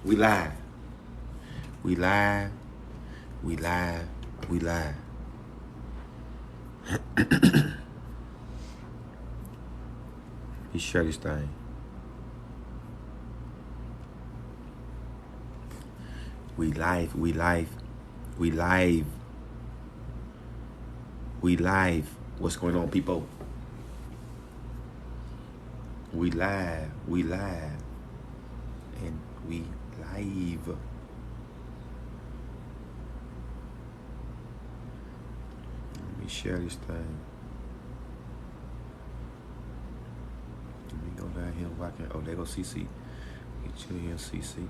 We live. We live. We live. We live. You share this thing. We live. We live. We live. We live. What's going on, people? We live. We live. And we live. Let me share this thing. Let me go down here walking. Oh, there go CC. Get you in here, CC.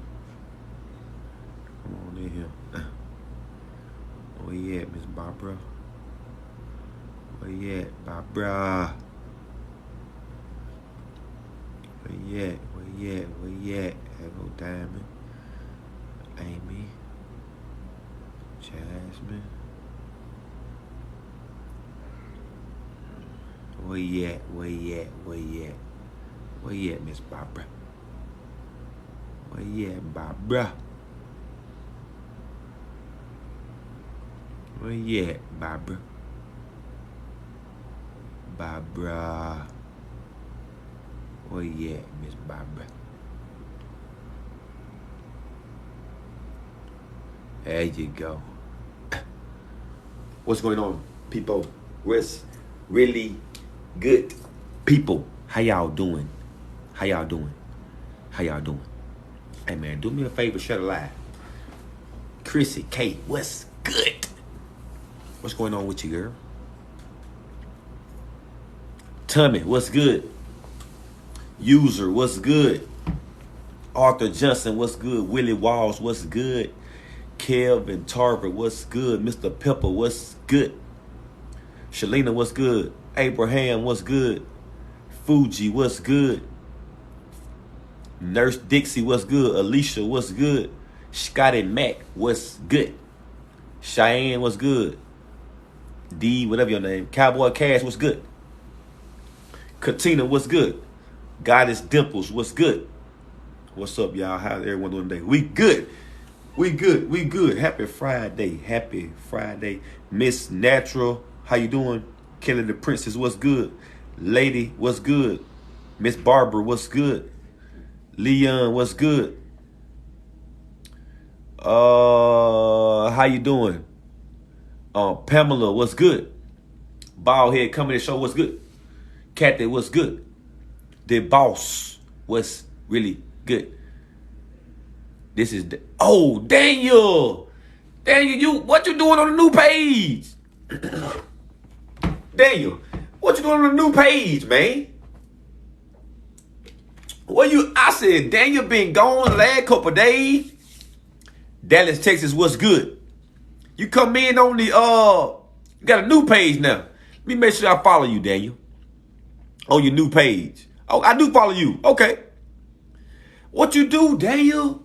Come on in here. Where you at, Miss Barbara? Where you at, Barbara? Where you at? Where you at? Where you at? There go Diamond. Amy. Jasmine. Where you at? Where you at? Where you at? Where you at, Miss Barbara? Where you at, Barbara? Where you at, Barbara? Barbara. Where you at, Miss Barbara? There you go. What's going on, people? What's really good, people? How y'all doing? How y'all doing? How y'all doing? Hey, man, do me a favor, share the live. Chrissy, Kate, what's good? What's going on with you, girl? Tummy, what's good? User, what's good? Arthur Johnson, what's good? Willie Walls, what's good? Kelvin Tarver, what's good? Mr. Pepper, what's good? Shalina, what's good? Abraham, what's good? Fuji, what's good? Nurse Dixie, what's good? Alicia, what's good? Scotty Mac, what's good? Cheyenne, what's good? D, whatever your name. Cowboy Cash, what's good? Katina, what's good? Goddess Dimples, what's good? What's up, y'all? How's everyone doing today? We good. We good. We good. Happy Friday. Happy Friday. Miss Natural, how you doing? Kelly the Princess, what's good? Lady, what's good? Miss Barbara, what's good? Leon, what's good? How you doing? Pamela, what's good? Baldhead coming to show, what's good? Kathy, what's good? The boss, what's really good? This is Daniel, what you doing on the new page? Daniel, what you doing on the new page, man? I said Daniel been gone the last couple of days. Dallas, Texas, what's good? You come in on the you got a new page now. Let me make sure I follow you, Daniel. On your new page. Oh, I do follow you. Okay. What you do, Daniel?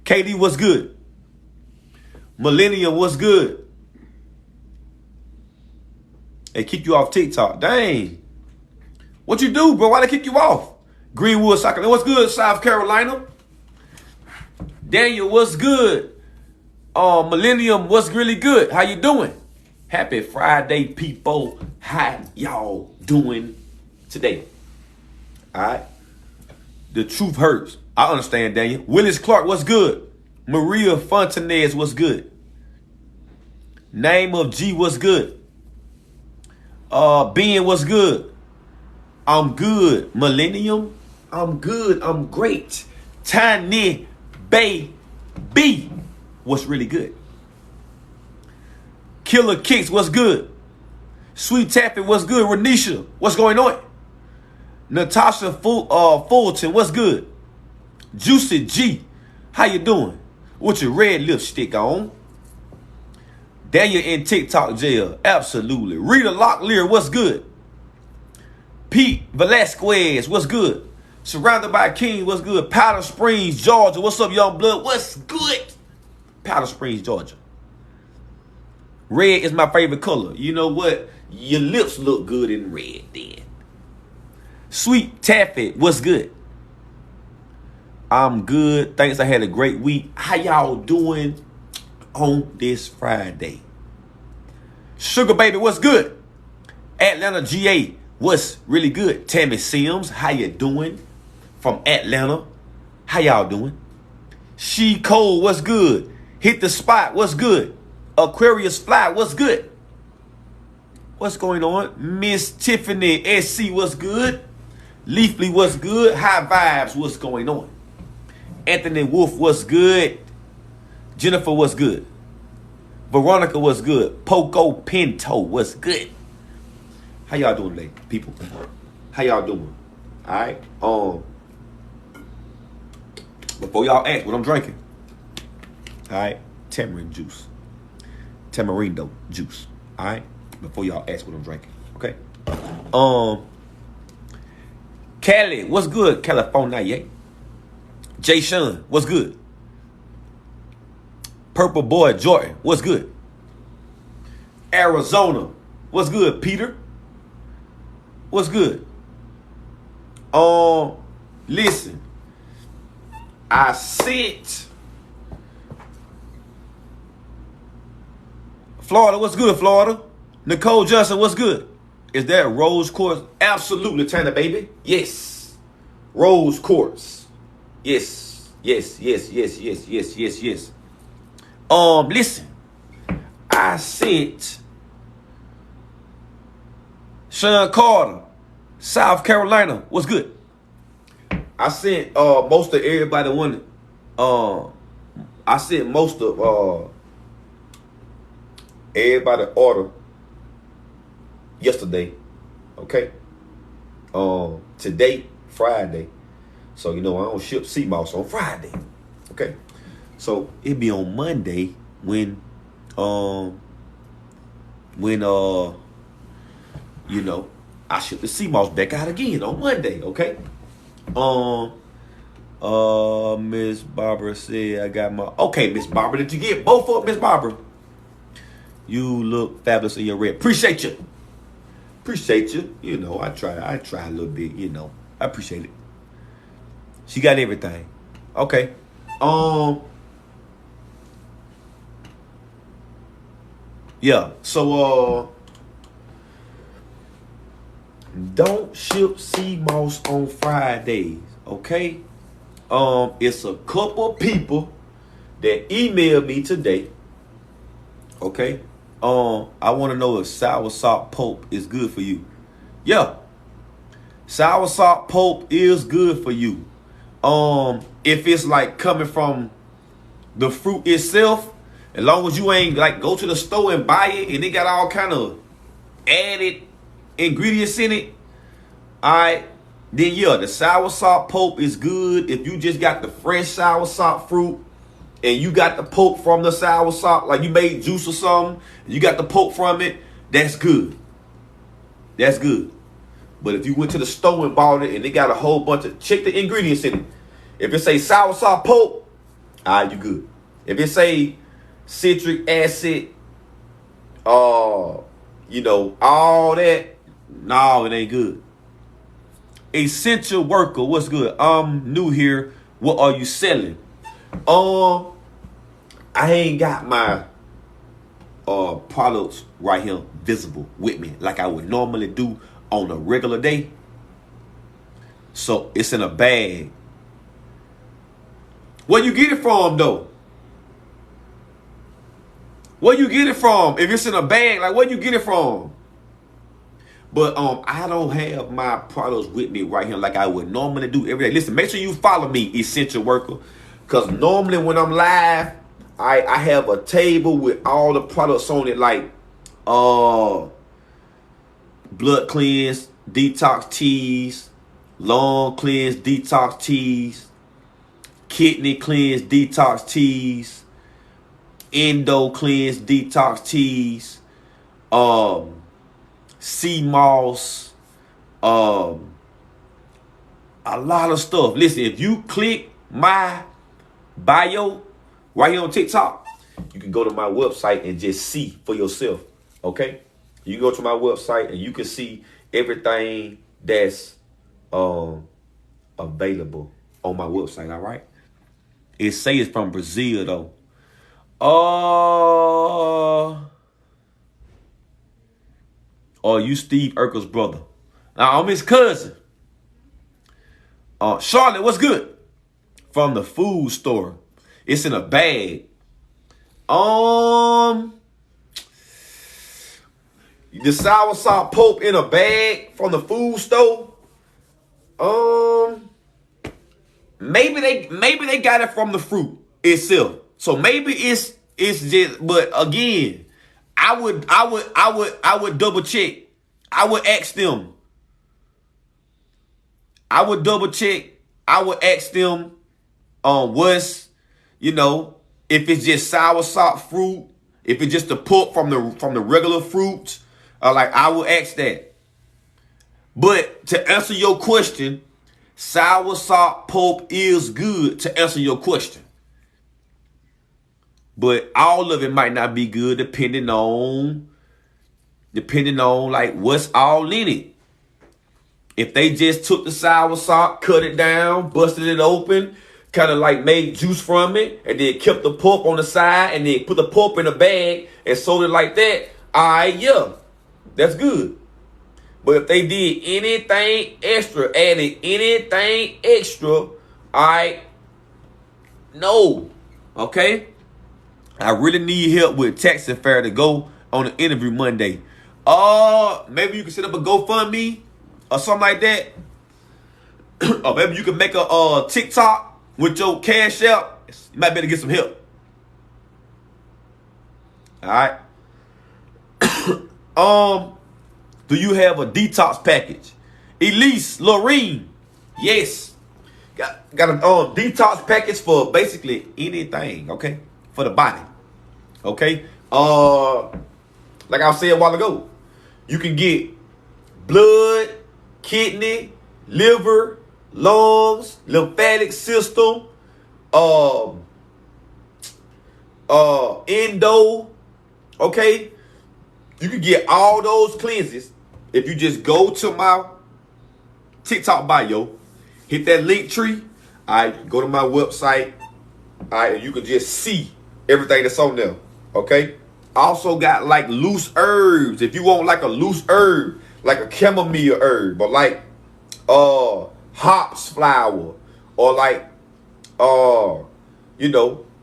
KD, what's good? Millennium, what's good? They kick you off TikTok. Dang. What you do, bro? Why they kick you off? Greenwood Soccer. What's good, South Carolina? Daniel, what's good? Millennium, what's really good? How you doing? Happy Friday, people. How y'all doing today? All right. The truth hurts. I understand, Daniel. Willis Clark, what's good? Maria Fontanez, what's good? Name of G, what's good? Ben, what's good? I'm good. Millennium, I'm good. I'm great. Tiny Baby, what's really good? Killer Kicks, what's good? Sweet Taffy, what's good? Renisha, what's going on? Natasha Fulton, what's good? Juicy G, how you doing? With your red lipstick on. Daniel in TikTok jail, absolutely. Rita Locklear, what's good? Pete Velasquez, what's good? Surrounded by King, what's good? Powder Springs, Georgia, what's up, young blood? What's good? Powder Springs, Georgia. Red is my favorite color. You know what? Your lips look good in red then. Sweet Taffy, what's good? I'm good. Thanks. I had a great week. How y'all doing on this Friday? Sugar Baby, what's good? Atlanta, GA, what's really good? Tammy Sims, how you doing? From Atlanta, how y'all doing? She Cole, what's good? Hit the spot, what's good? Aquarius Fly, what's good? What's going on? Miss Tiffany SC, what's good? Leafly, what's good? High Vibes, what's going on? Anthony Wolf, what's good? Jennifer, what's good? Veronica, what's good? Poco Pinto, what's good? How y'all doing today, people? How y'all doing? All right. Before y'all ask what I'm drinking, all right, tamarindo juice. All right. Before y'all ask what I'm drinking, okay. Cali, what's good? California, yeah. Jay Sean, what's good? Purple Boy Jordan, what's good? Arizona, what's good? Peter, what's good? Listen, I sent Florida, what's good, Florida? Nicole Johnson, what's good? Is that Rose Quartz? Absolutely, Tanner, baby. Yes. Rose Quartz. Yes. Listen. I sent Sean Carter, South Carolina. What's good? I sent most of everybody wanted. I sent most of everybody order yesterday. Okay. Today, Friday. So I don't ship sea moss on Friday. Okay. So it'll be on Monday when I ship the sea moss back out again on Monday. Okay. Miss Barbara said I got my Miss Barbara, did you get both of them, Miss Barbara? You look fabulous in your red. Appreciate you. I try a little bit, I appreciate it. She got everything. Okay. Yeah. So don't ship sea moss on Fridays, okay? It's a couple people that emailed me today. Okay. I want to know if sour salt pulp is good for you. Yeah. Sour salt pulp is good for you. If it's like coming from the fruit itself, as long as you ain't like go to the store and buy it and they got all kind of added ingredients in it, all right, then yeah, the sour salt pulp is good. If you just got the fresh sour salt fruit and you got the pulp from the sour salt, like you made juice or something, and you got the pulp from it, that's good. That's good. But if you went to the store and bought it and they got a whole bunch of, check the ingredients in it. If it say sour salt pulp, all right, you good. If it say citric acid, all that, no, it ain't good. Essential worker, what's good? I'm new here. What are you selling? I ain't got my products right here visible with me like I would normally do on a regular day. So it's in a bag. Where you get it from though? Where you get it from? If it's in a bag, like where you get it from? But I don't have my products with me right here like I would normally do every day. Listen, make sure you follow me, Essential Worker. Because normally when I'm live, I have a table with all the products on it, like blood cleanse, detox teas, lung cleanse, detox teas, kidney cleanse, detox teas, endo cleanse, detox teas, sea moss, a lot of stuff. Listen, if you click my bio right here on TikTok, you can go to my website and just see for yourself. Okay, you go to my website and you can see everything that's available on my website. All right. It say it's from Brazil though. Or you Steve Urkel's brother. Now I'm his cousin. Charlotte, what's good? From the food store. It's in a bag. The soursop pulp in a bag from the food store. Maybe they got it from the fruit itself. So maybe it's just. But again, I would double check. I would ask them. I would double check. I would ask them. What's, if it's just soursop fruit, if it's just the pulp from the regular fruits, I would ask that. But to answer your question, soursop pulp is good to answer your question. But all of it might not be good depending on like what's all in it. If they just took the soursop, cut it down, busted it open, kind of like made juice from it, and then kept the pulp on the side, and then put the pulp in a bag and sold it like that, yeah, that's good. But if they did anything extra, added anything extra, no. Okay? I really need help with taxi fare to go on an interview Monday. Maybe you can set up a GoFundMe or something like that. Or maybe you can make a TikTok with your cash out. You might better get some help. All right. Do you have a detox package? Elise, Lorene, yes. Got a detox package for basically anything, okay? For the body. Okay? Like I said a while ago, you can get blood, kidney, liver, lungs, lymphatic system, endo, okay? You can get all those cleanses if you just go to my TikTok bio, hit that link tree, all right, go to my website, all right, and you can just see everything that's on there, okay? I also got like loose herbs. If you want like a loose herb, like a chamomile herb, or like hops flower, or like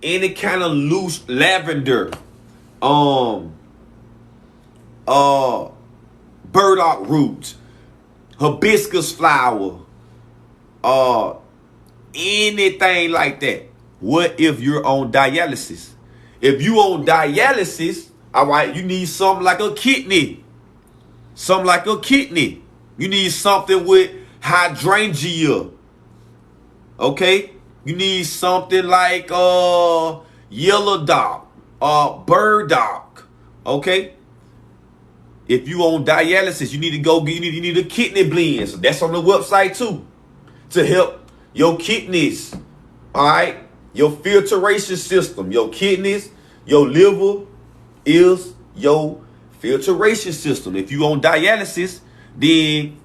any kind of loose lavender, burdock roots, hibiscus flower, anything like that. What if you're on dialysis? If you on dialysis, all right, you need something like a kidney. Something like a kidney. You need something with hydrangea. Okay? You need something like yellow dock, burdock. Okay? If you on dialysis, you need to go get you need a kidney blend. So that's on the website too. To help your kidneys. All right? Your filtration system, your kidneys, your liver is your filtration system. If you on dialysis, then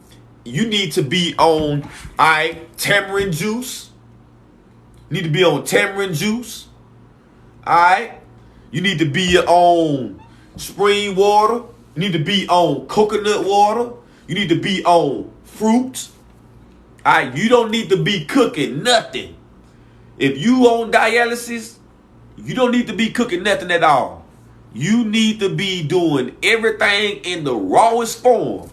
you need to be on tamarind juice. You need to be on tamarind juice. All right? You need to be on spring water. You need to be on coconut water. You need to be on fruits. All right? You don't need to be cooking nothing. If you on dialysis, you don't need to be cooking nothing at all. You need to be doing everything in the rawest form.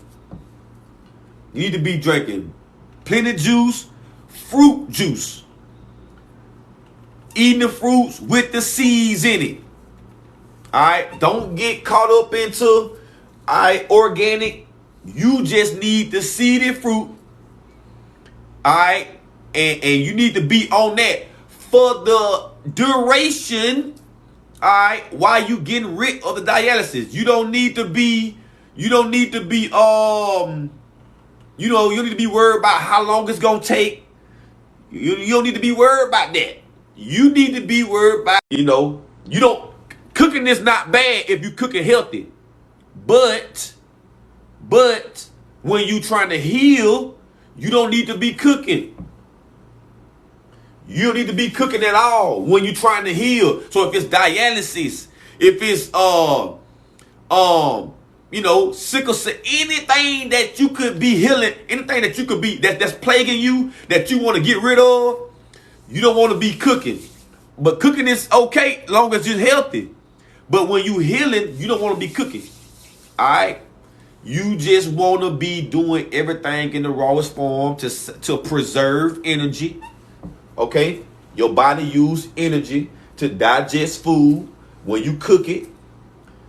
You need to be drinking plenty juice, fruit juice. Eating the fruits with the seeds in it. Alright, don't get caught up into organic. You just need the seeded fruit. Alright, and you need to be on that for the duration, all right, while you getting rid of the dialysis. You don't need to be you don't need to be worried about how long it's gonna take. You don't need to be worried about that. You need to be worried about, cooking is not bad if you cooking healthy. But when you trying to heal, you don't need to be cooking. You don't need to be cooking at all when you're trying to heal. So if it's dialysis, if it's sickle cell, anything that you could be healing, anything that you could be that's plaguing you, that you want to get rid of, you don't want to be cooking. But cooking is okay as long as you're healthy. But when you healing, you don't want to be cooking. All right? You just want to be doing everything in the rawest form to preserve energy. Okay? Your body use energy to digest food when you cook it.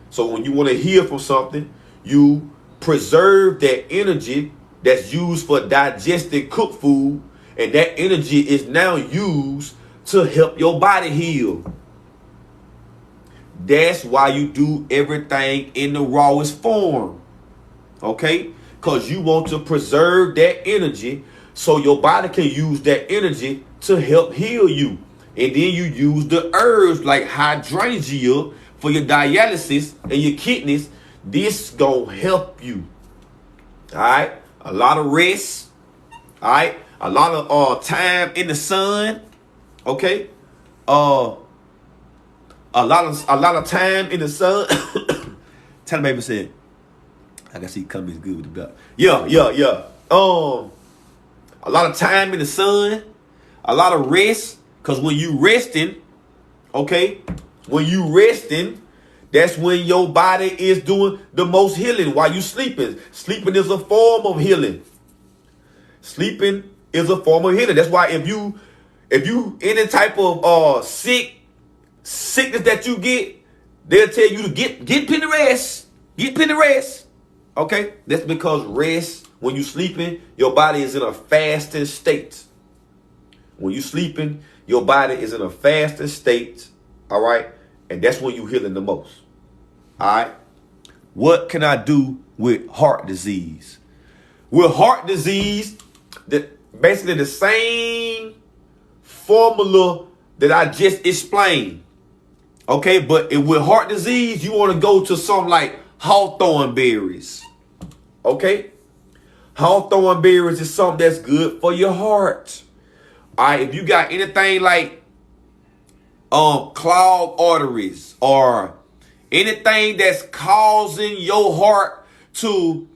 So when you want to heal from something, you preserve that energy that's used for digesting cooked food, and that energy is now used to help your body heal. That's why you do everything in the rawest form. Okay? Because you want to preserve that energy so your body can use that energy to help heal you. And then you use the herbs like hydrangea for your dialysis and your kidneys. This gonna help you. All right? A lot of rest. All right? A lot of time in the sun. Okay? A lot of time in the sun. Tell the baby said, I can see Cummings good with the belt. Yeah. A lot of time in the sun. A lot of rest. Because when you resting, okay, that's when your body is doing the most healing while you sleeping. Sleeping is a form of healing. Sleeping is a form of healing. That's why if you any type of sickness that you get, they'll tell you to get plenty rest. Get plenty rest. Okay? That's because rest, when you sleeping, your body is in a fasting state. When you sleeping, your body is in a fasting state. All right? And that's when you healing the most. All right? What can I do with heart disease? With heart disease, basically the same formula that I just explained. Okay? But with heart disease, you want to go to something like hawthorn berries. Okay? Hawthorn berries is something that's good for your heart. All right? If you got anything like clogged arteries or anything that's causing your heart to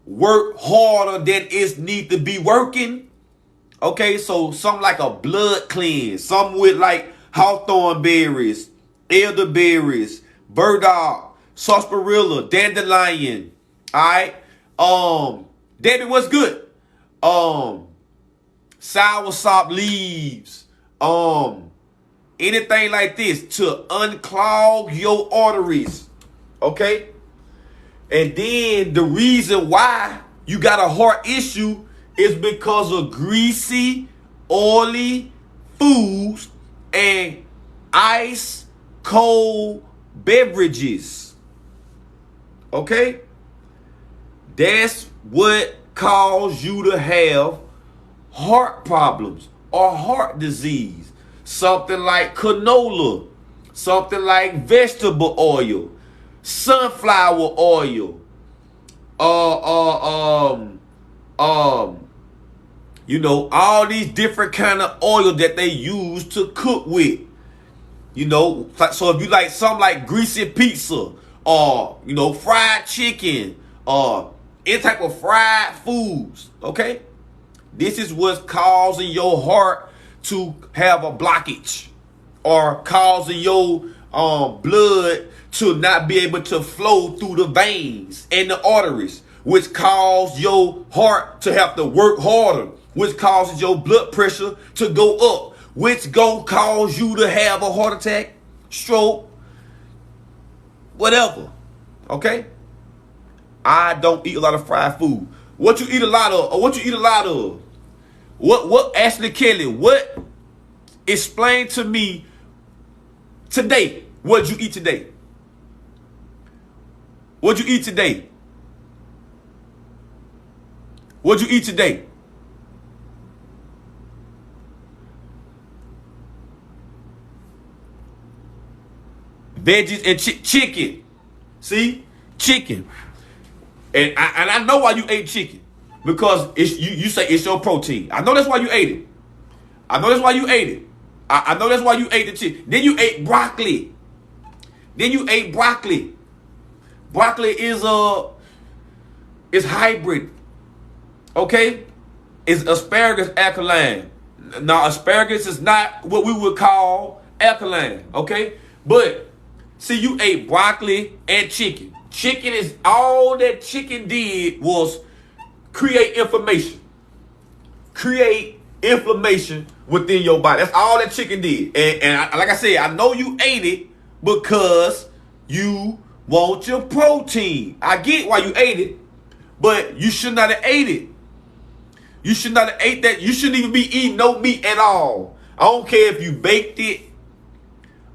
work harder than it need to be working. Okay, so something like a blood cleanse, something with like hawthorn berries, elderberries, burdock, sarsaparilla, dandelion. All right, Debbie, what's good? Soursop leaves, anything like this to unclog your arteries. Okay? And then the reason why you got a heart issue is because of greasy, oily foods and ice cold beverages. Okay? That's what caused you to have heart problems or heart disease. Something like canola, something like vegetable oil, sunflower oil, all these different kind of oil that they use to cook with. So if you like something like greasy pizza or, fried chicken or any type of fried foods, okay? This is what's causing your heart to have a blockage or causing your blood to not be able to flow through the veins and the arteries, which cause your heart to have to work harder, which causes your blood pressure to go up, which gonna cause you to have a heart attack, stroke, whatever. Okay? I don't eat a lot of fried food. What you eat a lot of? What Ashley Kelly, what explain to me today? What'd you eat today? What'd you eat today? What'd you eat today? Veggies and chicken. See? Chicken. And I know why you ate chicken. Because you say it's your protein. I know that's why you ate it. I know that's why you ate it. I know that's why you ate the chicken. Then you ate broccoli. Broccoli is hybrid. Okay? It's asparagus alkaline. Now, asparagus is not what we would call alkaline. Okay? But, see, you ate broccoli and chicken. Chicken is, all that chicken did was create inflammation. Create inflammation within your body. That's all that chicken did. Like I said, I know you ate it because you want your protein. I get why you ate it, but you should not have ate it. You should not have ate that. You shouldn't even be eating no meat at all. I don't care if you baked it.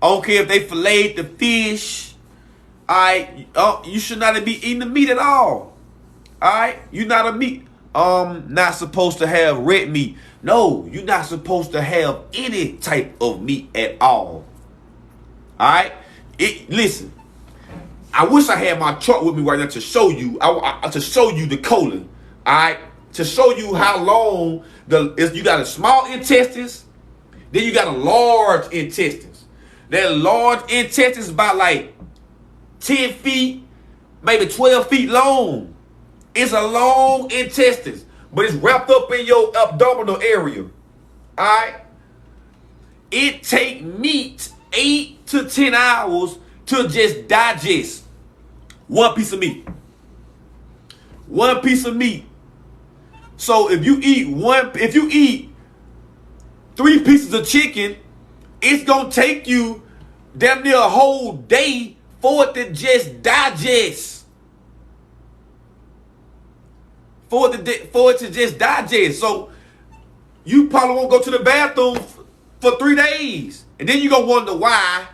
I don't care if they filleted the fish. You should not be eating the meat at all. Alright? You're not a meat. Not supposed to have red meat. No, you're not supposed to have any type of meat at all. Alright? Listen, I wish I had my chart with me right now to show you. To show you the colon. Alright? To show you how long you got a small intestines, then you got a large intestines. That large intestines about like 10 feet, maybe 12 feet long. It's a long intestines, but it's wrapped up in your abdominal area. Alright? It take meat 8 to 10 hours to just digest one piece of meat. One piece of meat. So if you eat 3 pieces of chicken, it's gonna take you damn near a whole day for it to just digest. For it to just digest. So you probably won't go to the bathroom for 3 days. And then you're gonna wonder why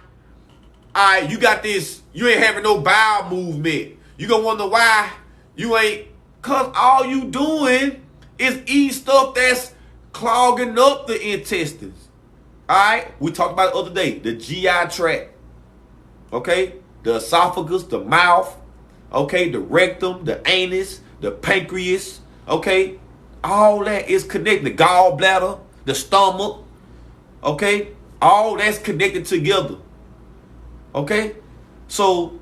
you got this, you ain't having no bowel movement. You're gonna wonder why you ain't, cause all you doing is eating stuff that's clogging up the intestines. Alright? We talked about it the other day. The GI tract. Okay? The esophagus, the mouth. Okay? The rectum, the anus, the pancreas. Okay? All that is connected. The gallbladder, the stomach. Okay? All that's connected together. Okay? So,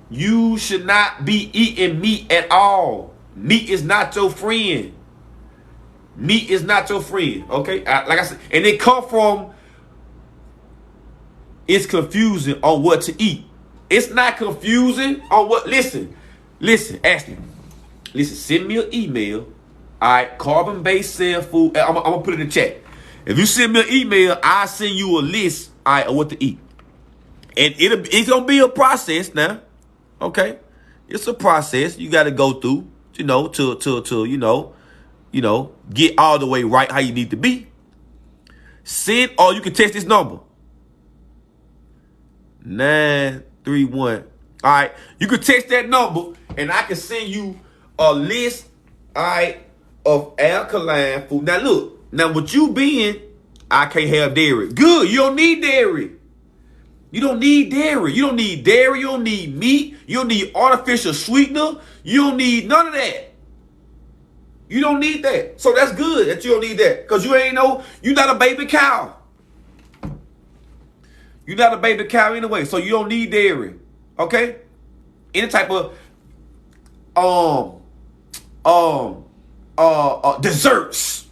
you should not be eating meat at all. Meat is not your friend. Meat is not your friend. Okay? Like I said, and it come from, it's confusing on what to eat. It's not confusing on what, listen, Ashley. Listen, send me an email. All right, carbon-based cell food. I'm going to put it in the chat. If you send me an email, I'll send you a list, all right, of what to eat. And it's going to be a process now. Okay? It's a process you got to go through, to get all the way right how you need to be. Send, or you can text this number. 931. All right. You can text that number and I can send you a list, all right, of alkaline food. Now look, with you being, I can't have dairy. Good. You don't need dairy. You don't need dairy. You don't need dairy. You don't need meat. You don't need artificial sweetener. You don't need none of that. You don't need that. So that's good that you don't need that. Because you're not a baby cow. You're not a baby cow anyway. So you don't need dairy. Okay? Any type of desserts.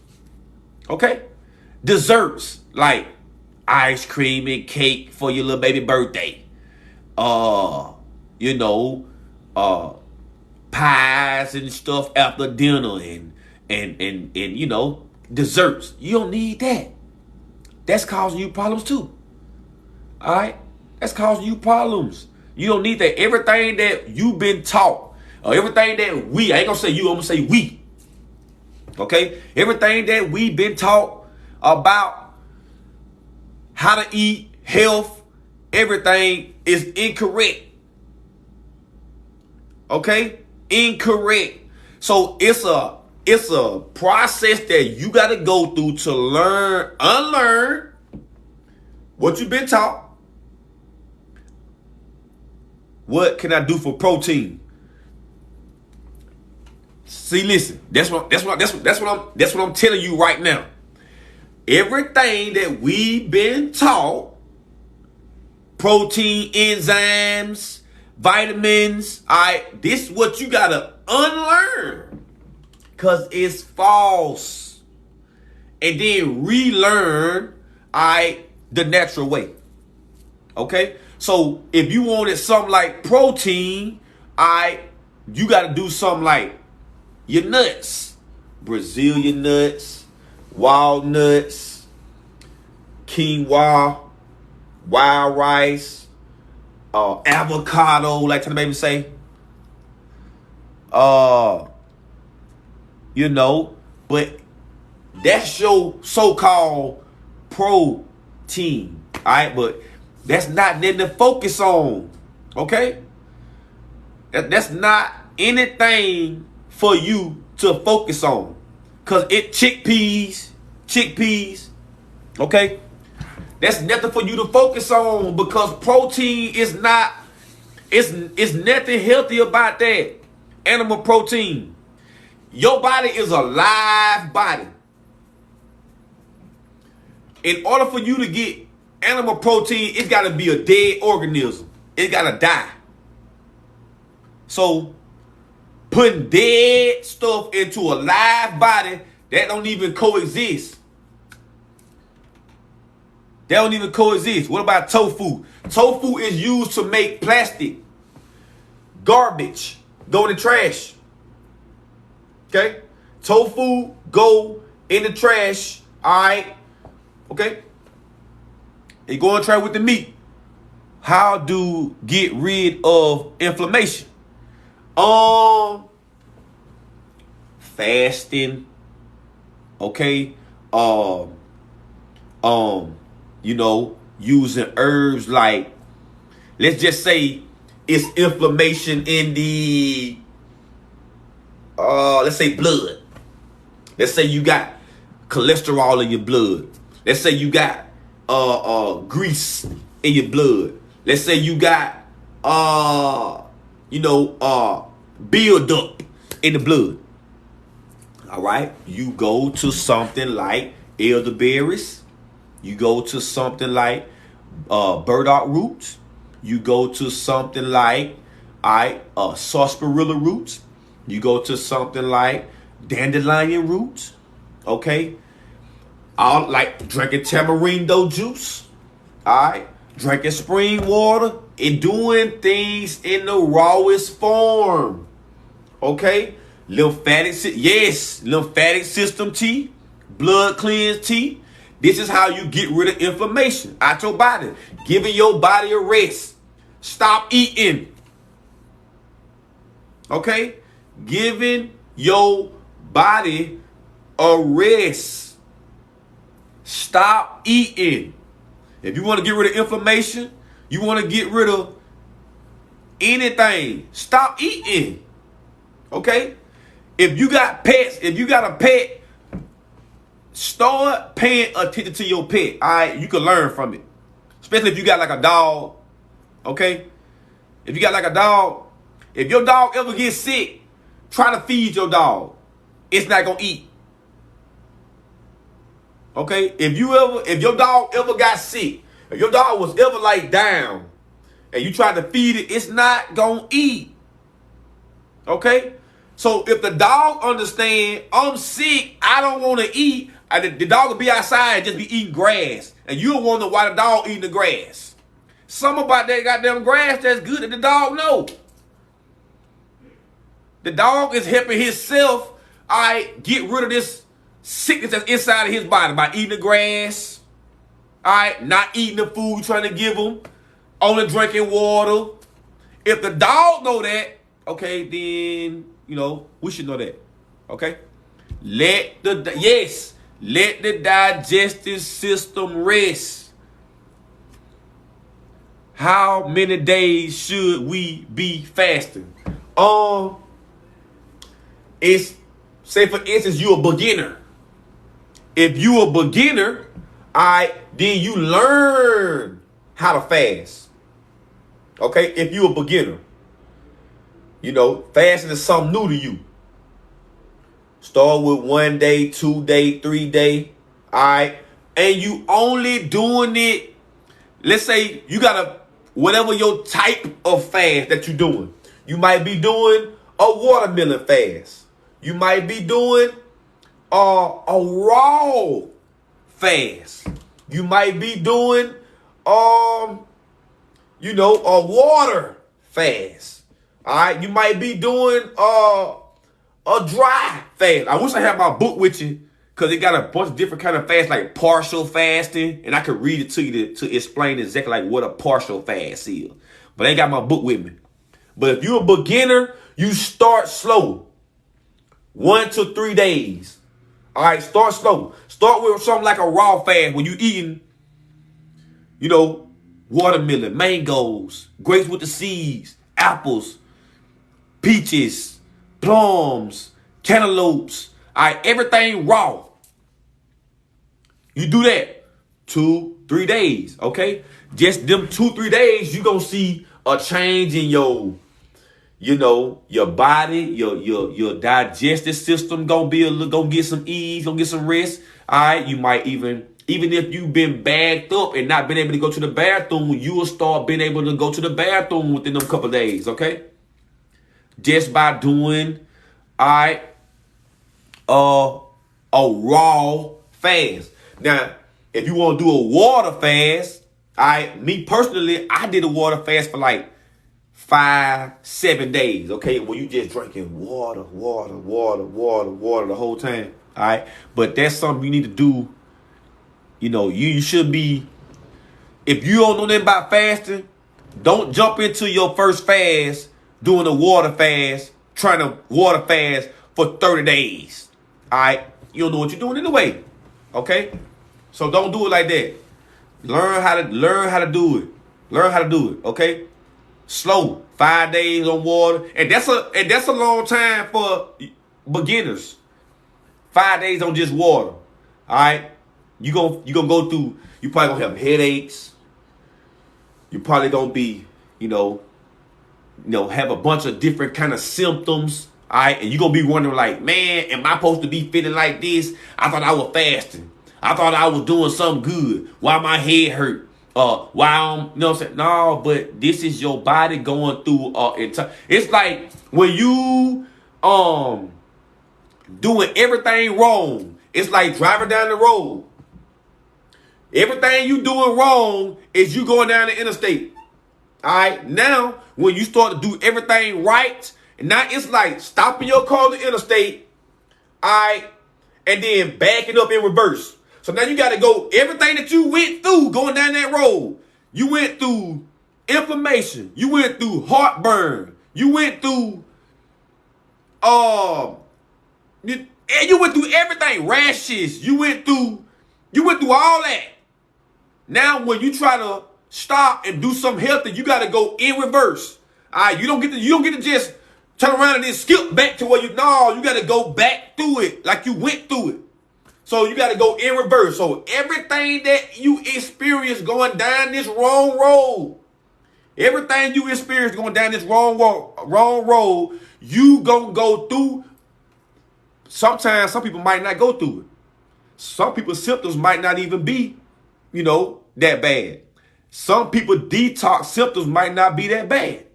Okay? Desserts like ice cream and cake for your little baby birthday. Pies and stuff after dinner and desserts. You don't need that. That's causing you problems too. All right? That's causing you problems. You don't need that. Everything that you've been taught, or everything that I ain't gonna say you, I'm gonna say we. Okay? Everything that we've been taught about how to eat, health, everything is incorrect. Okay? Incorrect. So it's a process that you got to go through to unlearn what you've been taught. What can I do for protein? See, listen. That's what I'm telling you right now. everything that we've been taught, protein, enzymes, vitamins, all right, this is what you got to unlearn because it's false. And then relearn, all right, the natural way. Okay? So if you wanted something like protein, all right, you got to do something like your nuts, Brazilian nuts, walnuts, quinoa, wild rice, avocado, like to the baby say. You know, but that's your so-called protein. All right, but that's not nothing to focus on. Okay? That's not anything for you to focus on. Cause it chickpeas, okay? That's nothing for you to focus on because protein is not, it's nothing healthy about that. Animal protein. Your body is a live body. In order for you to get animal protein, it's got to be a dead organism. It got to die. So putting dead stuff into a live body, that don't even coexist. They don't even coexist. What about tofu? Tofu is used to make plastic. Garbage. Go in the trash. Okay? Tofu go in the trash. Alright. Okay? It go in the trash with the meat. How to get rid of inflammation? Fasting. Okay? You know, using herbs like, let's just say it's inflammation in the, let's say blood. Let's say you got cholesterol in your blood. Let's say you got grease in your blood. Let's say you got buildup in the blood. All right, you go to something like elderberries. You go to something like burdock roots. You go to something like sarsaparilla roots. You go to something like dandelion roots. Okay, I like drinking tamarindo juice. All right, drinking spring water and doing things in the rawest form. Okay, lymphatic system tea, blood cleanse tea. This is how you get rid of inflammation out your body. Giving your body a rest. Stop eating. Okay? Giving your body a rest. Stop eating. If you want to get rid of inflammation, you want to get rid of anything, stop eating. Okay? If you got pets, if you got a pet, start paying attention to your pet. All right, you can learn from it. Especially if you got like a dog. Okay? If you got like a dog, if your dog ever gets sick, try to feed your dog. It's not gonna eat. Okay? If your dog ever got sick, if your dog was ever like down, and you try to feed it, it's not gonna eat. Okay? So if the dog understand, I'm sick, I don't want to eat, the dog will be outside and just be eating grass. And you'll wonder why the dog eating the grass. Something about that goddamn grass that's good that the dog know. The dog is helping himself, get rid of this sickness that's inside of his body by eating the grass. Not eating the food you're trying to give him. Only drinking water. If the dog know that, okay, then, we should know that. Okay? Let the digestive system rest. How many days should we be fasting? It's, say for instance, you're a beginner. If you're a beginner, then you learn how to fast. Okay? If you're a beginner. Fasting is something new to you. Start with 1 day, 2 day, 3 day. and you only doing it, let's say you got whatever your type of fast that you're doing. You might be doing a watermelon fast. You might be doing a raw fast. You might be doing a water fast. All right, you might be doing a dry fast. I wish I had my book with you, because it got a bunch of different kind of fasts, like partial fasting, and I could read it to you to explain exactly like what a partial fast is. But I ain't got my book with me. But if you're a beginner, you start slow. 1 to 3 days. All right, start slow. Start with something like a raw fast when you eating, watermelon, mangoes, grapes with the seeds, apples, peaches, plums, cantaloupes. All right, everything raw. You do that 2-3 days, okay? Just them 2-3 days, you gonna see a change in your body, your digestive system gonna get some ease, gonna get some rest. All right, you might even if you've been bagged up and not been able to go to the bathroom, you will start being able to go to the bathroom within them couple days, okay? Just by doing, all right, a raw fast. Now, if you want to do a water fast, me personally, I did a water fast for like 5-7 days, okay? Where you just drinking water the whole time, all right? But that's something you need to do. You should be, if you don't know nothing about fasting, don't jump into your first fast doing a water fast, trying to water fast for 30 days, all right? You don't know what you're doing anyway, okay? So don't do it like that. Learn how to do it. Learn how to do it, okay? Slow. 5 days on water. And that's a long time for beginners. 5 days on just water. All right? You gonna go through, you probably gonna have headaches. You probably gonna be, have a bunch of different kind of symptoms. All right? And you're gonna be wondering like, man, am I supposed to be feeling like this? I thought I was fasting. I thought I was doing something good. Why my head hurt? Why I'm, what I'm saying? No, but this is your body going through it's like when you doing everything wrong. It's like driving down the road. Everything you doing wrong is you going down the interstate. All right. Now, when you start to do everything right, and now it's like stopping your car on the interstate, all right, and then backing up in reverse. So now you got to go, everything that you went through going down that road. You went through inflammation. You went through heartburn. You went through, you went through everything, rashes. You went through all that. Now when you try to stop and do something healthy, you got to go in reverse. All right, you don't get to just turn around and then skip back to where you got to go back through it like you went through it. So you got to go in reverse. So everything that you experience going down this wrong road, everything you experience going down this wrong road, you gonna go through. Sometimes some people might not go through it. Some people's symptoms might not even be, that bad. Some people detox symptoms might not be that bad.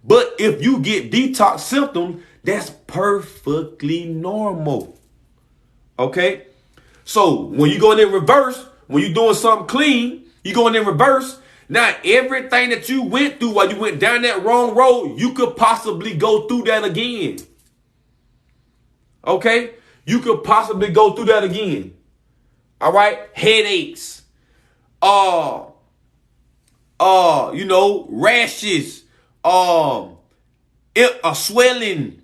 But if you get detox symptoms, that's perfectly normal. Okay? So when you going in reverse, when you're doing something clean, you going in reverse. Now everything that you went through while you went down that wrong road, you could possibly go through that again. Okay? You could possibly go through that again. All right? Headaches. Rashes. Swelling.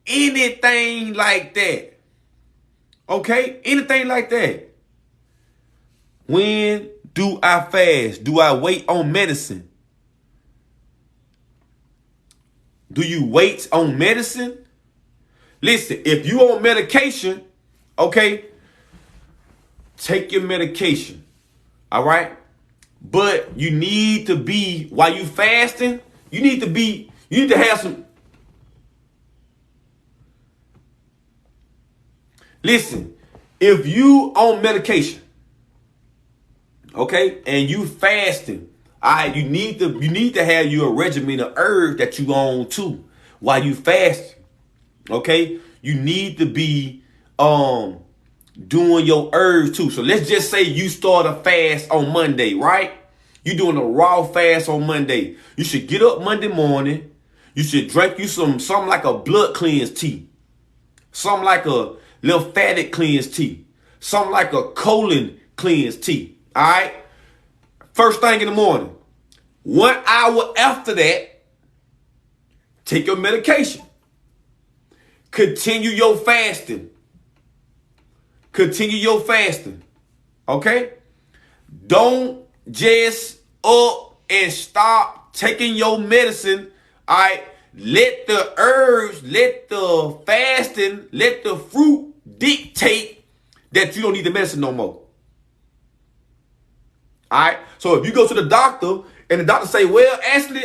Anything like that. Okay? Anything like that. When do I fast? Do I wait on medicine? Do you wait on medicine? Listen, if you on medication, okay, take your medication. All right? But you need to be, while you fasting, you need to have some. Listen, If you on medication, okay, and you fasting, all right, you need to have your regimen of herbs that you on too while you fast. Okay, you need to be doing your herbs too. So let's just say you start a fast on Monday, right? You doing a raw fast on Monday. You should get up Monday morning. You should drink you something like a blood cleanse tea, something like a lymphatic cleanse tea, something like a colon cleanse tea. All right. First thing in the morning. 1 hour after that, take your medication. Continue your fasting. Continue your fasting. Okay? Don't just up and stop taking your medicine. All right? Let the herbs, let the fasting, let the fruit dictate that you don't need the medicine no more. All right? So if you go to the doctor and the doctor say, well, Ashley,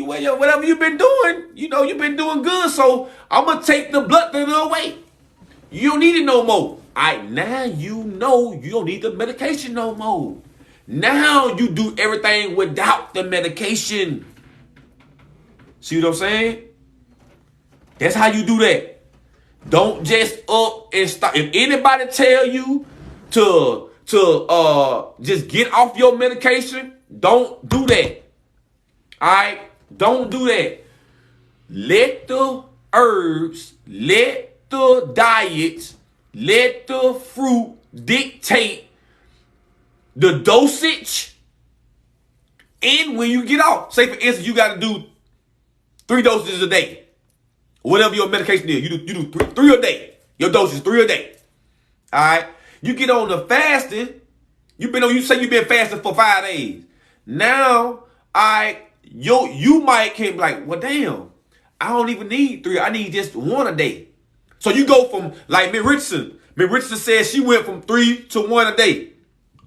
whatever you've been doing, you've been doing good, so I'm going to take the blood thinner away. You don't need it no more. All right, now you know you don't need the medication no more. Now you do everything without the medication. See what I'm saying? That's how you do that. Don't just up and stop. If anybody tell you to just get off your medication, don't do that. All right? Don't do that. Let the herbs, let the diets, let the fruit dictate the dosage and when you get off. Say, for instance, you got to do 3 doses a day. Whatever your medication is, you do three a day. Your dose is 3 a day. All right? You get on the fasting. You say you've been fasting for 5 days. Now, you might can be like, well, damn, I don't even need 3. I need just 1 a day. So you go from, like Miss Richardson. Miss Richardson said she went from 3 to 1 a day.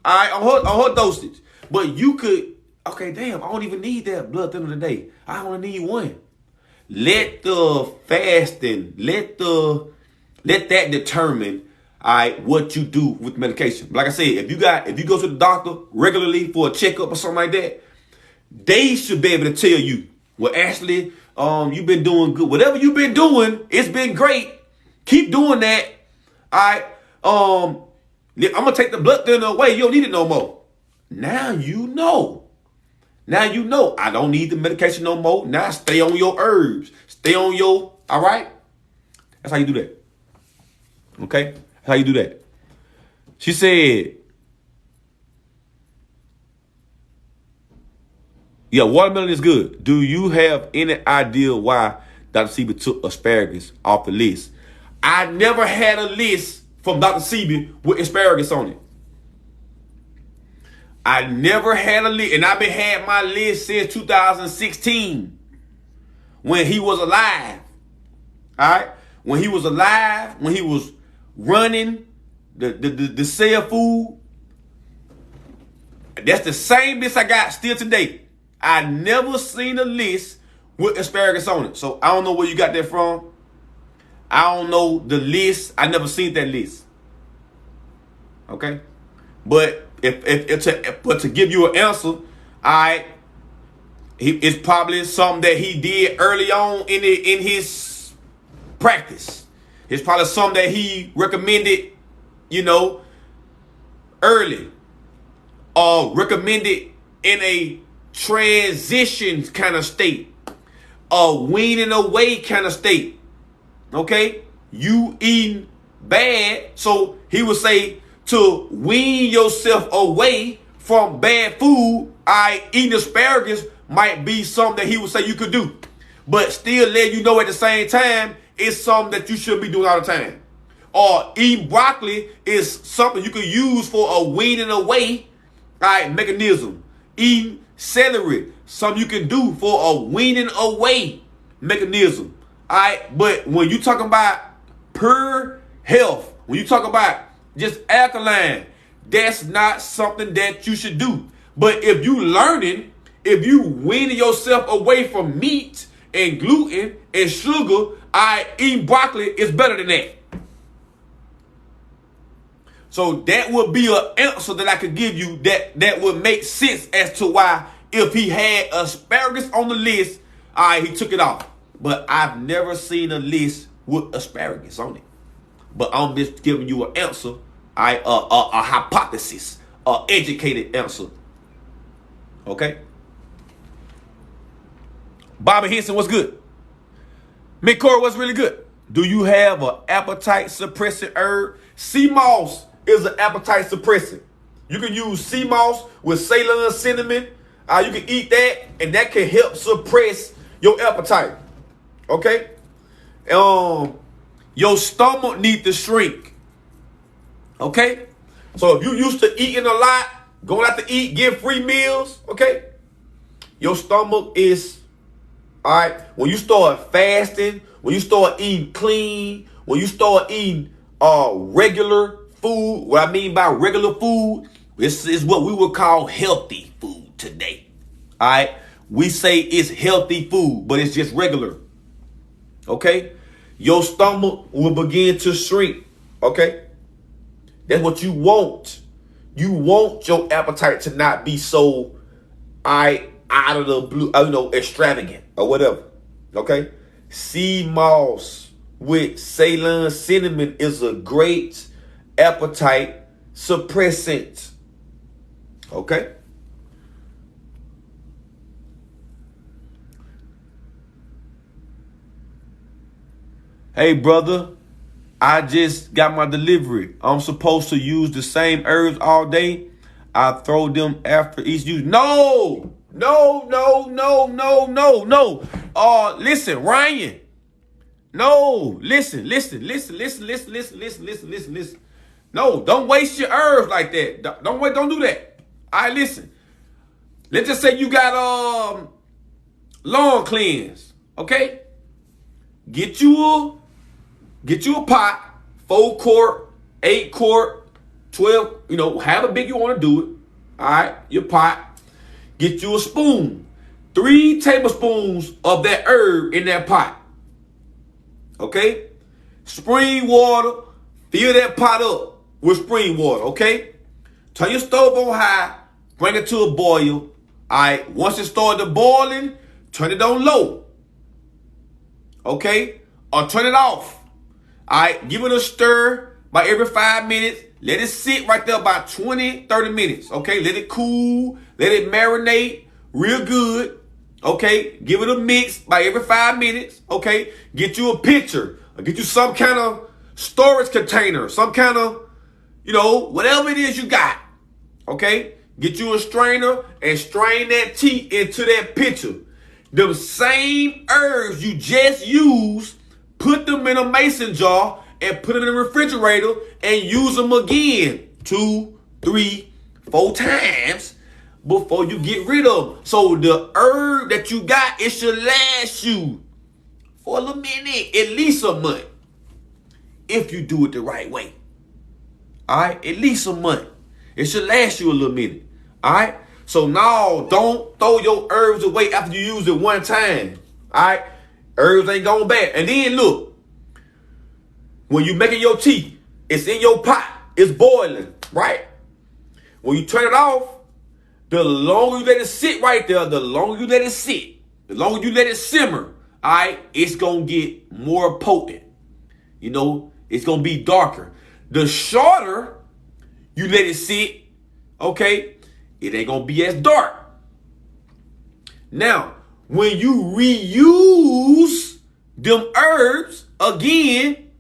All right, on her dosage. But you could, okay, damn, I don't even need that blood thinner today. I only need 1. Let the fasting, let that determine, all right, what you do with medication. Like I said, if you go to the doctor regularly for a checkup or something like that, they should be able to tell you, well, Ashley, you've been doing good. Whatever you've been doing, it's been great. Keep doing that. All right. I'm gonna take the blood thinner away. You don't need it no more. Now you know. I don't need the medication no more. Now stay on your herbs. Stay on your, all right? That's how you do that. Okay? That's how you do that. She said, yeah, watermelon is good. Do you have any idea why Dr. Sebi took asparagus off the list? I never had a list from Dr. Sebi with asparagus on it. I never had a list, and I've been had my list since 2016 when he was alive. All right? When he was alive, when he was running the sale food, that's the same list I got still today. I never seen a list with asparagus on it. So I don't know where you got that from. I don't know the list. I never seen that list. Okay? But to give you an answer, it's probably something that he did early on in his practice. It's probably something that he recommended, early, or recommended in a transition kind of state, a weaning away kind of state. Okay, you eating bad, so he would say, to wean yourself away from bad food, eating asparagus might be something that he would say you could do. But still let you know at the same time, it's something that you should be doing all the time. Or eating broccoli is something you could use for a weaning away mechanism. Eating celery, something you can do for a weaning away mechanism. But when you talk about pure health, when you talk about just alkaline, that's not something that you should do. But if you weaning yourself away from meat and gluten and sugar, eating broccoli is better than that. So that would be an answer that I could give you that would make sense as to why if he had asparagus on the list, all right, he took it off. But I've never seen a list with asparagus on it. But I'm just giving you an answer, a hypothesis, an educated answer. Okay? Bobby Henson, what's good? McCoy, what's really good? Do you have an appetite suppressant herb? Sea moss is an appetite suppressant. You can use sea moss with Ceylon cinnamon. You can eat that, and that can help suppress your appetite. Okay? Your stomach needs to shrink. Okay? So if you used to eating a lot, going out to eat, get free meals, okay? Your stomach is, all right, when you start fasting, when you start eating clean, when you start eating regular food, what I mean by regular food, this is what we would call healthy food today. All right? We say it's healthy food, but it's just regular. Okay? Your stomach will begin to shrink. Okay? That's what you want. You want your appetite to not be so out of the blue, extravagant or whatever. Okay? Sea moss with Ceylon cinnamon is a great appetite suppressant. Okay? Hey, brother, I just got my delivery. I'm supposed to use the same herbs all day. I throw them after each use. No. Listen, Ryan. No, listen. No, don't waste your herbs like that. Don't do that. All right, listen. Let's just say you got lawn cleanse, okay? Get you a pot, 4 quart, 8 quart, 12, however big you want to do it. All right, your pot. Get you a spoon, 3 tablespoons of that herb in that pot. Okay? Spring water, fill that pot up with spring water, okay? Turn your stove on high, bring it to a boil. All right, once it started boiling, turn it on low. Okay? Or turn it off. All right, give it a stir by every 5 minutes. Let it sit right there about 20, 30 minutes. Okay, let it cool. Let it marinate real good. Okay, give it a mix by every 5 minutes. Okay, get you a pitcher. Or get you some kind of storage container. Some kind of, whatever it is you got. Okay, get you a strainer and strain that tea into that pitcher. The same herbs you just used, put them in a mason jar and put it in the refrigerator and use them again 2, 3, 4 times before you get rid of them. So the herb that you got, it should last you for a little minute, at least a month, if you do it the right way. All right, at least a month. It should last you a little minute. All right. So now don't throw your herbs away after you use it one time. All right. Herbs ain't going bad. And then look, when you making your tea, it's in your pot. It's boiling, right? When you turn it off, the longer you let it sit right there, the longer you let it sit, the longer you let it simmer, all right, it's going to get more potent. It's going to be darker. The shorter you let it sit, okay, it ain't going to be as dark. Now, when you reuse them herbs again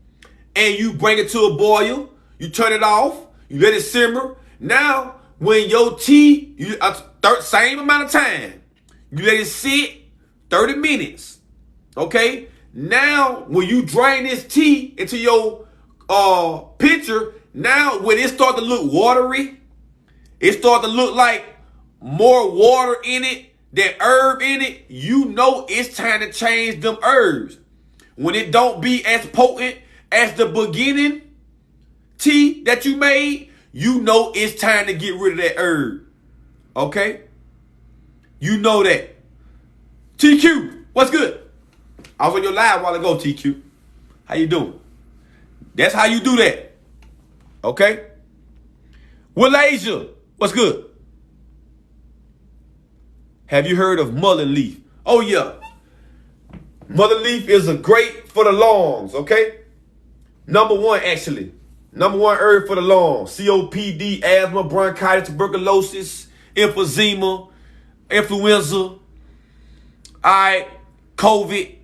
and you bring it to a boil, you turn it off, you let it simmer. Now, when your tea, same amount of time, you let it sit 30 minutes. Okay? Now, when you drain this tea into your pitcher, now when it start to look watery, it start to look like more water in it, that herb in it, it's time to change them herbs. When it don't be as potent as the beginning tea that you made, it's time to get rid of that herb. Okay? You know that. TQ, what's good? I was on your live a while ago, TQ. How you doing? That's how you do that. Okay? Malaysia, what's good? Have you heard of mullein leaf? Oh, yeah. Mullein leaf is a great for the lungs, okay? Number one herb for the lungs. COPD, asthma, bronchitis, tuberculosis, emphysema, influenza, all right, COVID.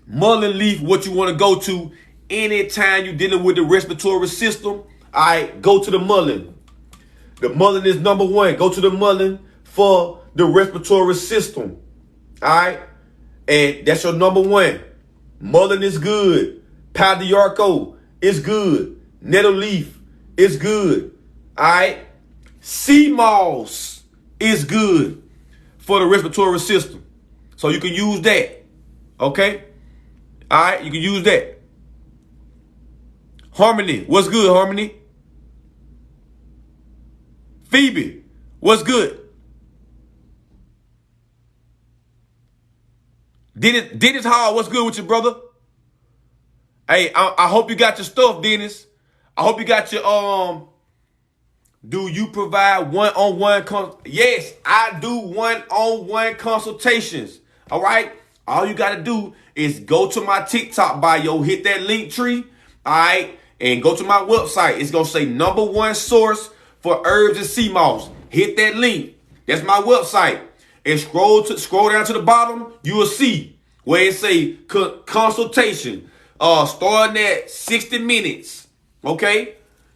Mullein leaf, what you want to go to anytime you're dealing with the respiratory system. All right, go to the mullein. The mullein is number one. Go to the mullein for the respiratory system. All right, and that's your number one. Mullein is good. Pau d'Arco is good. Nettle leaf is good. All right, sea moss is good for the respiratory system, so you can use that. Okay. All right, you can use that. Harmony, what's good, Harmony? Phoebe, what's good? Dennis Hall, what's good with you, brother? Hey, I hope you got your stuff, Dennis. I hope you got your do you provide one-on-one yes, I do one-on-one consultations. All right? All you got to do is go to my TikTok bio, hit that link tree, all right, and go to my website. It's going to say #1 source for herbs and sea moss. Hit that link. That's my website. And scroll down to the bottom, you will see where it say consultation, starting at 60 minutes, okay?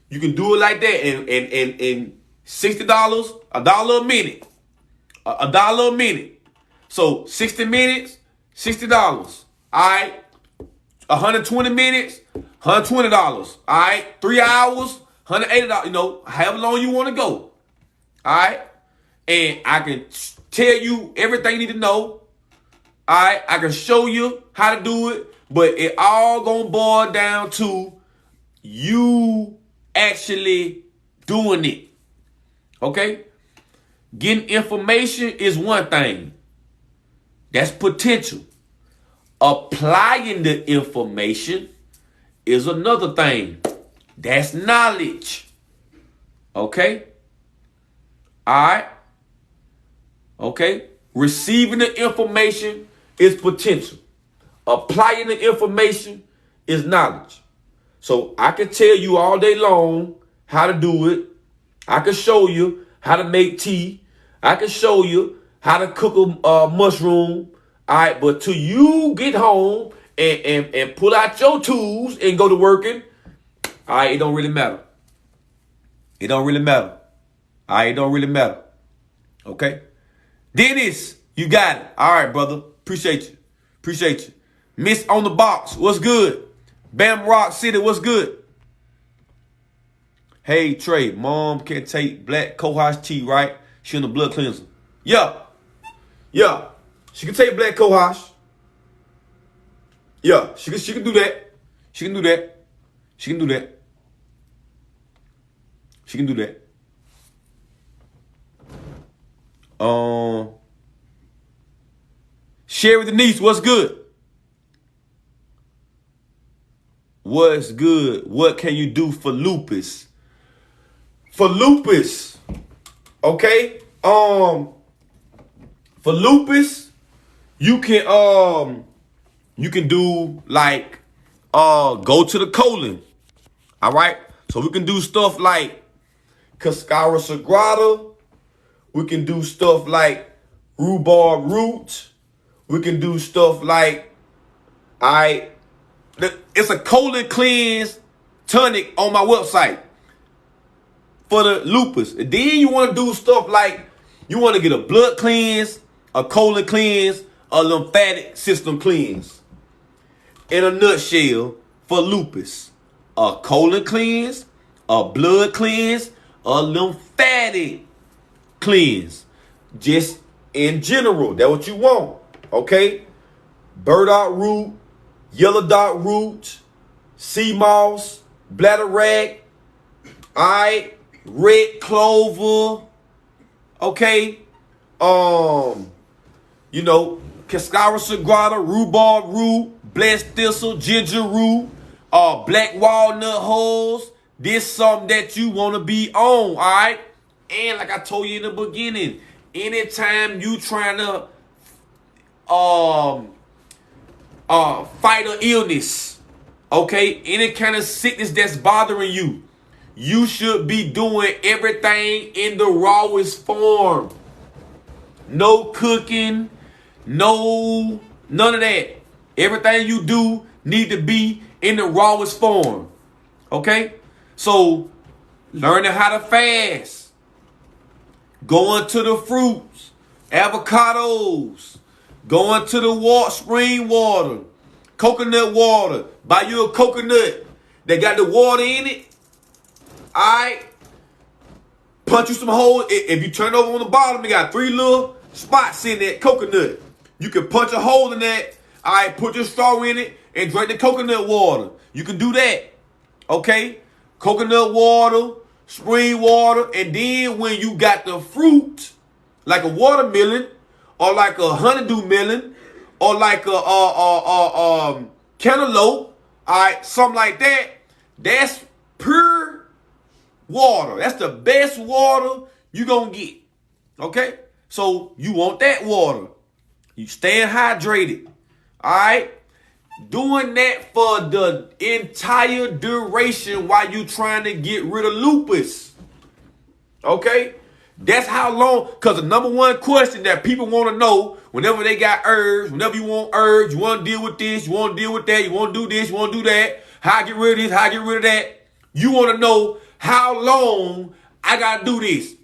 You can do it like that, and $60, $1 a minute, $1 a minute. So 60 minutes, $60. All right. 120 minutes, $120. All right. 3 hours, $180. You know, however long you want to go. All right. And I can tell you everything you need to know. All right. I can show you how to do it, but it all gonna boil down to you actually doing it. Okay. Getting information is one thing. That's potential. Applying the information is another thing. That's knowledge. Okay? All right? Okay? Receiving the information is potential. Applying the information is knowledge. So I can tell you all day long how to do it. I can show you how to make tea. I can show you how to cook a mushroom. All right, but till you get home and pull out your tools and go to working, all right, it don't really matter. It don't really matter. All right, it don't really matter. Okay? Dennis, you got it. All right, brother. Appreciate you. Appreciate you. Miss on the box, what's good? Bam Rock City, what's good? Hey, Trey, mom can take black cohosh tea, right? She on the blood cleanser. Yeah. Yeah. She can take black cohosh. Yeah, she can do that. She can do that. She can do that. She can do that. Sherry Denise, what's good? What's good? What can you do for lupus? For lupus, okay? For lupus, you can do like go to the colon. All right? So we can do stuff like Cascara sagrada. We can do stuff like rhubarb root. We can do stuff like it's a colon cleanse tonic on my website for the lupus. And then you want to do stuff like you want to get a blood cleanse, a colon cleanse, a lymphatic system cleanse. In a nutshell, for lupus, a colon cleanse, a blood cleanse, a lymphatic cleanse. Just in general, that's what you want. Okay? Burdock root, yellow dot root, sea moss, bladderwrack, alright, red clover, okay, Cascara sagrada, rhubarb root, blessed thistle, ginger root, black walnut hulls, This something that you want to be on, all right? And like I told you in the beginning, anytime you trying to fight an illness, okay, any kind of sickness that's bothering you, you should be doing everything in the rawest form. No cooking, none of that. Everything you do need to be in the rawest form. Okay? So, learning how to fast. Going to the fruits, avocados, going to the spring water, coconut water. Buy you a coconut that got the water in it. Alright? Punch you some holes. If you turn over on the bottom, it got 3 little spots in that coconut. You can punch a hole in that. Alright, put your straw in it and drink the coconut water. You can do that. Okay? Coconut water, spring water, and then when you got the fruit, like a watermelon, or like a honeydew melon, or like a cantaloupe, alright, something like that, that's pure water. That's the best water you gonna get. Okay? So you want that water. You staying hydrated. Alright? Doing that for the entire duration while you trying to get rid of lupus. Okay? That's how long, because the number one question that people want to know whenever they got herbs, whenever you want herbs, you want to deal with this, you want to deal with that, you want to do this, you want to do that, how I get rid of this, how I get rid of that. You want to know how long I got to do this.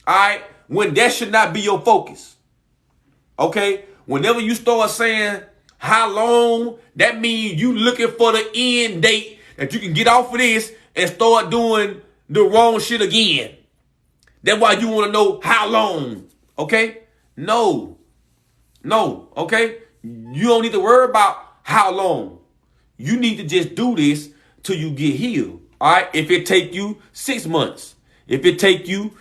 All right? When that should not be your focus. Okay? Whenever you start saying how long, that means you looking for the end date that you can get off of this and start doing the wrong shit again. That's why you want to know how long. Okay? No, okay? You don't need to worry about how long. You need to just do this till you get healed. All right? If it take you 6 months, if it take you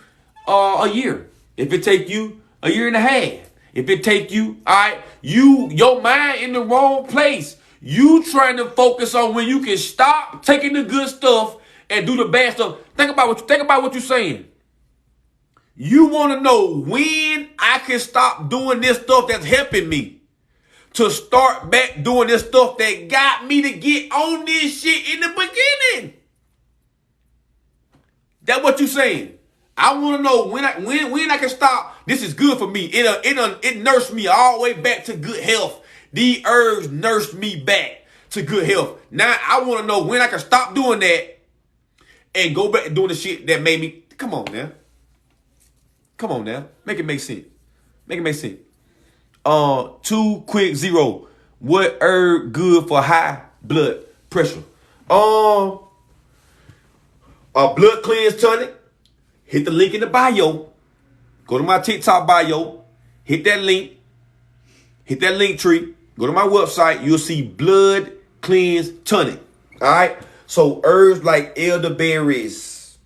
a year, if it take you a year and a half, if it take you, all right, your mind in the wrong place. You trying to focus on when you can stop taking the good stuff and do the bad stuff. Think about what you're saying. You want to know when I can stop doing this stuff that's helping me to start back doing this stuff that got me to get on this shit in the beginning. That's what you're saying. I want to know when I can stop. This is good for me. It nursed me all the way back to good health. These herbs nursed me back to good health. Now I want to know when I can stop doing that and go back to doing the shit that made me. Come on now. Make it make sense. 2 quick 0. What herb good for high blood pressure? A blood cleanse tonic. Hit the link in the bio. Go to my TikTok bio. Hit that link. Hit that link tree. Go to my website. You'll see blood cleanse tonic. All right. So herbs like elderberries.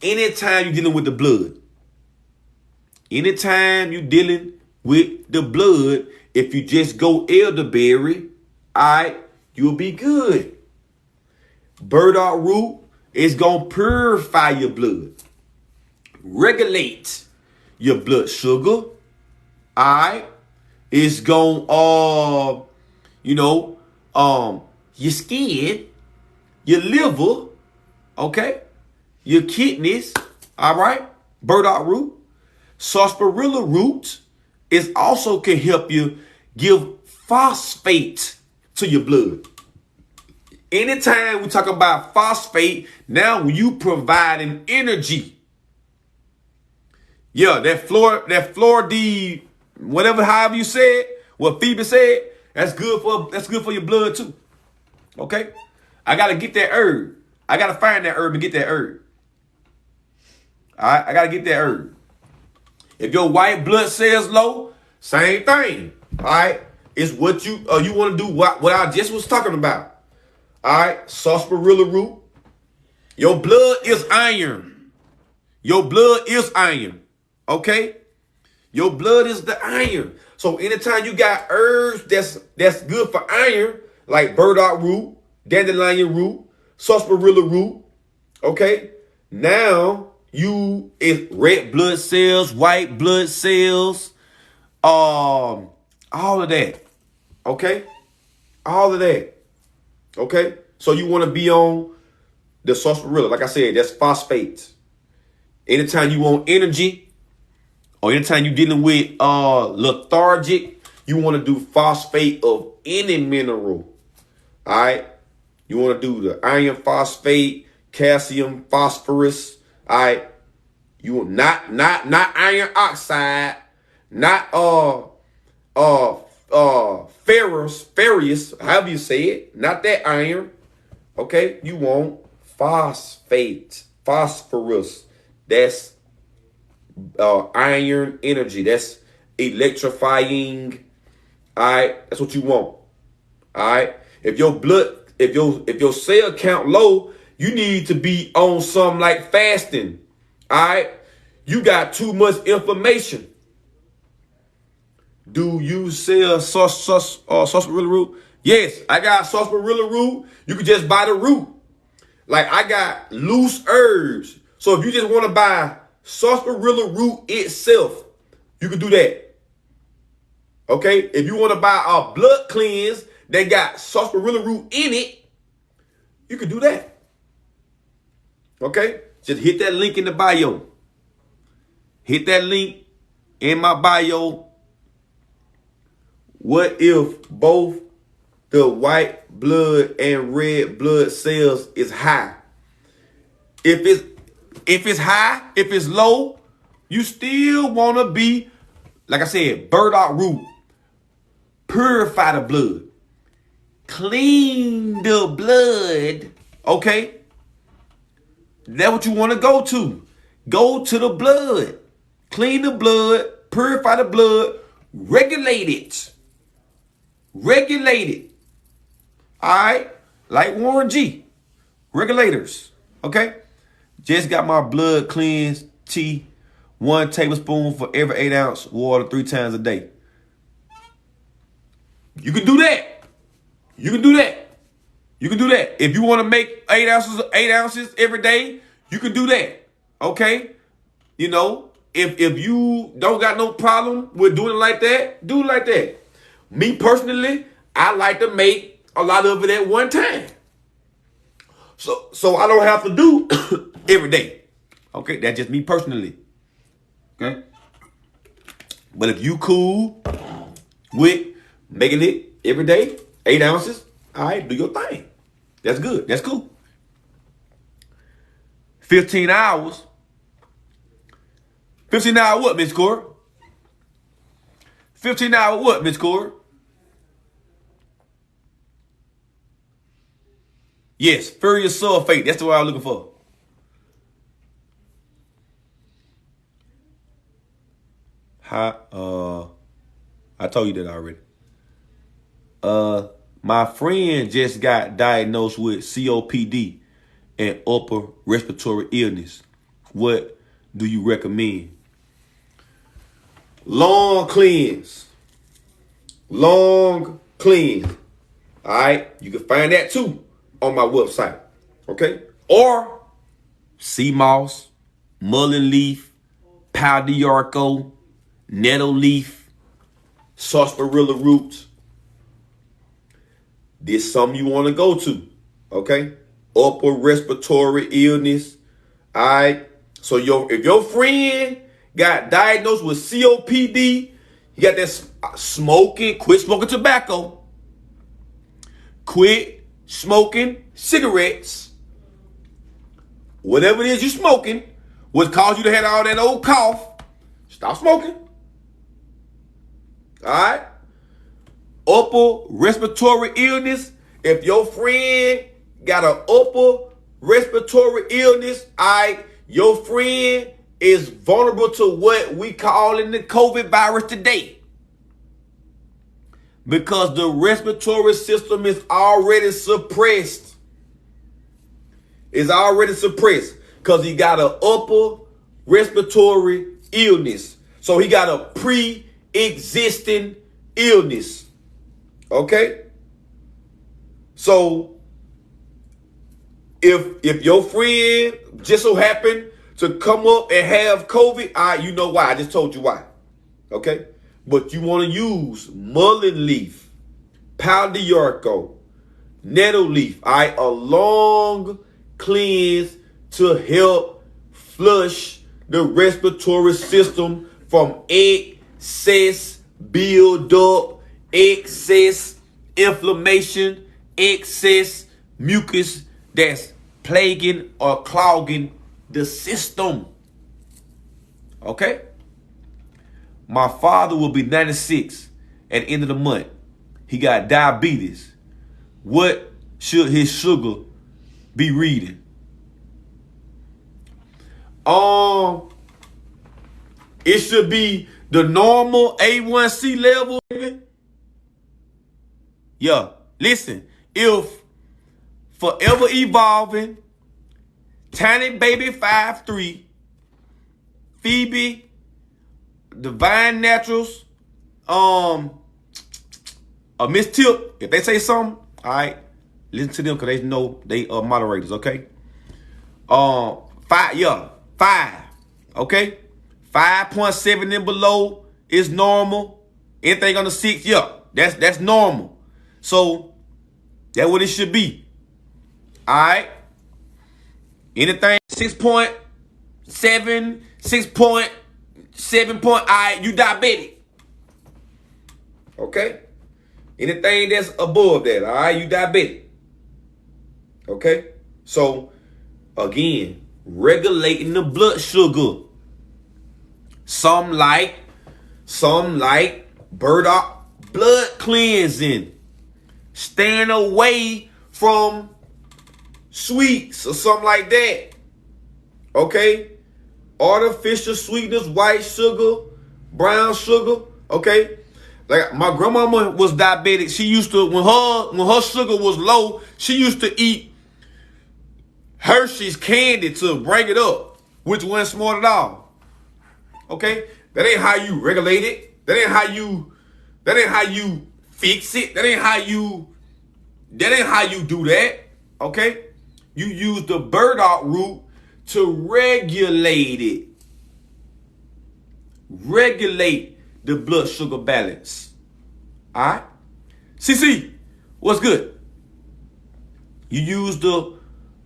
Anytime you're dealing with the blood. Anytime you're dealing with the blood, if you just go elderberry, all right, you'll be good. Burdock root is going to purify your blood. Regulate your blood sugar. All right. It's going your skin, your liver, okay, your kidneys, all right, burdock root. Sarsaparilla root is also can help you give phosphate to your blood. Anytime we talk about phosphate, now when you providing energy. Yeah, that Flor-D, whatever, however you said, what Phoebe said, that's good for your blood too. Okay? I gotta get that herb. I gotta find that herb and get that herb. Alright, I gotta get that herb. If your white blood cells low, same thing. Alright? It's what you want to do what I just was talking about. Alright, sarsaparilla root. Your blood is iron. Your blood is iron. Okay? Your blood is the iron. So anytime you got herbs that's good for iron, like burdock root, dandelion root, sarsaparilla root. Okay. Now it's red blood cells, white blood cells, all of that. Okay. All of that. Okay. So you want to be on the sarsaparilla. Like I said, that's phosphates. Anytime you want energy or anytime you're dealing with lethargic, you want to do phosphate of any mineral. All right. You want to do the iron phosphate, calcium, phosphorus. All right. You will not iron oxide, not ferrous, however you say it, not that iron. Okay. You want phosphate, phosphorus. That's iron energy. That's electrifying. All right. That's what you want. All right. If your cell count low, you need to be on something like fasting. All right. You got too much information. Do you sell sarsaparilla root? Yes, I got sarsaparilla root. You can just buy the root. Like I got loose herbs. So if you just want to buy sarsaparilla root itself, you can do that. Okay? If you want to buy a blood cleanse that got sarsaparilla root in it, you can do that. Okay? Just hit that link in the bio. Hit that link in my bio. What if both the white blood and red blood cells is high? If it's high, if it's low, you still want to be, like I said, burdock root. Purify the blood. Clean the blood. Okay? That's what you want to go to. Go to the blood. Clean the blood. Purify the blood. Regulate it. Regulate it. All right? Like Warren G. Regulators. Okay? Just got my blood cleansed tea. 1 tablespoon for every 8 ounce water 3 times a day. You can do that. You can do that. You can do that. If you want to make 8 ounces every day, you can do that. Okay? You know, if you don't got no problem with doing it like that, do it like that. Me personally, I like to make a lot of it at one time. So I don't have to do every day. Okay? That's just me personally. Okay? But if you cool with making it every day, 8 ounces, all right, do your thing. That's good. That's cool. 15 hours. 15 hour what, Miss Cora? 15 hour what, Miss Cora? Yes, ferrous sulfate. That's the word I'm looking for. I told you that already. My friend just got diagnosed with COPD and upper respiratory illness. What do you recommend? Long cleanse. Long cleanse. All right. You can find that too on my website. Okay. Or sea moss, mullein leaf, pau d'arco, nettle leaf, sarsaparilla roots. This is something you want to go to. Okay. Upper respiratory illness. All right. So if your friend got diagnosed with COPD, you got that smoking, quit smoking tobacco. Quit smoking cigarettes. Whatever it is you smoking, what caused you to have all that old cough, stop smoking. All right? Upper respiratory illness. If your friend got an upper respiratory illness, all right, your friend is vulnerable to what we call in the COVID virus today. Because the respiratory system is already suppressed. It's already suppressed because he got an upper respiratory illness. So he got a pre-existing illness. Okay? So If your friend just so happened to come up and have COVID, you know why. I just told you why. Okay? But you want to use mullein leaf, pau d'arco, nettle leaf, a long cleanse to help flush the respiratory system from excess buildup, excess inflammation, excess mucus that's plaguing or clogging the system. Okay? My father will be 96 at the end of the month. He got diabetes. What should his sugar be reading? It should be the normal A1C level. Yeah, listen. If Forever Evolving, Tiny Baby 5'3", Phoebe, Divine Naturals, Miss Tip, if they say something, all right, listen to them because they know they are moderators, okay? 5, okay? 5.7 and below is normal. Anything under 6, that's normal. So that's what it should be. All right? Anything 6.7, 6.7 all right, you diabetic. Okay? Anything that's above that, all right, you diabetic. Okay? So, again, regulating the blood sugar. Some like burdock blood cleansing. Staying away from sweets or something like that. Okay? Artificial sweetness, white sugar, brown sugar. Okay? Like my grandmama was diabetic. She used to, when her sugar was low, she used to eat Hershey's candy to bring it up, which wasn't smart at all. Okay? That ain't how you regulate it. That ain't how you fix it. That ain't how you do that. Okay? You use the burdock root to regulate it. Regulate the blood sugar balance. All right? CC, what's good? You use the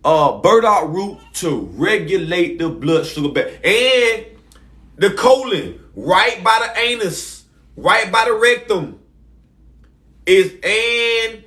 burdock root to regulate the blood sugar balance. And the colon, right by the anus, right by the rectum, is in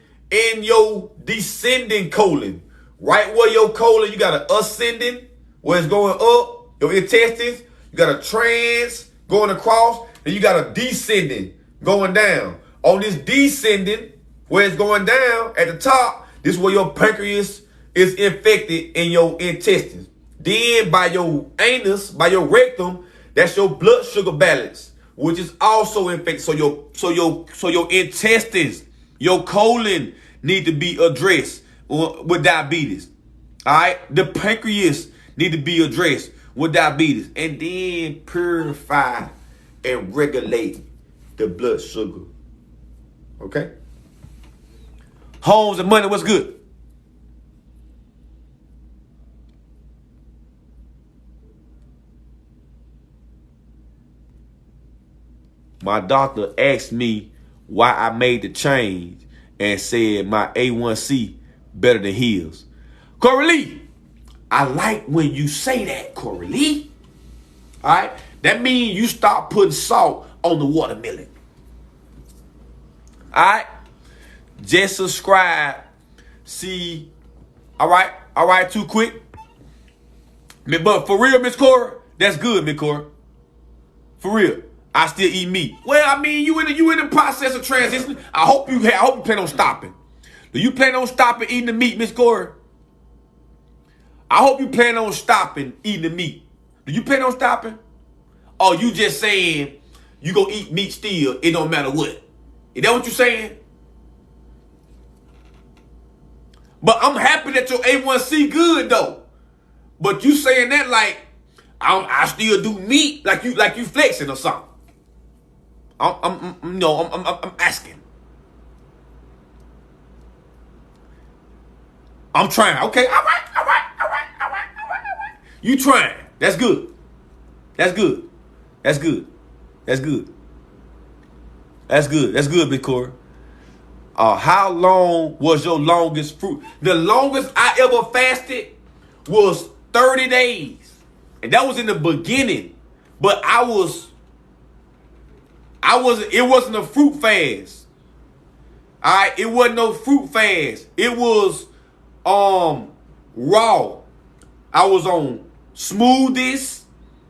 your descending colon. Right where your colon, you got an ascending, where it's going up, your intestines. You got a trans going across, and you got a descending going down. On this descending, where it's going down at the top, this is where your pancreas is infected in your intestines. Then by your anus, by your rectum, that's your blood sugar balance, which is also infected. So your intestines, your colon need to be addressed with diabetes. All right? The pancreas need to be addressed with diabetes. And then purify and regulate the blood sugar. Okay? Homes and money, what's good? My doctor asked me why I made the change and said my A1C better than his. Corey Lee, I like when you say that, Corey Lee. All right? That means you stop putting salt on the watermelon. All right? Just subscribe. See, all right, too quick. But for real, Miss Cora, that's good, Miss Cora. For real. I still eat meat. Well, I mean, you in the process of transition. I hope you plan on stopping. Do you plan on stopping eating the meat, Miss Cora? I hope you plan on stopping eating the meat. Do you plan on stopping? Or you just saying you gonna eat meat still, it don't matter what? Is that what you saying? But I'm happy that your A1C good though. But you saying that like I still do meat, like you flexing or something. I'm asking. I'm trying. Okay, all right. You trying. That's good. That's good. That's good. That's good. That's good. That's good, Big Corey. How long was your longest fruit? The longest I ever fasted was 30 days. And that was in the beginning. But it wasn't a fruit fast. Alright, it wasn't no fruit fast. It was raw. I was on smoothies.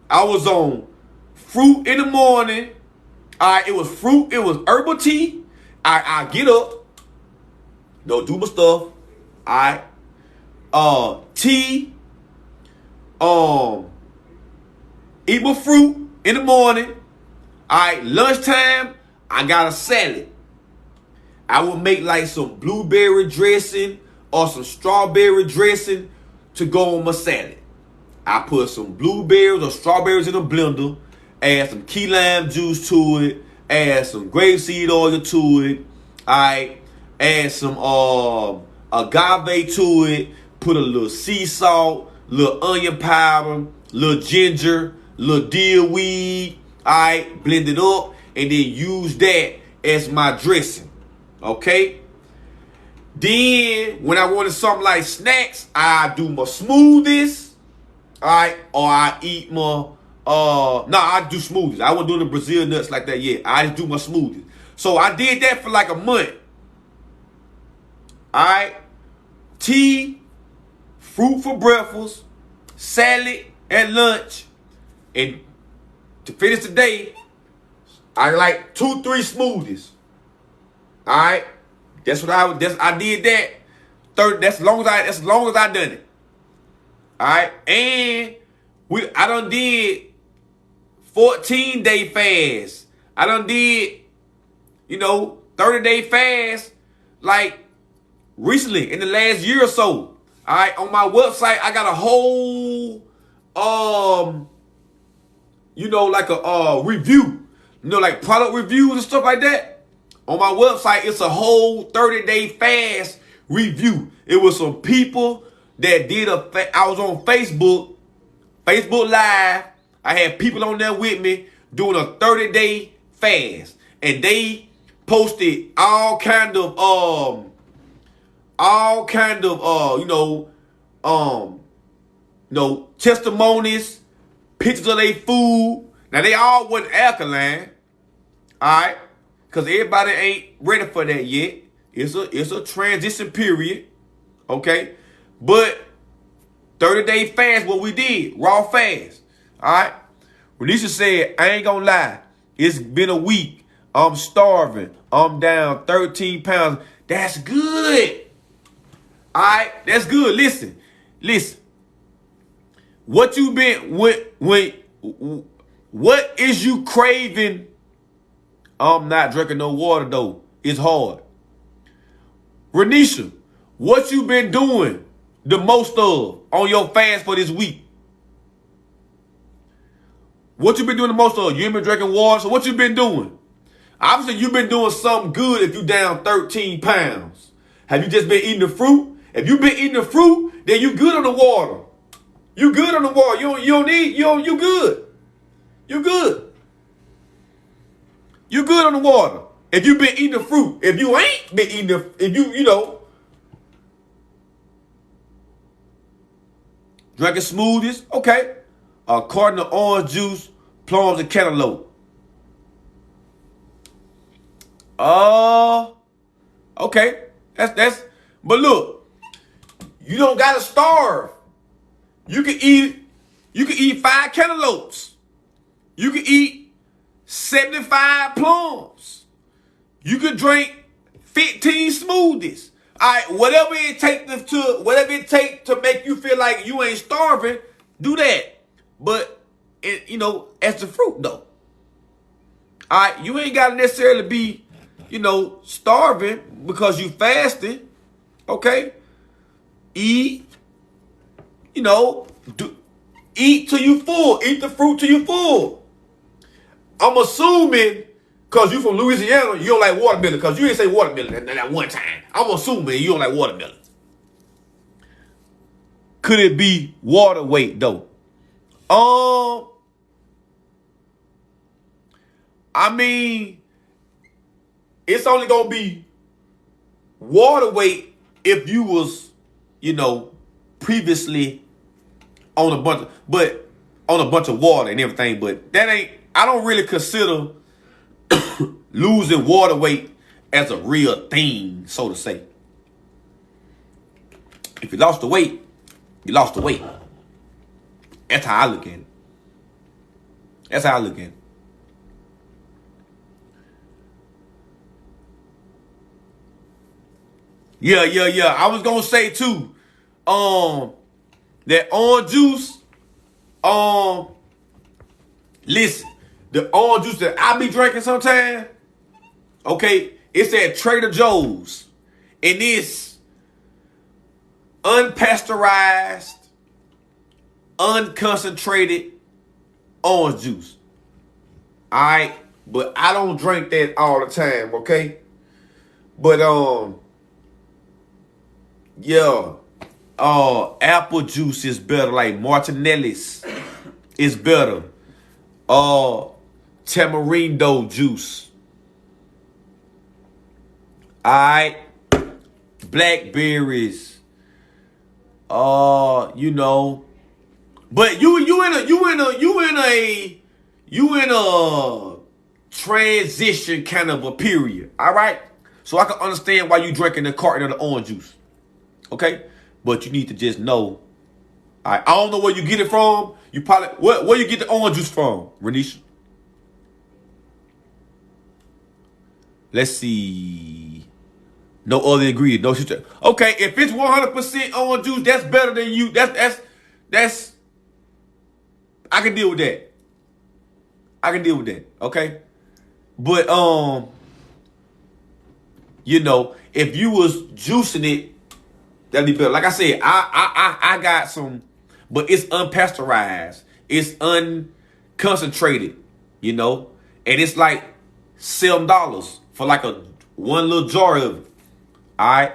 I was on fruit in the morning. Alright, it was fruit, it was herbal tea. I get up, go do my stuff. Alright. Tea. Eat my fruit in the morning. Alright, lunchtime, I got a salad. I would make like some blueberry dressing or some strawberry dressing to go on my salad. I put some blueberries or strawberries in a blender, add some key lime juice to it, add some grapeseed oil to it. Alright, add some agave to it, put a little sea salt, little onion powder, little ginger, little dill weed. Alright, blend it up and then use that as my dressing. Okay? Then when I wanted something like snacks, I do my smoothies. Alright, or I eat my I do smoothies. I wasn't doing the Brazil nuts like that yet. I just do my smoothies. So I did that for like a month. Alright. Tea, fruit for breakfast, salad at lunch. And to finish the day, I like 2-3 smoothies. Alright. That's what I did that. That's as long as I done it. Alright. And I done did 14-day fast. I done did, 30-day fast like recently in the last year or so. Alright, on my website, I got a whole like a review. Like product reviews and stuff like that. On my website, it's a whole 30-day fast review. It was some people that did I was on Facebook Live. I had people on there with me doing a 30-day fast. And they posted all kind of testimonies, pictures of their food. Now they all wasn't alkaline. Alright? Because everybody ain't ready for that yet. It's a transition period. Okay? But 30-day fast, what we did, raw fast. Alright? Renisha said, I ain't gonna lie. It's been a week. I'm starving. I'm down 13 pounds. That's good. Alright? That's good. Listen. What you been what is you craving? I'm not drinking no water though. It's hard. Renisha, what you been doing the most of on your fast for this week? What you been doing the most of? You ain't been drinking water, so what you been doing? Obviously, you been doing something good if you down 13 pounds. Have you just been eating the fruit? If you been eating the fruit, then you good on the water. You good on the water. You good. You good. You good on the water. If you been eating the fruit. If you ain't been eating drinking smoothies, okay. A carton of orange juice, plums, and cantaloupe. Okay. But look, you don't gotta starve. You can eat 5 cantaloupes. You can eat 75 plums. You can drink 15 smoothies. All right, whatever it take to make you feel like you ain't starving, do that. But as the fruit though. All right, you ain't gotta necessarily be, starving because you fasting. Okay, eat. Eat till you full. Eat the fruit till you full. I'm assuming, because you from Louisiana, you don't like watermelon, because you didn't say watermelon that one time. I'm assuming you don't like watermelon. Could it be water weight, though? Um, I mean, it's only gonna be water weight if you was, previously on a bunch of water and everything. But that ain't. I don't really consider losing water weight as a real thing, so to say. If you lost the weight, you lost the weight. That's how I look at it. That's how I look at it. Yeah. I was gonna say too, that orange juice, listen, the orange juice that I be drinking sometimes, okay, it's at Trader Joe's, and it's unpasteurized, unconcentrated orange juice. All right, but I don't drink that all the time, okay? But yeah, apple juice is better. Like Martinelli's is better. Tamarindo juice. Alright. Blackberries. But you in a transition kind of a period. Alright? So I can understand why you drinking a carton of the orange juice. Okay? But you need to just know. I don't know where you get it from. You probably where you get the orange juice from, Renisha? Let's see. No other ingredient, no sugar. Okay, if it's 100% orange juice, that's better than you. That's I can deal with that. Okay? But if you was juicing it, that'd be better. Like I said, I got some, but it's unpasteurized. It's unconcentrated, and it's like $7 for like one little jar of it. Alright.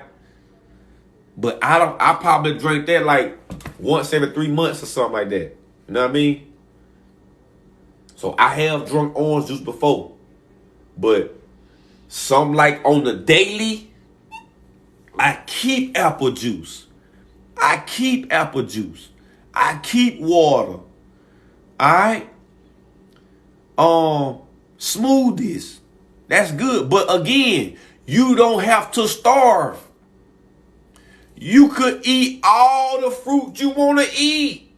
But I probably drink that like once every 3 months or something like that. You know what I mean? So I have drunk orange juice before. But something like on the daily, I keep apple juice. I keep water. Alright? Smoothies. That's good. But again, you don't have to starve. You could eat all the fruit you want to eat.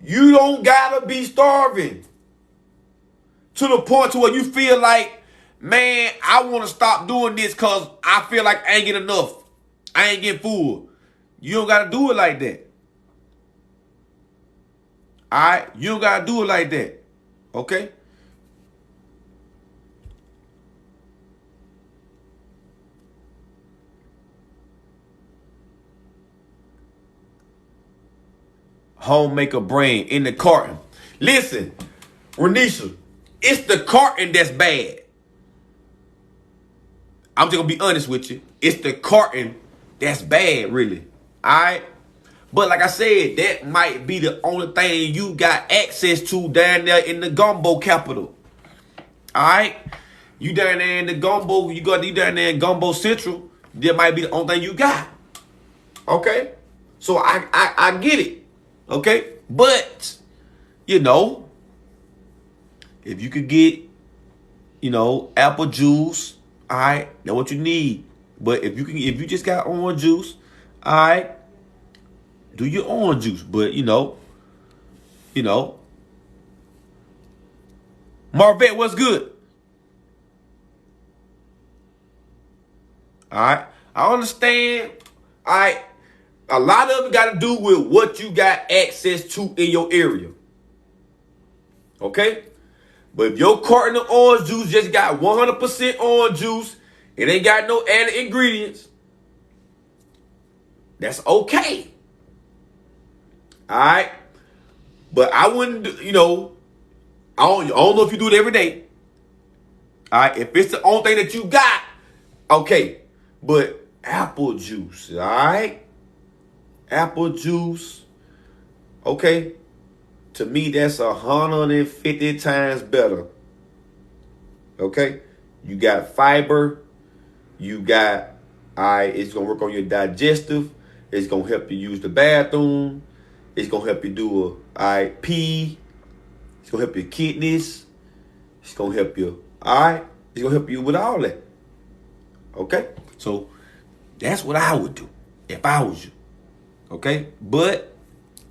You don't gotta be starving. To the point to where you feel like, man, I want to stop doing this because I feel like I ain't getting enough. I ain't getting full. You don't got to do it like that. All right? You don't got to do it like that. Okay? Homemaker brand in the carton. Listen, Renisha, it's the carton that's bad. I'm just going to be honest with you. It's the carton that's bad, really. All right? But like I said, that might be the only thing you got access to down there in the gumbo capital. All right? You down there in the gumbo, you down there in Gumbo Central, that might be the only thing you got. Okay? So I get it. Okay? But, if you could get, apple juice, all right, that's what you need. But if you just got orange juice, all right, do your orange juice. But Marvette, what's good? All right, I understand. All right, a lot of it got to do with what you got access to in your area. Okay? But if your carton of orange juice just got 100% orange juice, it ain't got no added ingredients, that's okay. Alright? But I wouldn't, I don't know if you do it every day. Alright? If it's the only thing that you got, okay. But apple juice, alright? Apple juice, okay? To me, that's 150 times better. Okay? You got fiber. You got, it's going to work on your digestive. It's going to help you use the bathroom. It's going to help you do pee. It's going to help your kidneys. It's going to help you, It's going to help you with all that. Okay? So, that's what I would do if I was you. Okay? But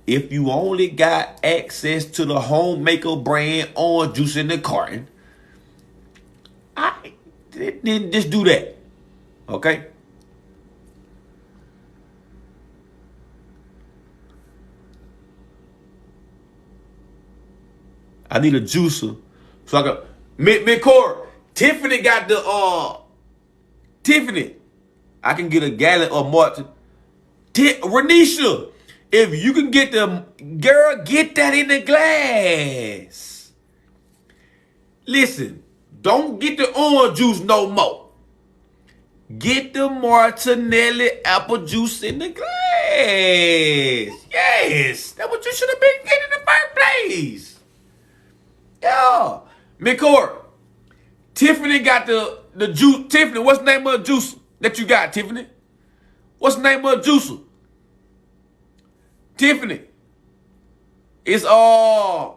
if you only got access to the Homemaker brand orange juice in the carton, then just do that. Okay? I need a juicer so I can. McCord, Tiffany got the Tiffany. I can get a gallon of Martin. Renisha, if you can get them, girl, get that in the glass. Listen, don't get the orange juice no more. Get the Martinelli apple juice in the glass. Yes, that's what you should have been getting in the first place. Yeah. McCord, Tiffany got the juice. Tiffany, what's the name of the juice that you got, Tiffany? What's the name of the juicer? Tiffany. It's I'm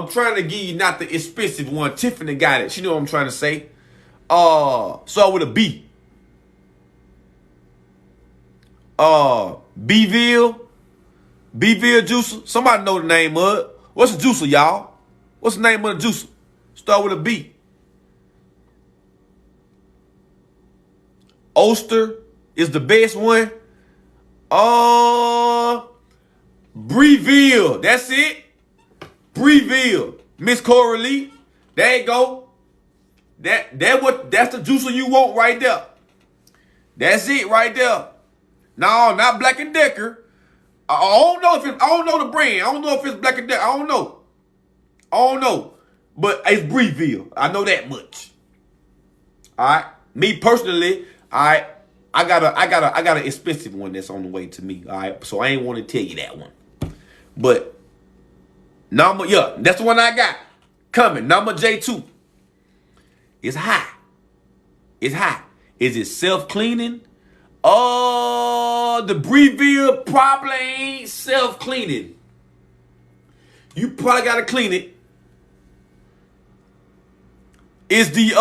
trying to give you not the expensive one. Tiffany got it. She know what I'm trying to say. Start with a B. Bville juicer. Somebody know the name of it. What's the juicer, y'all? What's the name of the juicer? Start with a B. Oster is the best one. Breville. That's it. Breville. Miss Coralie. There you go. That's the juicer you want right there. That's it right there. No, not Black and Decker. I don't know the brand. I don't know if it's Black and Decker. I don't know. But it's Breville. I know that much. All right. Me personally, I got an expensive one that's on the way to me. All right. So I ain't want to tell you that one. But that's the one I got coming. Number J2. It's high. It's high. Is it self-cleaning? The Breville probably ain't self-cleaning. You probably gotta clean it. Is the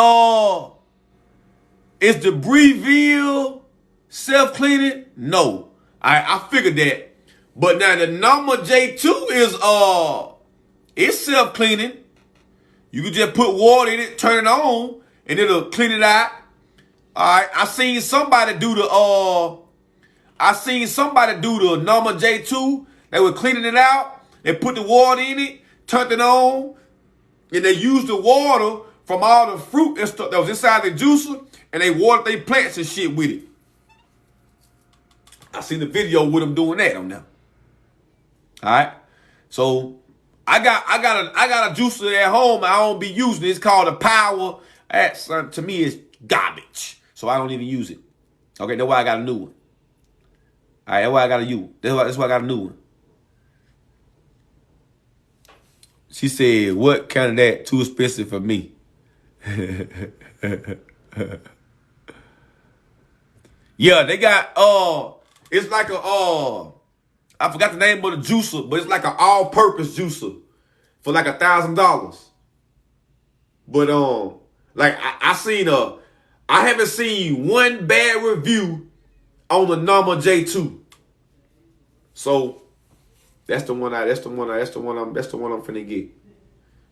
Breville self-cleaning? No. I figured that. But now the number J2 is it's self-cleaning. You can just put water in it, turn it on, and it'll clean it out. All right. I seen somebody do the number J2. They were cleaning it out. They put the water in it, turned it on, and they used the water from all the fruit and stuff that was inside the juicer, and they watered their plants and shit with it. I seen the video with them doing that on them. All right. So I got a juicer at home. I don't be using it. It's called a Power. To me, it's garbage. So I don't even use it. Okay, that's why I got a new one. All right, that's why I got a new. That's why I got a new one. She said, "What kind of that too expensive for me?" Yeah, they got it's like I forgot the name of the juicer, but it's like an all-purpose juicer for like $1,000. But like I haven't seen one bad review on the number J2. So that's the one I'm finna get.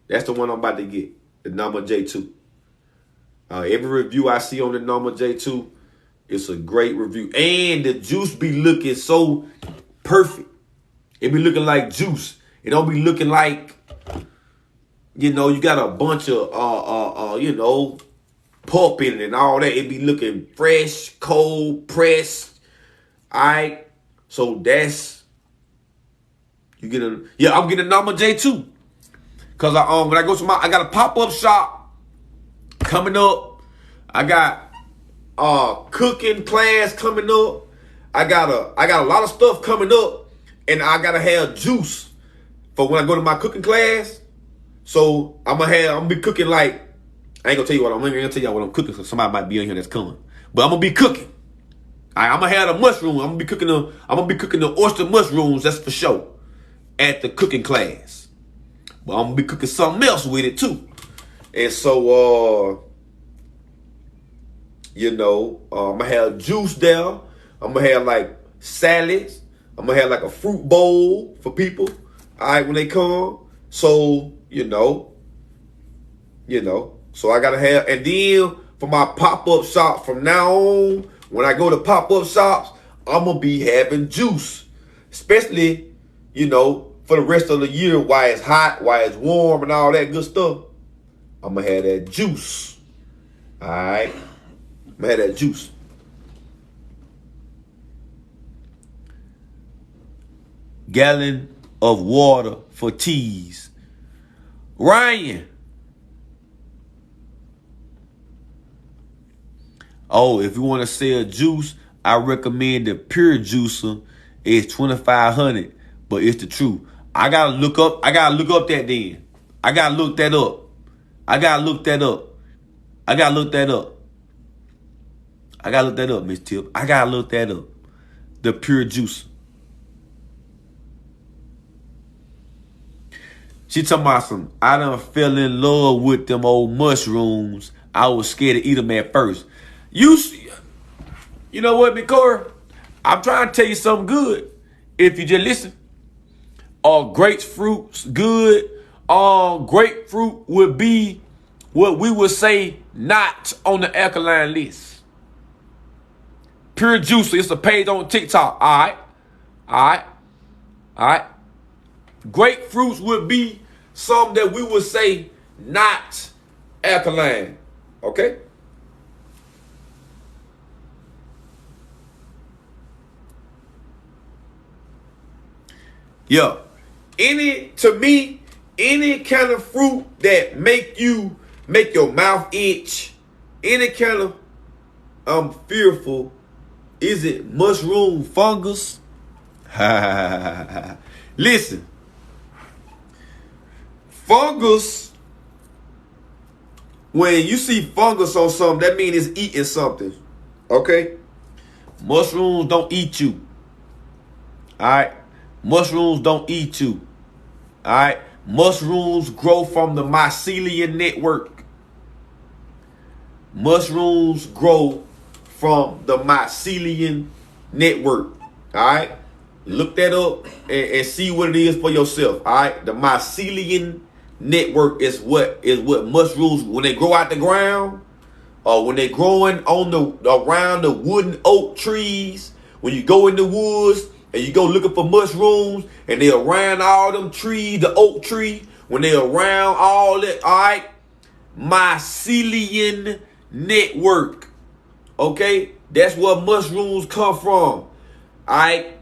That's the one I'm about to get. The number J2. Every review I see on the number J2, it's a great review. And the juice be looking so perfect. It be looking like juice. It don't be looking like, you got a bunch of pulp in it and all that. It be looking fresh, cold, pressed. Alright. So that's I'm getting a number J2. Cause when I go to I got a pop-up shop coming up. I got cooking class coming up. I got a lot of stuff coming up. and I gotta have juice for when I go to my cooking class. So I'm gonna be cooking like, I ain't gonna tell you what I'm gonna tell y'all what I'm cooking, so somebody might be in here that's coming. But I'm gonna be cooking. I'm gonna have the mushroom. I'm gonna be cooking the oyster mushrooms. That's for sure at the cooking class. But I'm gonna be cooking something else with it too. And so, I'm gonna have juice there. I'm gonna have like salads. I'm gonna have like a fruit bowl for people. All right, when they come. So so I gotta have, and then for my pop-up shop from now on, when I go to pop-up shops, I'm gonna be having juice, especially for the rest of the year, while it's hot, while it's warm, and all that good stuff. I'm gonna have that juice. All right, I'm gonna have that juice. Gallon of water for teas. Ryan. Oh, if you want to sell juice, I recommend the Pure Juicer. It's $2,500, but it's the truth. I gotta look up that then. I gotta look that up. Miss Tip. I gotta look that up. The Pure Juicer. She talking about some, I done fell in love with them old mushrooms. I was scared to eat them at first. You know what, McCoy? I'm trying to tell you something good. If you just listen. Grapefruit's good. Grapefruit would be what we would say not on the alkaline list. Pure Juicer, it's a page on TikTok. All right. Grapefruits would be something that we would say not alkaline. Okay? Yeah. Any kind of fruit that make your mouth itch, any kind of, I'm fearful, is it mushroom fungus? Listen. Fungus, when you see fungus on something, that means it's eating something. Okay? Mushrooms don't eat you. Alright? Mushrooms don't eat you. Alright? Mushrooms grow from the mycelium network. Mushrooms grow from the mycelium network. Alright? Look that up and see what it is for yourself. Alright? The mycelium network is what mushrooms, when they grow out the ground, or when they're growing around the wooden oak trees, when you go in the woods and you go looking for mushrooms and they're around all them trees, the oak tree, when they're around all that, all right, mycelium network. Okay? That's where mushrooms come from. All right?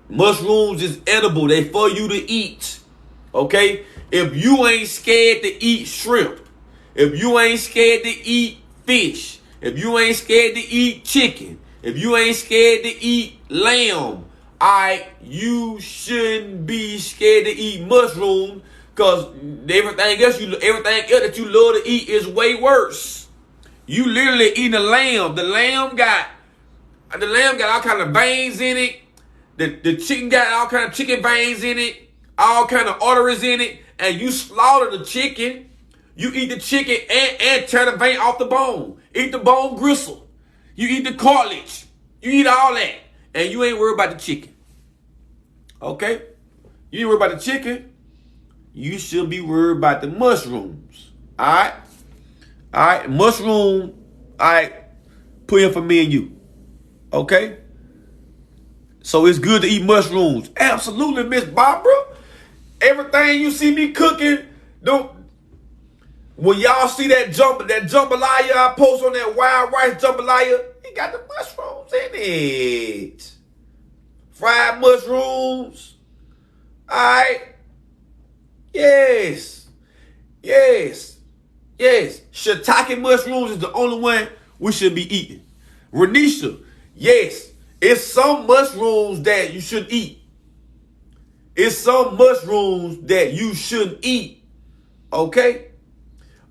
Mushrooms is edible. They for you to eat. Okay? If you ain't scared to eat shrimp, if you ain't scared to eat fish, if you ain't scared to eat chicken, if you ain't scared to eat lamb, you shouldn't be scared to eat mushrooms, because everything else that you love to eat is way worse. You literally eating a lamb. The lamb got all kind of veins in it. The chicken got all kind of chicken veins in it, all kind of arteries in it, and you slaughter the chicken. You eat the chicken and tear the vein off the bone. Eat the bone gristle. You eat the cartilage. You eat all that, and you ain't worried about the chicken. Okay? You ain't worried about the chicken. You should be worried about the mushrooms. All right? Mushroom, put in for me and you. Okay? So it's good to eat mushrooms. Absolutely, Miss Barbara. Everything you see me cooking, when y'all see that jambalaya I post on that wild rice jambalaya, it got the mushrooms in it. Fried mushrooms. All right. Yes. Shiitake mushrooms is the only one we should be eating. Renisha, yes. It's some mushrooms that you should eat. It's some mushrooms that you shouldn't eat. Okay?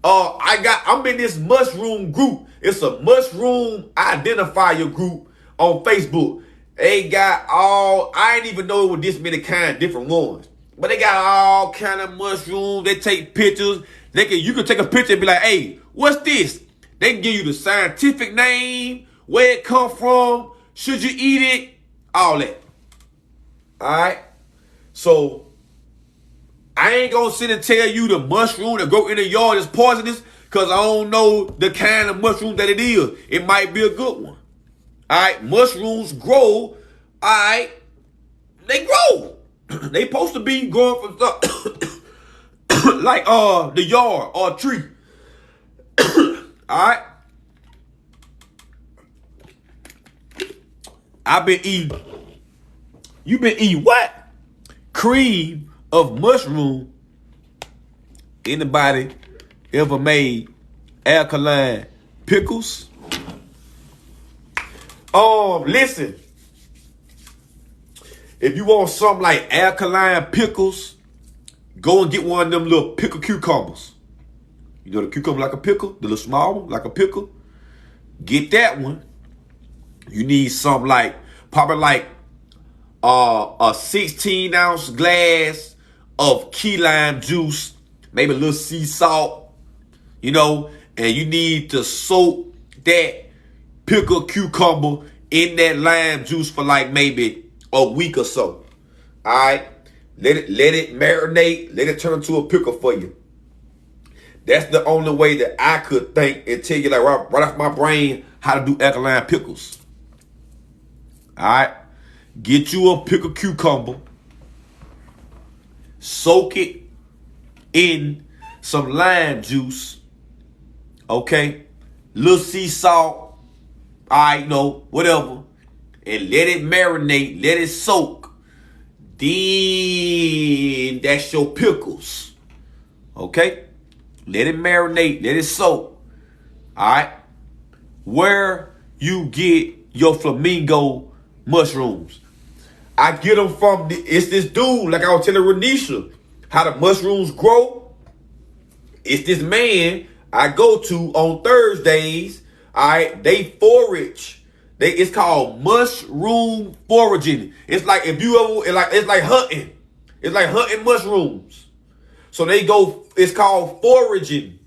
I'm in this mushroom group. It's a mushroom identifier group on Facebook. They got I ain't even know it was this many kind of different ones. But they got all kind of mushrooms. They take pictures. You can take a picture and be like, hey, what's this? They can give you the scientific name, where it come from, should you eat it, all that. All right? So, I ain't gonna sit and tell you the mushroom that grow in the yard is poisonous because I don't know the kind of mushroom that it is. It might be a good one. All right? Mushrooms grow. All right? They grow. They supposed to be growing from stuff like the yard or a tree. All right? You been eating what? Cream of mushroom. Anybody ever made alkaline pickles? Listen. If you want something like alkaline pickles, go and get one of them little pickle cucumbers. You know the cucumber like a pickle? The little small one like a pickle? Get that one. You need something like, probably like a 16-ounce glass of key lime juice, maybe a little sea salt, and you need to soak that pickled cucumber in that lime juice for like maybe a week or so. All right? Let it marinate. Let it turn into a pickle for you. That's the only way that I could think and tell you, like, right off my brain, how to do alkaline pickles. All right? Get you a pickled cucumber. Soak it in some lime juice. Okay? Little sea salt. All right, whatever. And let it marinate. Let it soak. Then that's your pickles. Okay? Let it marinate. Let it soak. All right? Where you get your flamingo mushrooms. I get them from, it's this dude, like I was telling Renisha, how the mushrooms grow. It's this man I go to on Thursdays. All right? They forage. It's called mushroom foraging. It's like if you ever, it's like hunting. It's like hunting mushrooms. So it's called foraging.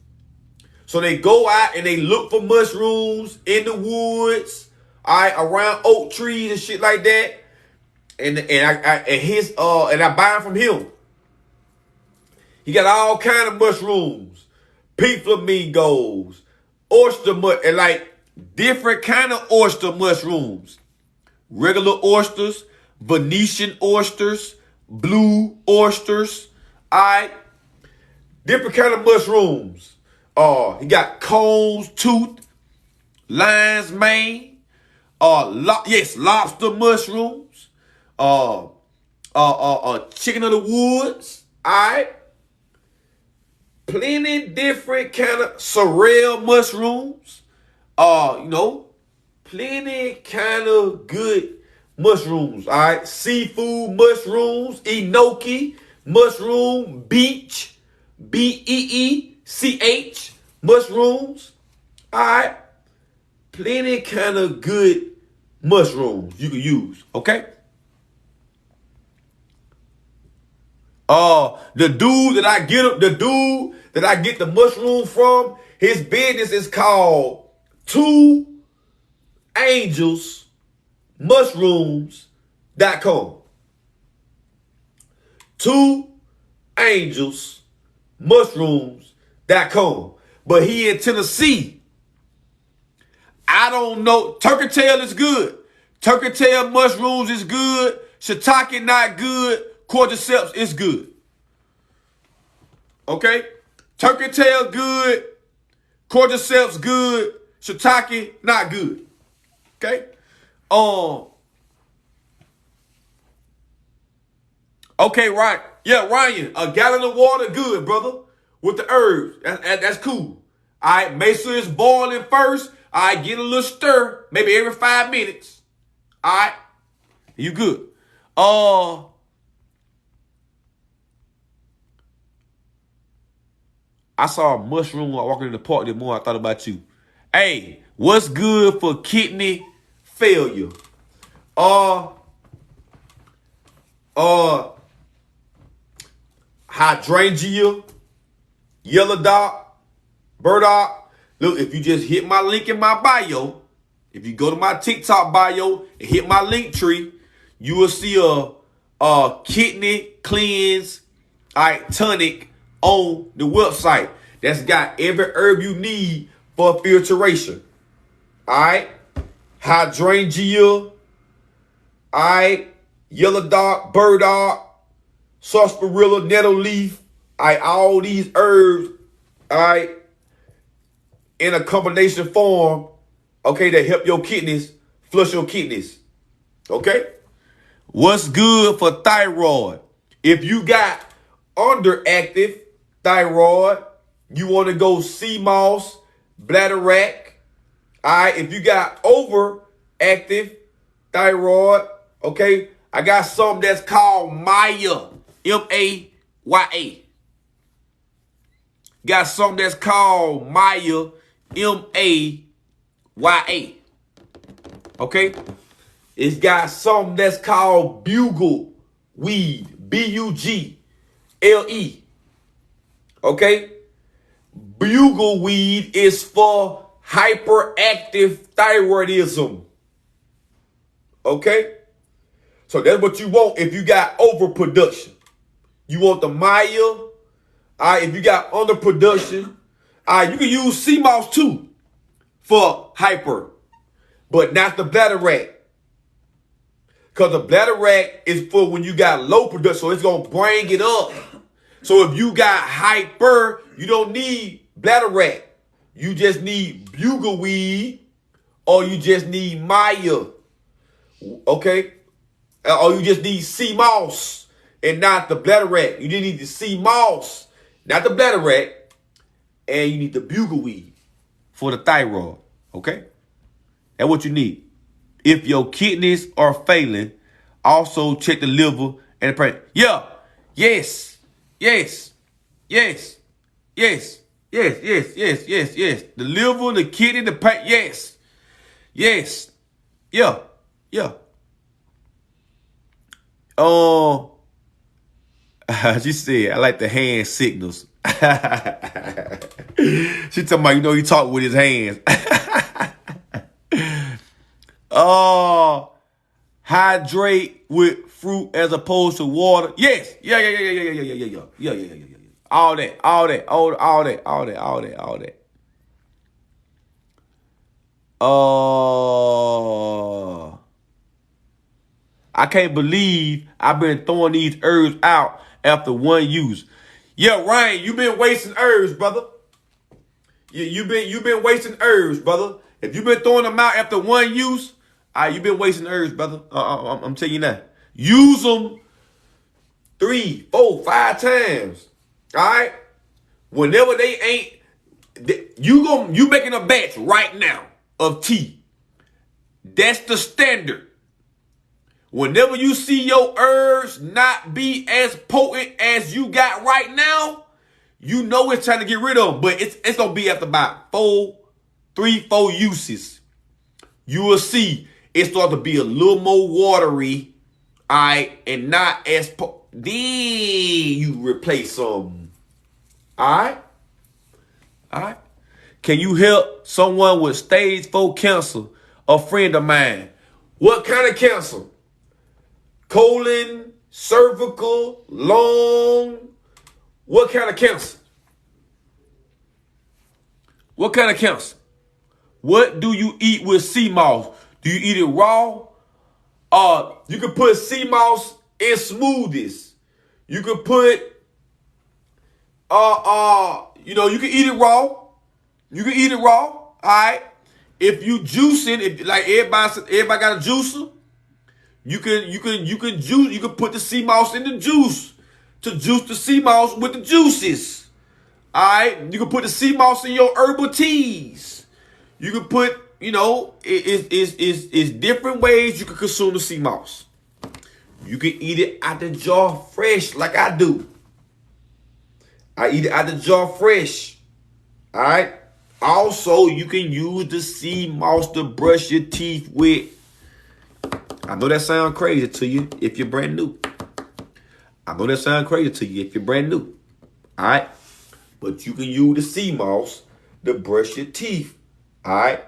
So they go out and they look for mushrooms in the woods, all right, around oak trees and shit like that. And I buy them from him. He got all kind of mushrooms, pink flamingos, and like different kind of oyster mushrooms. Regular oysters, Venetian oysters, blue oysters, all right? Different kind of mushrooms. He got Cole's tooth, lion's mane, lobster mushrooms, chicken of the woods, all right? Plenty different kind of sorrel mushrooms. Plenty kind of good mushrooms, all right? Seafood mushrooms, enoki mushroom, beech, BEECH mushrooms, all right? Plenty kind of good mushrooms you can use, okay? The dude that I get the mushroom from, his business is called 2 Angels Mushrooms.com. 2 Angels Mushrooms.com. But he in Tennessee. I don't know. Turkey tail is good. Turkey tail mushrooms is good. Shiitake not good. Cordyceps is good. Okay? Turkey tail good. Cordyceps good. Shiitake not good. Okay? Okay, right. Yeah, Ryan, a gallon of water, good, brother. With the herbs. That's cool. All right, make sure it's boiling first. All right, get a little stir, maybe every 5 minutes. All right, you good. I saw a mushroom while walking in the park this morning. I thought about you. Hey, what's good for kidney failure? Hydrangea, yellow dot, burdock. Look, if you just hit my link in my bio, if you go to my TikTok bio and hit my link tree, you will see a kidney cleanse, tonic on the website that's got every herb you need for filtration. All right, hydrangea, yellow dot, burdock, sarsaparilla, nettle leaf, all these herbs, in a combination form, okay, that help your kidneys, flush your kidneys, okay? What's good for thyroid? If you got underactive thyroid, you want to go sea moss, bladderwrack. If you got overactive thyroid, okay, I got something that's called Maya, M-A-Y-A. Got something that's called Maya, M-A-Y-A. Okay? It's got something that's called bugle weed, B-U-G-L-E. Okay? Bugle weed is for hyperactive thyroidism. Okay? So that's what you want if you got overproduction. You want the Maya. If you got underproduction, you can use sea moss too for hyper, but not the bladderwrack. Because the bladderwrack is for when you got low production, so it's going to bring it up. So if you got hyper, you don't need bladderwrack. You just need bugleweed, or you just need Maya. Okay? Or you just need sea moss and not the bladderwrack. You need the sea moss, not the bladderwrack, and you need the bugleweed for the thyroid. Okay? That's what you need. If your kidneys are failing, also check the liver and the brain. Yeah. Yes. Yes. Yes. Yes. Yes. Yes. Yes. Yes. Yes. The liver, the kidney, the pancreas. Yes. Yes. Yeah. Yeah. She said, I like the hand signals. She talking about, he talk with his hands. Hydrate with fruit as opposed to water. Yes. Yeah. All that. I can't believe I've been throwing these herbs out after one use. Yeah, Ryan, you've been wasting herbs, brother. You've been wasting herbs, brother. If you've been throwing them out after one use, you've been wasting herbs, brother. I'm telling you now. Use them 3, 4, 5 times. All right? Whenever they ain't, you making a batch right now of tea. That's the standard. Whenever you see your herbs not be as potent as you got right now, you know it's time to get rid of them. But it's going to be after about 3, 4 uses. You will see it start to be a little more watery, all right, and not as then you replace them. All right. Can you help someone with stage 4 cancer? A friend of mine. What kind of cancer? Colon, cervical, lung. What kind of cancer? What kind of cancer? What do you eat with sea moss? Do you eat it raw? You can put sea moss in smoothies. You can put, you can eat it raw. All right. If you juice it, if like everybody got a juicer, you can juice. You can put the sea moss in the juice to juice the sea moss with the juices. All right. You can put the sea moss in your herbal teas. You can put, it's different ways you can consume the sea moss. You can eat it out the jar fresh like I do. I eat it out the jar fresh. All right. Also, you can use the sea moss to brush your teeth with. I know that sounds crazy to you if you're brand new. I know that sounds crazy to you if you're brand new. All right. But you can use the sea moss to brush your teeth. All right.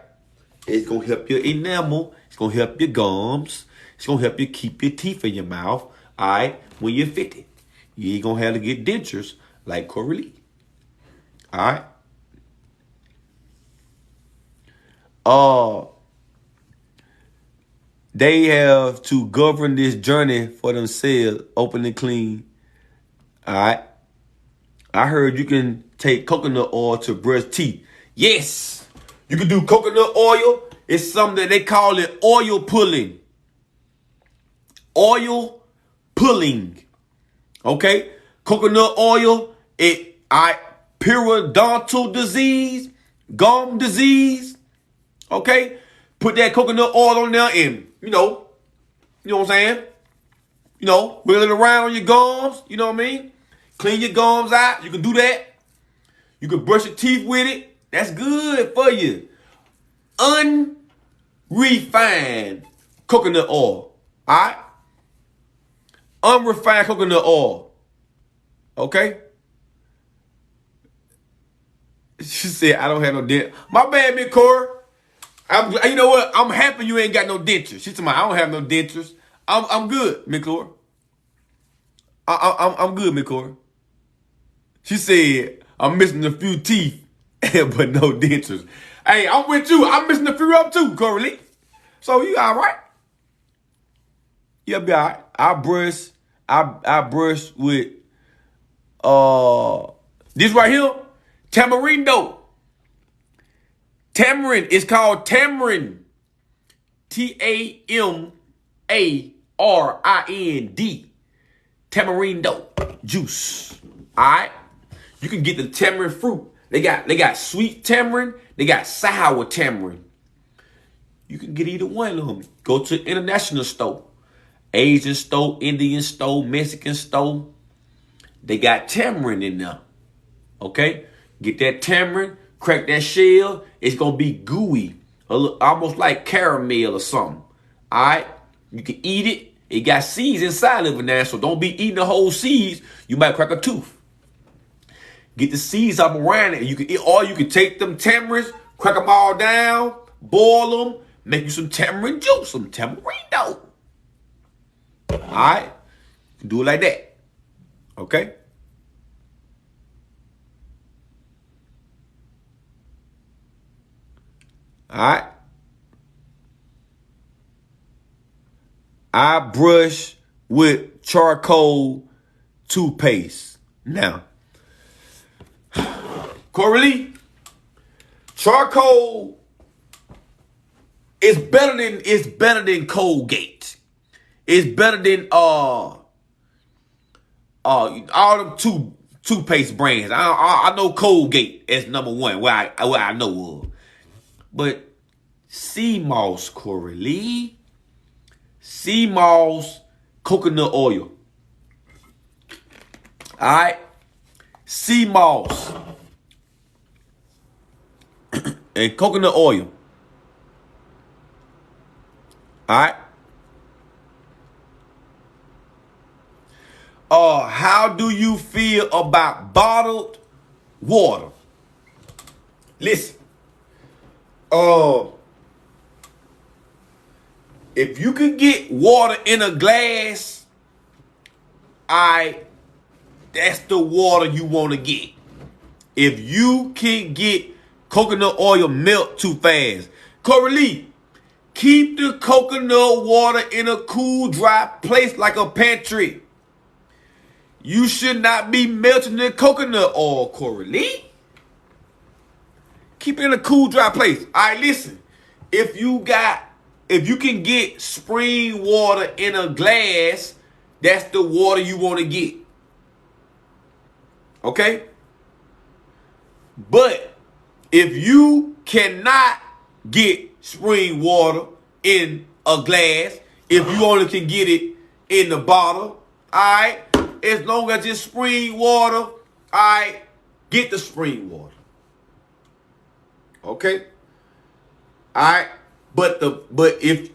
It's going to help your enamel. It's going to help your gums. It's going to help you keep your teeth in your mouth. All right. When you're 50. You ain't going to have to get dentures like Coralie. All right. They have to govern this journey for themselves, open and clean. All right. I heard you can take coconut oil to brush teeth. Yes. You can do coconut oil. It's something that they call it oil pulling. Oil pulling. Okay. Coconut oil. Periodontal disease. Gum disease. Okay. Put that coconut oil on there and, you know what I'm saying? Wiggle it around on your gums. You know what I mean? Clean your gums out. You can do that. You can brush your teeth with it. That's good for you. Unrefined coconut oil. All right? Unrefined coconut oil. Okay? She said, I don't have no dent. My bad, Miss Cora. You know what? I'm happy you ain't got no dentures. She said, I don't have no dentures. I'm good, Miss Cora. I'm good, Miss Cora. She said, I'm missing a few teeth, but no dentures. Hey, I'm with you. I'm missing a few up too, Coralie. So you all right? You'll be all right. I brush with this right here, tamarindo. Tamarind is called tamarind. Tamarind. Tamarindo juice. All right. You can get the tamarind fruit. They got sweet tamarind. They got sour tamarind. You can get either one of them. Go to international store, Asian store, Indian store, Mexican store. They got tamarind in there. Okay. Get that tamarind. Crack that shell. It's gonna be gooey, almost like caramel or something. All right. You can eat it. It got seeds inside of it now, so don't be eating the whole seeds. You might crack a tooth. Get the seeds up around it. You can eat, or you can take them tamarinds, crack them all down, boil them, make you some tamarind juice, some tamarindo. All right, do it like that. Okay. All right. I brush with charcoal toothpaste. Now, Coralie, charcoal is better than Colgate. It's better than all them toothpaste brands. I know Colgate is number one where I know of. But sea moss, Coralie. Sea moss coconut oil. All right. Sea moss and coconut oil. All right. How do you feel about bottled water? Listen. If you could get water in a glass, that's the water you want to get. If you can get coconut oil melt too fast. Coralie, keep the coconut water in a cool, dry place like a pantry. You should not be melting the coconut oil, Coralie. Keep it in a cool, dry place. All right, listen. If you can get spring water in a glass, that's the water you want to get. Okay? But if you cannot get spring water in a glass, if you only can get it in the bottle, all right, as long as it's spring water, All right, get the spring water. Okay? All right? But if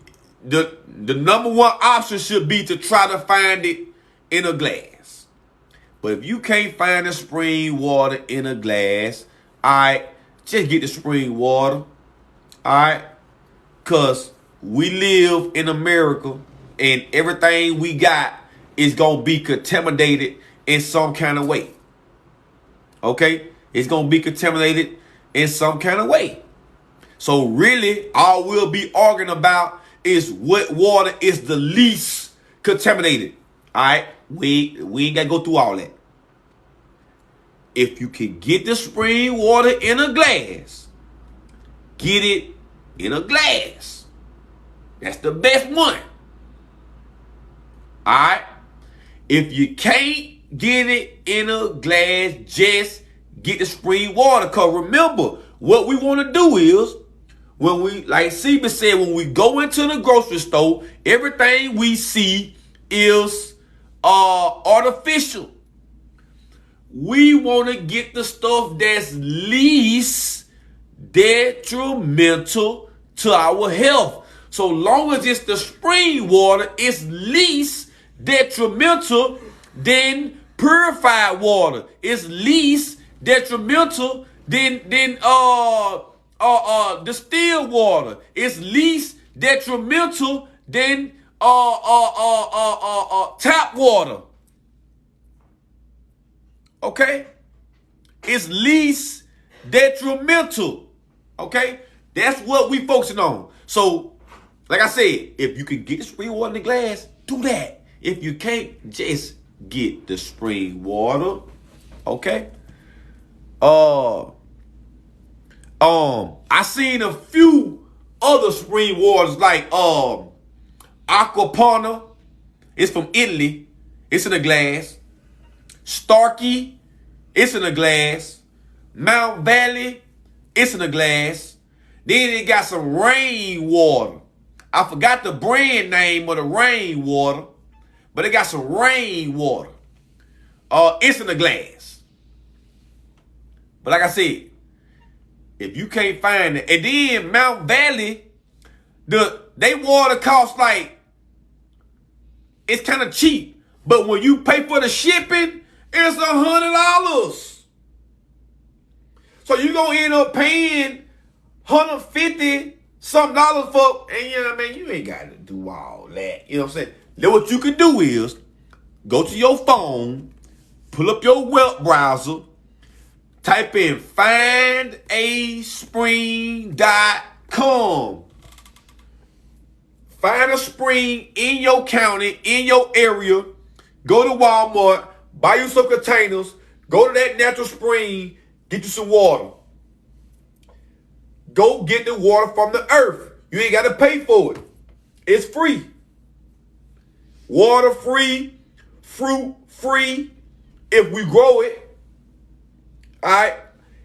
the number one option should be to try to find it in a glass. But if you can't find the spring water in a glass, all right, just get the spring water. All right? Because we live in America and everything we got is going to be contaminated in some kind of way. Okay? It's going to be contaminated in some kind of way. So really, all we'll be arguing about is what water is the least contaminated. All right? We ain't got to go through all that. If you can get the spring water in a glass, get it in a glass. That's the best one. All right? If you can't get it in a glass, just get the spring water. Because remember, what we want to do is, when we, like Seba said, when we go into the grocery store, everything we see is artificial. We want to get the stuff that's least detrimental to our health. So long as it's the spring water, it's least detrimental than purified water. It's least detrimental than distilled water. It's least detrimental than tap water. Okay? It's least detrimental. Okay? That's what we focusing on. So, like I said, if you can get the spring water in the glass, do that. If you can't, just get the spring water. Okay? I seen a few other spring waters like Aquapana. It's from Italy. It's in a glass. Starkey, it's in a glass. Mount Valley, it's in a glass. Then it got some rainwater. I forgot the brand name of the rainwater, but it got some rainwater. It's in a glass. But like I said, if you can't find it, and then Mount Valley, they water costs like, it's kind of cheap. But when you pay for the shipping, it's $100. So you're going to end up paying $150 something for, and you know what I mean? You ain't got to do all that. You know what I'm saying? Then what you can do is go to your phone, pull up your web browser, type in findaspring.com. Find a spring in your county, in your area. Go to Walmart, buy you some containers, go to that natural spring, get you some water. Go get the water from the earth. You ain't got to pay for it. It's free. Water free, fruit free, if we grow it. All right?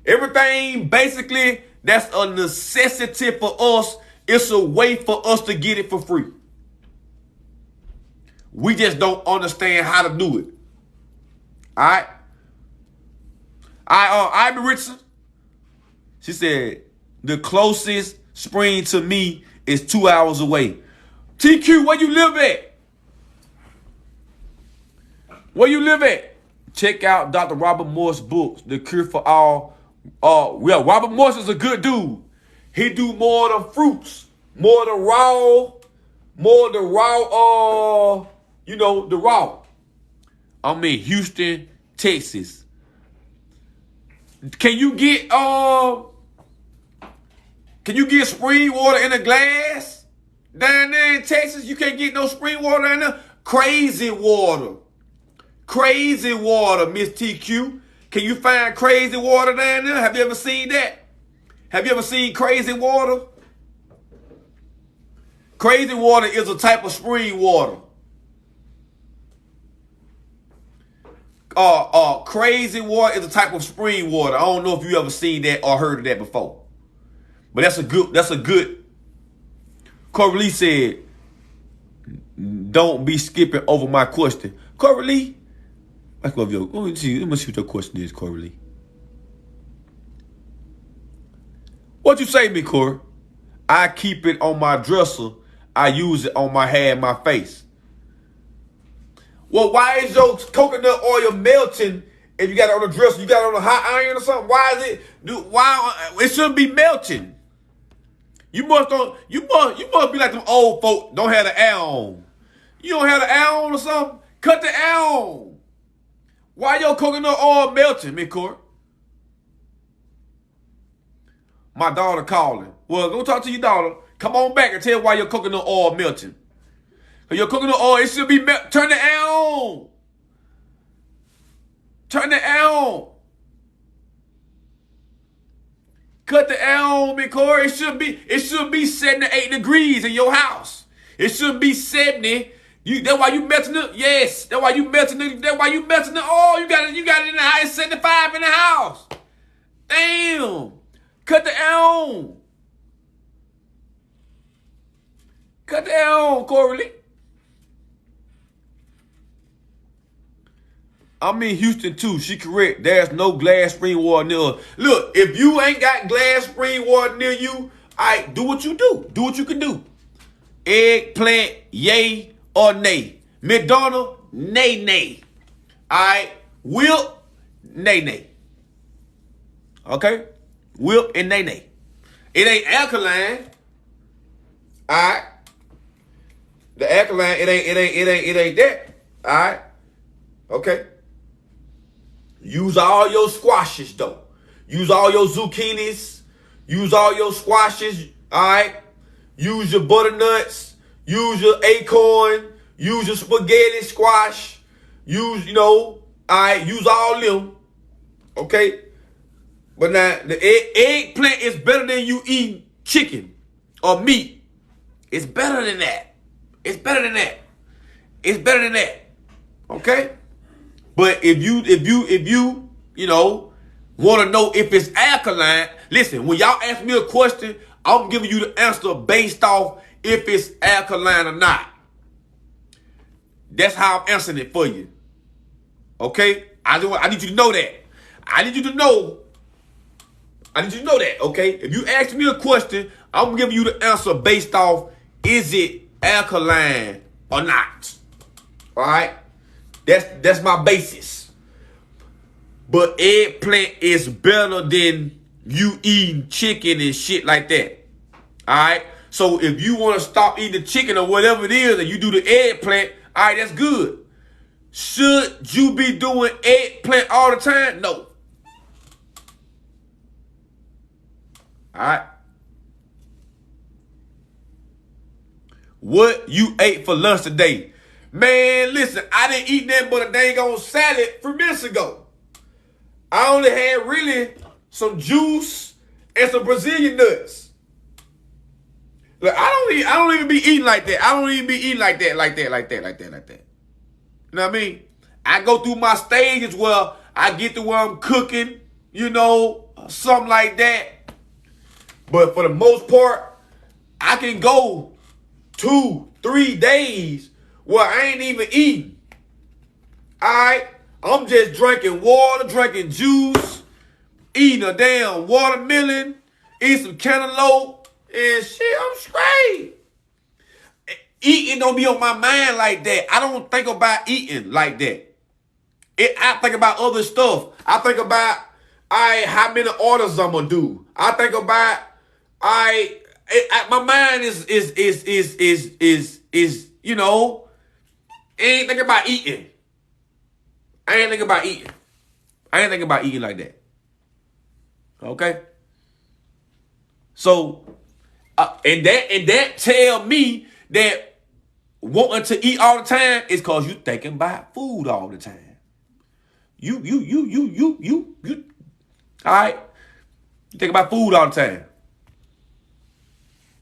Everything basically that's a necessity for us, it's a way for us to get it for free. We just don't understand how to do it. All right? Ivy Richardson, she said, the closest spring to me is 2 hours away. TQ, where you live at? Where you live at? Check out Dr. Robert Morse's books, The Cure for All. Robert Morse is a good dude. He do more of the fruits, more of the raw, the raw. I'm in Houston, Texas. Can you get spring water in a glass down there in Texas? You can't get no spring water down there. Crazy water, Miss TQ. Can you find crazy water down there? Have you ever seen that? Have you ever seen crazy water? Crazy water is a type of spring water. Crazy water is a type of spring water. I don't know if you ever seen that or heard of that before. But that's a good. Corey Lee said, don't be skipping over my question. Corey Lee, Let me see what your question is, Corey Lee. What you say to me, Corey? I keep it on my dresser. I use it on my hand, my face. Well, why is your coconut oil melting if you got it on the dresser? You got it on a hot iron or something? Why is it? Why it shouldn't be melting? You must be like them old folk. Don't have the air on. You don't have the air on or something? Cut the air on. Why your coconut oil melting, Miss Corey? My daughter calling. Well, go talk to your daughter. Come on back and tell why your coconut oil melting. Cause your coconut oil, it should be turn the air on. Turn the air on. Cut the air on, Miss Corey. It should be 78 degrees in your house. It shouldn't be 70. That's why you melting it. Yes, that's why you melting it. That's why you melting it. Oh, you got it in the house. It's 75 in the house. Damn. Cut the air on. Cut the air on, Corey Lee. I'm in Houston too. She correct. There's no glass spring water near us. Look, if you ain't got glass spring water near you, do what you do. Do what you can do. Eggplant, yay or nay. McDonald, nay, nay. Whip, nay, nay. Okay? Whip and nay, nay. It ain't alkaline. The alkaline, it ain't that. Okay? Use all your squashes though. Use all your zucchinis. Use all your squashes. Use your butternuts. Use your acorn. Use your spaghetti squash. Use all them. Okay? But now the eggplant is better than you eating chicken or meat. It's better than that. It's better than that. It's better than that. Okay? But if you want to know if it's alkaline, listen, when y'all ask me a question, I'm giving you the answer based off if it's alkaline or not. That's how I'm answering it for you. Okay? I need you to know that. I need you to know that, okay? If you ask me a question, I'm giving you the answer based off is it alkaline or not. All right? That's my basis. But eggplant is better than you eating chicken and shit like that. All right? So if you want to stop eating the chicken or whatever it is and you do the eggplant, all right, that's good. Should you be doing eggplant all the time? No. All right? What you ate for lunch today? Man, listen, I didn't eat nothing but a dang on salad 3 minutes ago. I only had really some juice and some Brazilian nuts. Look, I don't even be eating like that. I don't even be eating like that. You know what I mean? I go through my stages where I get to where I'm cooking, something like that. But for the most part, I can go 2-3 days where I ain't even eating. All right? I'm just drinking water, drinking juice, eating a damn watermelon, eating some cantaloupe, and shit, I'm straight. Eating don't be on my mind like that. I don't think about eating like that. I think about other stuff. I think about how many orders I'm gonna do. I think about my mind is ain't thinking about eating. I ain't thinking about eating like that. Okay? So, and that tell me that wanting to eat all the time is cause you thinking about food all the time. You. All right? You think about food all the time.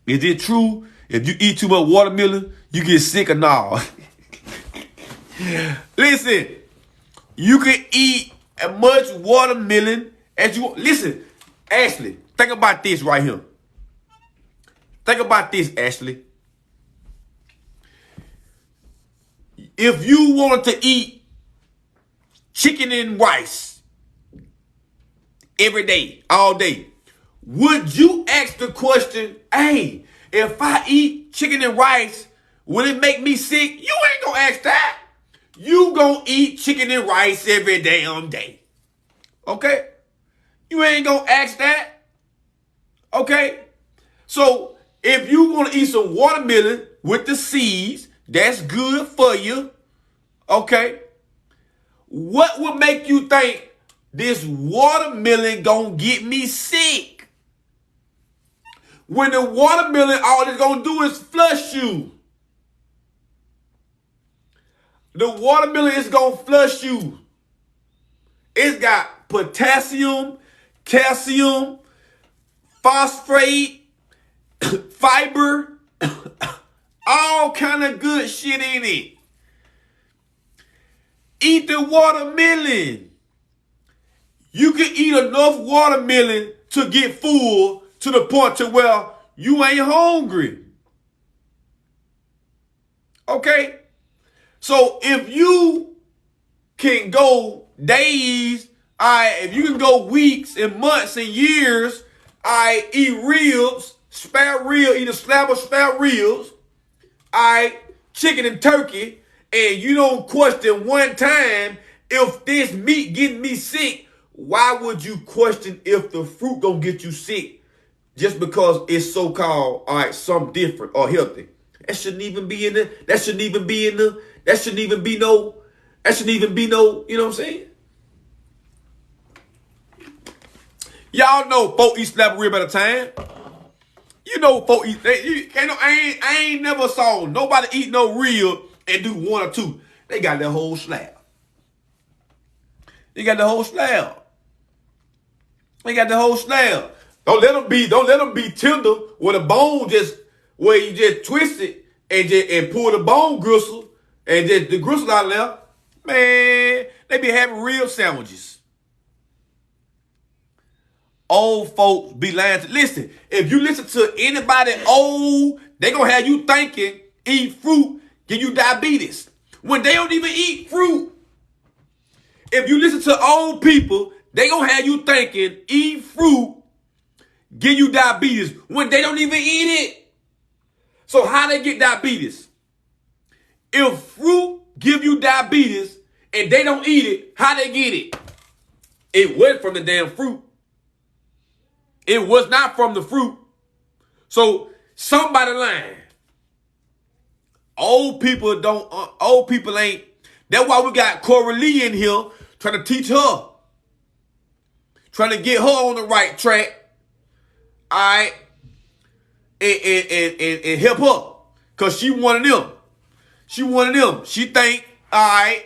Is it true if you eat too much watermelon, you get sick or not? Listen, you can eat as much watermelon as you want. Listen, Ashley, think about this right here. Think about this, Ashley. If you wanted to eat chicken and rice every day, all day, would you ask the question, hey, if I eat chicken and rice, will it make me sick? You ain't gonna ask that. You gonna eat chicken and rice every damn day. Okay? You ain't gonna ask that. Okay? So, if you want to eat some watermelon with the seeds, that's good for you. Okay? What would make you think this watermelon gonna get me sick? When the watermelon, all it's gonna do is flush you. The watermelon is gonna flush you. It's got potassium, calcium, phosphate, fiber, all kind of good shit in it. Eat the watermelon. You can eat enough watermelon to get full to the point to where you ain't hungry. Okay? So if you can go days, if you can go weeks and months and years, eat ribs, spare rib, eat a slab of spare ribs, chicken and turkey, and you don't question one time if this meat getting me sick, why would you question if the fruit gonna get you sick just because it's so-called, something different or healthy? That shouldn't even be in the, that shouldn't even be, you know what I'm saying? Y'all know folk eat slab of rib at a time. You know folk eat, I ain't never saw nobody eat no rib and do one or two. They got the whole slab. They got the whole slab. Don't let them be tender where the bone where you just twist it and pull the bone gristle and just the gristle out there. Man, they be having rib sandwiches. Old folks be lying to, listen, if you listen to anybody old, they gonna have you thinking eat fruit give you diabetes when they don't even eat fruit. If you listen to old people, they gonna have you thinking eat fruit give you diabetes when they don't even eat it. So how they get diabetes? If fruit give you diabetes and they don't eat it, how they get it? It went from the damn fruit. It was not from the fruit. So somebody lying. Old people ain't. That's why we got Coralie in here trying to teach her. Trying to get her on the right track. All right. And help her. Because she one of them. She think, all right,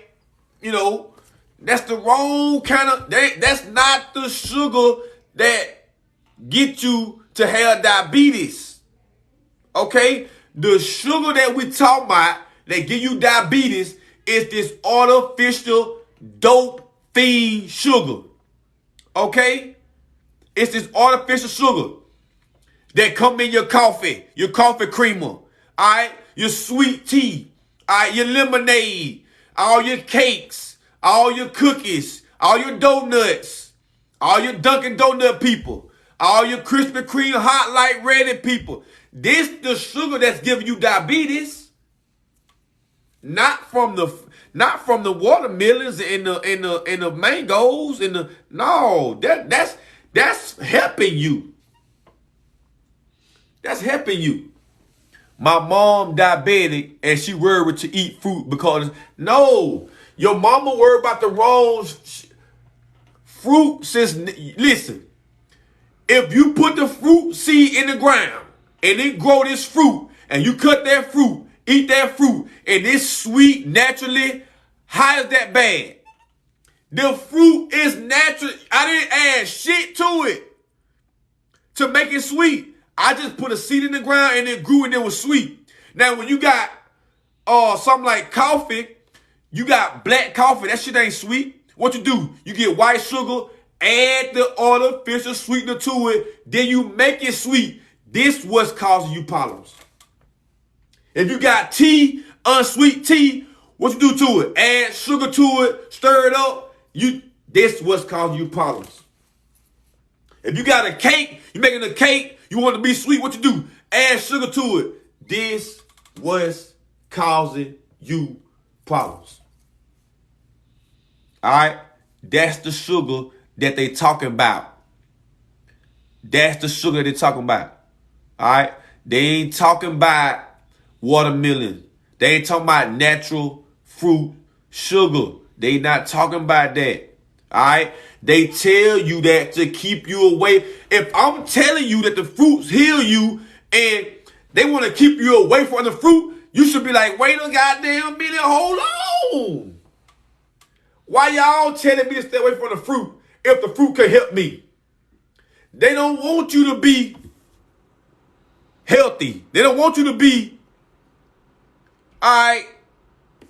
that's the wrong kind of, that's not the sugar that get you to have diabetes. Okay? The sugar that we talk about that give you diabetes is this artificial dope fiend sugar. Okay? It's this artificial sugar that come in your coffee creamer, all right? Your sweet tea, all right? Your lemonade, all your cakes, all your cookies, all your donuts, all your Dunkin' Donut people, all your Krispy Kreme hot light ready people. This the sugar that's giving you diabetes, not from the watermelons and the mangoes and that's helping you. That's helping you. My mom diabetic and she worried to eat fruit because no, your mama worried about the wrong fruit. Listen, if you put the fruit seed in the ground and it grow this fruit and you cut that fruit, eat that fruit, and it's sweet naturally, how is that bad? The fruit is natural. I didn't add shit to it to make it sweet. I just put a seed in the ground and it grew and it was sweet. Now, when you got something like coffee, you got black coffee. That shit ain't sweet. What you do? You get white sugar, add the artificial sweetener to it, then you make it sweet. This what's causing you problems. If you got tea, unsweet tea, what you do to it? Add sugar to it, stir it up. This what's causing you problems. If you got a cake, you making a cake, you want it to be sweet, what you do? Add sugar to it. This what's causing you problems. All right? That's the sugar that they talking about. That's the sugar they're talking about. All right? They ain't talking about watermelon. They ain't talking about natural fruit sugar. They not talking about that. All right? They tell you that to keep you away. If I'm telling you that the fruits heal you and they want to keep you away from the fruit, you should be like, wait a goddamn minute, hold on. Why y'all telling me to stay away from the fruit if the fruit can help me? They don't want you to be healthy. They don't want you to be, all right,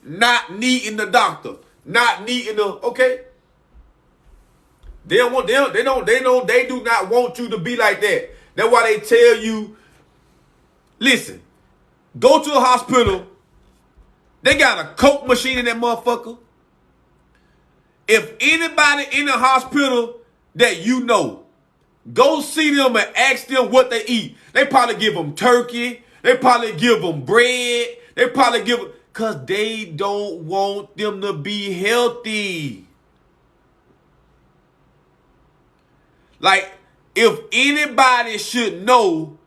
not needing the doctor, not needing the, okay? They do not want you to be like that. That's why they tell you, listen, go to a hospital. They got a Coke machine in that motherfucker. If anybody in the hospital that you know, go see them and ask them what they eat. They probably give them turkey. They probably give them bread. They probably give them, because they don't want them to be healthy. Like, if anybody should know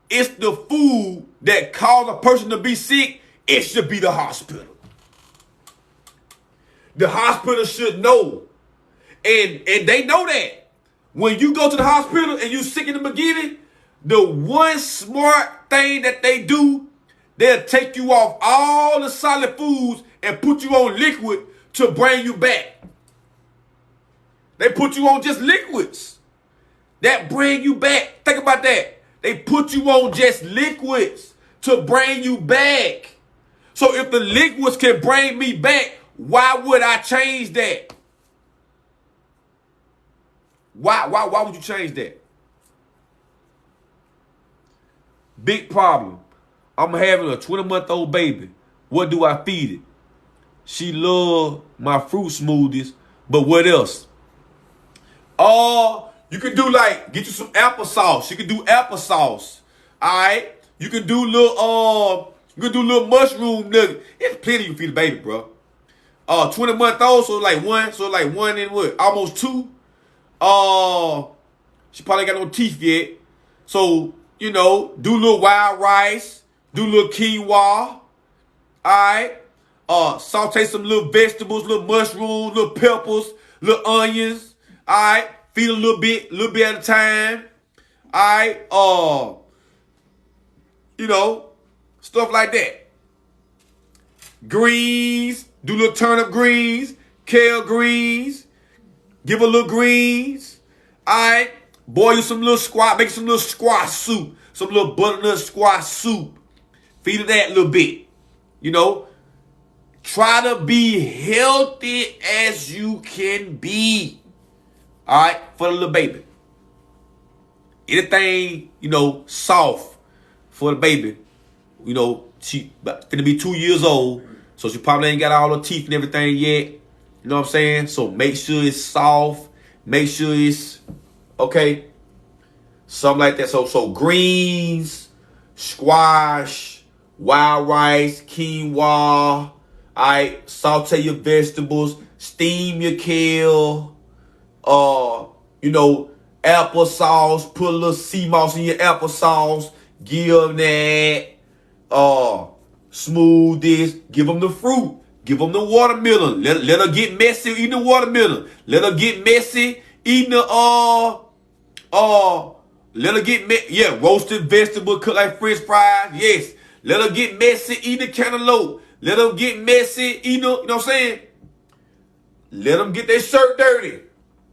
it's the food that cause a person to be sick, it should be the hospital. The hospital should know. And they know that. When you go to the hospital and you sick in the beginning, the one smart thing that they do, they'll take you off all the solid foods and put you on liquid to bring you back. They put you on just liquids that bring you back. Think about that. They put you on just liquids to bring you back. So if the liquids can bring me back, why would I change that? Why would you change that? Big problem. I'm having a 20-month-old baby. What do I feed it? She love my fruit smoothies, but what else? You can do like, get you some applesauce. You can do applesauce. Alright? You can do little mushroom nugget. It's plenty you feed the baby, bro. 20-month-old, so like one and what? Almost two. She probably got no teeth yet. So, do little wild rice, do little quinoa. Alright? Saute some little vegetables, little mushrooms, little peppers, little onions. Alright? Feed a little bit at a time. Alright? Stuff like that. Greens, do little turnip greens, kale greens. Give her little greens. Alright? Boil some little squash, make some little squash soup. Some little butternut squash soup. Feed her that a little bit. Try to be healthy as you can be. Alright? For the little baby. Anything, soft for the baby. She finna be 2 years old. So she probably ain't got all her teeth and everything yet. You know what I'm saying? So make sure it's soft. Make sure it's okay. Something like that. So greens, squash, wild rice, quinoa. Alright, saute your vegetables, steam your kale. Applesauce. Put a little sea moss in your applesauce. Give them that. Smoothies. Give them the fruit. Give them the watermelon. Let her get messy eating the watermelon. Let her get messy eating the roasted vegetable cooked like French fries. Yes. Let her get messy eating the cantaloupe. Let her get messy eating, you know what I'm saying? Let them get their shirt dirty.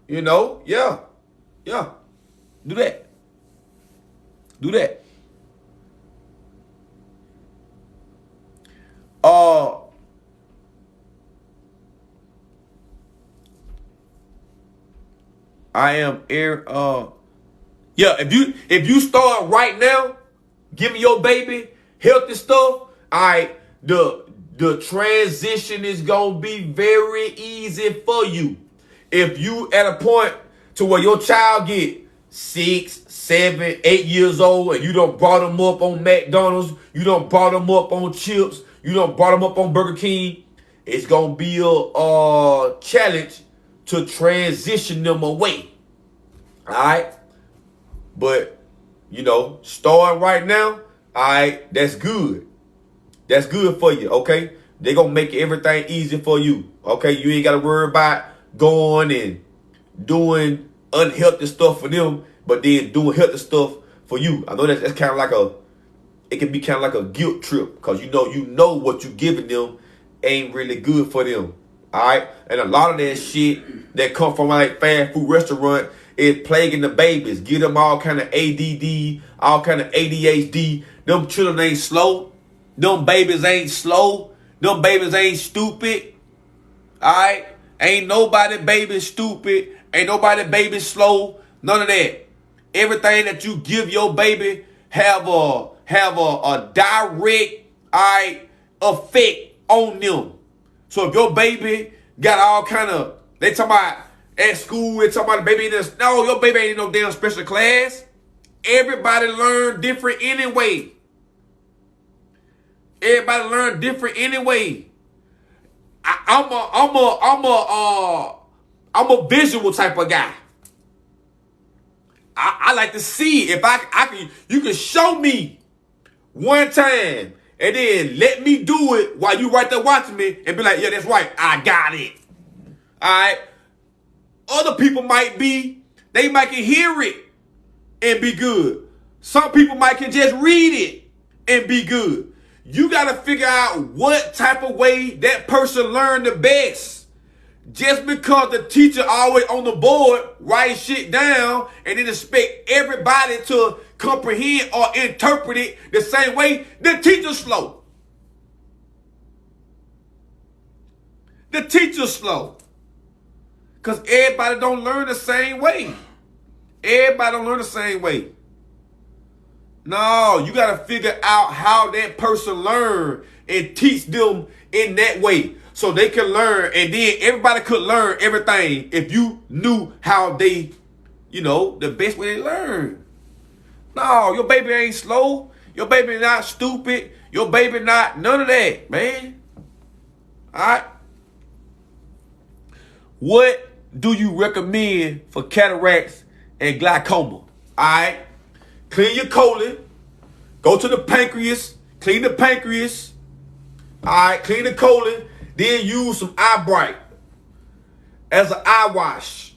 Yeah. Do that. I am air. If you start right now, giving your baby healthy stuff, the the transition is going to be very easy for you. If you at a point to where your child get 6, 7, 8 years old and you done brought them up on McDonald's, you done brought them up on chips, you done brought them up on Burger King, it's going to be a challenge to transition them away. All right? But, you know, starting right now, all right, that's good. That's good for you, okay? They're going to make everything easy for you, okay? You ain't got to worry about going and doing unhealthy stuff for them, but then doing healthy stuff for you. I know that's kind of like it can be kind of like a guilt trip because you know what you're giving them ain't really good for them, all right? And a lot of that shit that come from like fast food restaurant is plaguing the babies. Give them all kind of ADD, all kind of ADHD. Them children ain't slow. Them babies ain't slow. Them babies ain't stupid. All right? Ain't nobody baby stupid. Ain't nobody baby slow. None of that. Everything that you give your baby have a direct, all right, effect on them. So if your baby got all kind of, they talking about at school, they talking about the baby in this. No, your baby ain't in no damn special class. Everybody learn different anyway. Everybody learn different anyway. I'm a visual type of guy. I like to see if I can. You can show me one time and then let me do it while you right there watching me and be like, yeah, that's right, I got it. All right. Other people might can hear it and be good. Some people can just read it and be good. You got to figure out what type of way that person learned the best. Just because the teacher always on the board write shit down and then expect everybody to comprehend or interpret it the same way, the teacher's slow. The teacher's slow. Because everybody don't learn the same way. Everybody don't learn the same way. No, you got to figure out how that person learn and teach them in that way so they can learn. And then everybody could learn everything if you knew how they, the best way they learn. No, your baby ain't slow. Your baby not stupid. Your baby not none of that, man. All right. What do you recommend for cataracts and glaucoma? All right. Clean your colon. Go to the pancreas. Clean the pancreas. All right. Clean the colon. Then use some eye bright as an eye wash.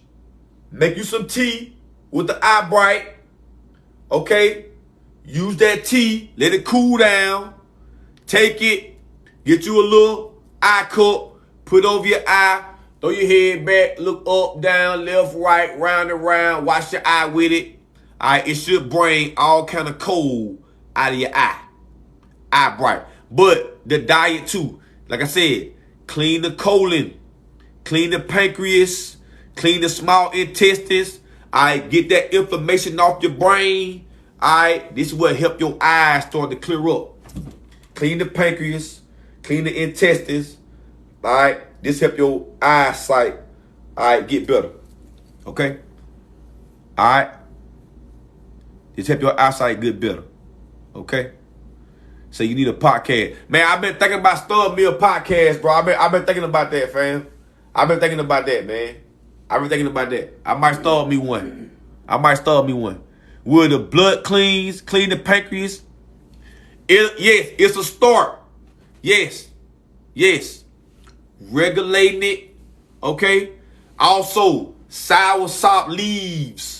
Make you some tea with the eye bright. Okay. Use that tea. Let it cool down. Take it. Get you a little eye cup. Put over your eye. Throw your head back. Look up, down, left, right, round and round. Wash your eye with it. All right, it should bring all kind of cold out of your eye. Eye bright. But the diet too. Like I said, clean the colon. Clean the pancreas. Clean the small intestines. All right, get that inflammation off your brain. All right, this is what help your eyes start to clear up. Clean the pancreas. Clean the intestines. All right, this help your eyesight. All right, get better. Okay? All right? This help your eyesight get better. Okay? So you need a podcast. Man, I've been thinking about starting me a podcast, bro. I've been thinking about that, fam. I've been thinking about that, man. I've been thinking about that. I might start me one. Where the blood clean the pancreas. Yes, it's a start. Yes. Regulating it. Okay? Also, soursop leaves.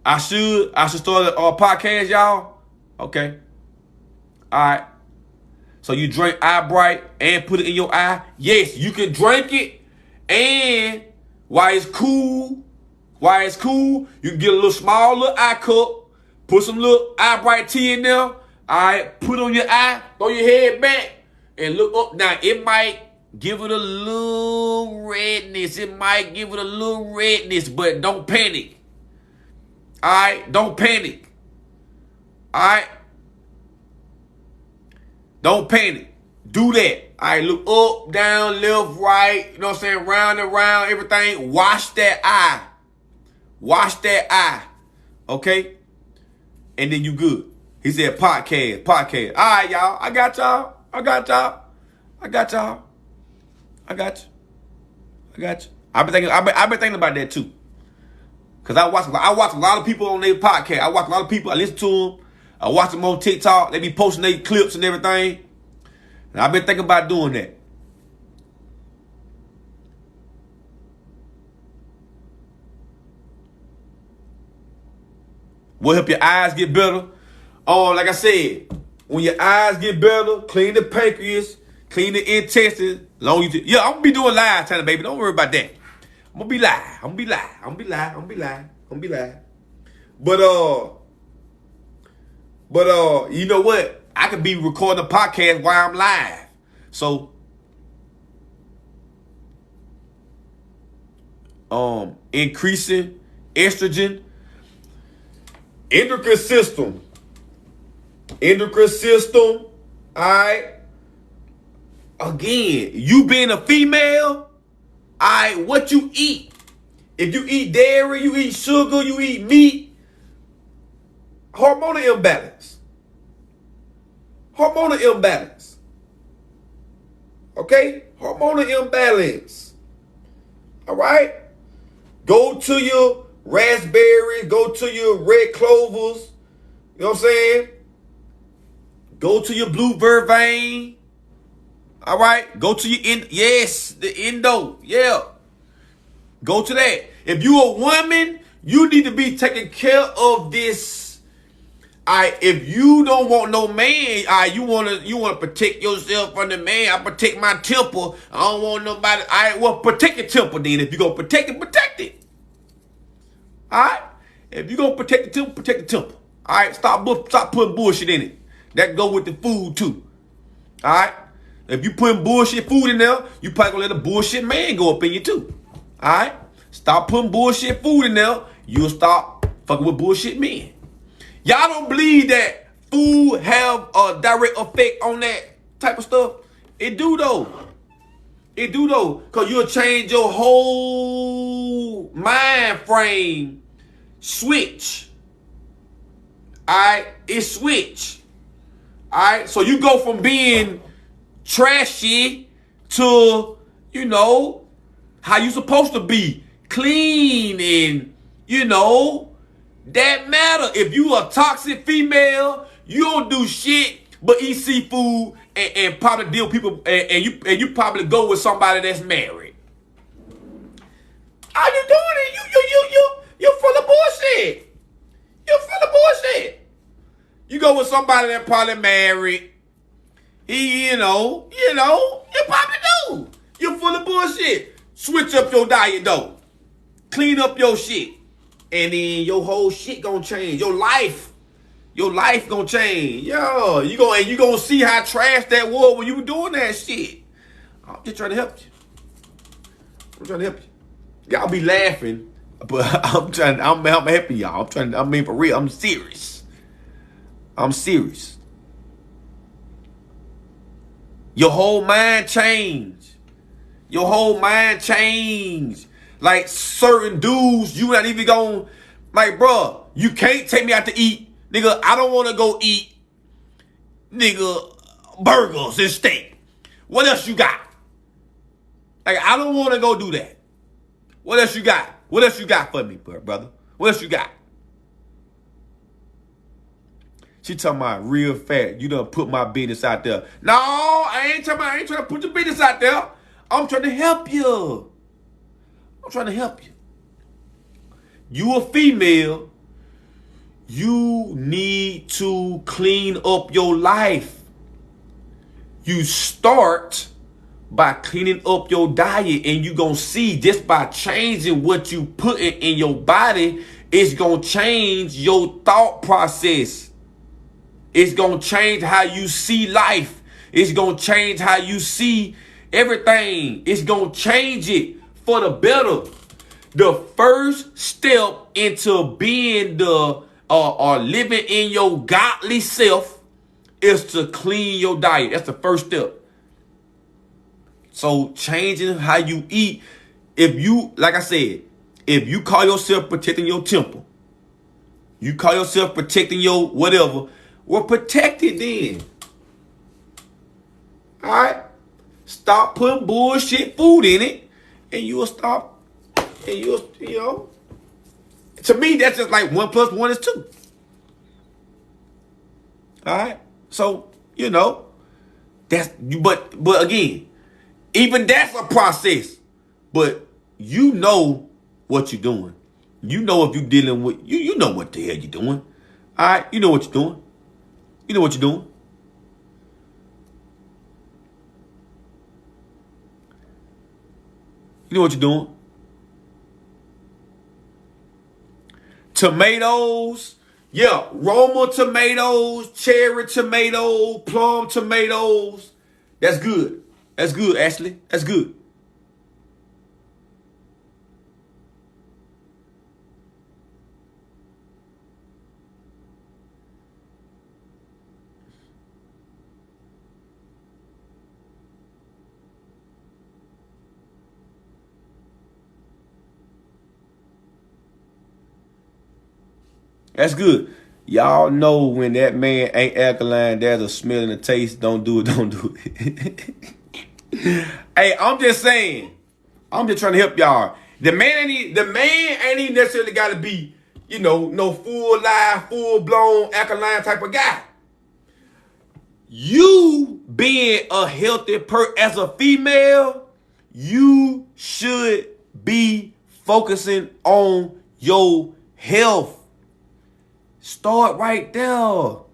I should start a podcast, y'all. Okay. All right. So you drink Eye Bright and put it in your eye. Yes, you can drink it, and while it's cool, you can get a little small little eye cup, put some little Eye Bright tea in there. All right, put it on your eye, throw your head back, and look up. Now it might give it a little redness. But don't panic. All right, don't panic. All right. Don't panic. Do that. All right, look up, down, left, right. You know what I'm saying? Round and round, everything. Wash that eye. Wash that eye. Okay? And then you good. He said podcast. All right, y'all. I got y'all. I've been thinking about that too. Cause I watch a lot of people on their podcast. I watch a lot of people. I listen to them. I watch them on TikTok. They be posting their clips and everything. And I've been thinking about doing that. Will help your eyes get better. Like I said, when your eyes get better, clean the pancreas, clean the intestines. I'm gonna be doing live tonight, baby. Don't worry about that. I'm gonna be live. But you know what? I could be recording a podcast while I'm live. So increasing estrogen, endocrine system. All right. Again, you being a female, all right, what you eat. If you eat dairy, you eat sugar, you eat meat, hormonal imbalance. Okay? Hormonal imbalance. All right? Go to your raspberries, go to your red clovers. You know what I'm saying? Go to your blue vervain. All right? Go to your the endo. Yeah. Go to that. If you a woman, you need to be taking care of this. All right, if you don't want no man, all right, you wanna protect yourself from the man. I protect my temple. I don't want nobody. All right, well, protect your temple then. If you gonna protect it, protect it. All right, if you gonna protect the temple, protect the temple. All right, stop putting bullshit in it. That go with the food too. All right, if you putting bullshit food in there, you probably gonna let a bullshit man go up in you too. All right, stop putting bullshit food in there. You'll stop fucking with bullshit men. Y'all don't believe that food have a direct effect on that type of stuff? It do though. Because you'll change your whole mind frame. Switch. Alright? It switch. Alright? So you go from being trashy to, how you supposed to be. Clean and, that matter. If you a toxic female, you don't do shit but eat seafood and probably deal with people and you probably go with somebody that's married. How you doing it? You're full of bullshit. You go with somebody that probably married. You probably do. You're full of bullshit. Switch up your diet though. Clean up your shit. And then your whole shit gonna change. Your life gonna change. Yo, you gonna see how trash that was when you were doing that shit. I'm just trying to help you. Y'all be laughing, but I'm helping y'all. For real, I'm serious. Your whole mind changed. Like certain dudes, you not even going, like, bro, you can't take me out to eat. Nigga, I don't want to go eat, burgers and steak. What else you got? Like, I don't want to go do that. What else you got? What else you got for me, brother? What else you got? She talking about real fat. You done put my business out there. No, I ain't trying to put your business out there. I'm trying to help you. You a female. You need to clean up your life. You start by cleaning up your diet, and you gonna see just by changing what you put in your body, it's gonna change your thought process. It's gonna change how you see life. It's gonna change how you see everything. It's gonna change it for the better. The first step into being or living in your godly self is to clean your diet. That's the first step. So changing how you eat. If you, like I said, if you call yourself protecting your temple, you call yourself protecting your whatever, well, protect it then. All right? Stop putting bullshit food in it, and you'll stop, and you'll, you know. To me, that's just like 1 + 1 is 2. All right? So, you know, that's, but again, even that's a process. But you know what you're doing. You know if you're dealing with, you know what the hell you're doing. All right? You know what you're doing. You know what you're doing. You know what you're doing. Tomatoes. Yeah, Roma tomatoes, cherry tomatoes, plum tomatoes. That's good. That's good, Ashley. That's good. That's good. Y'all know when that man ain't alkaline, there's a smell and a taste. Don't do it. Don't do it. Hey, I'm just saying. I'm just trying to help y'all. The man ain't even necessarily got to be, you know, no full live, full blown alkaline type of guy. You being a healthy as a female, you should be focusing on your health. Start right there. All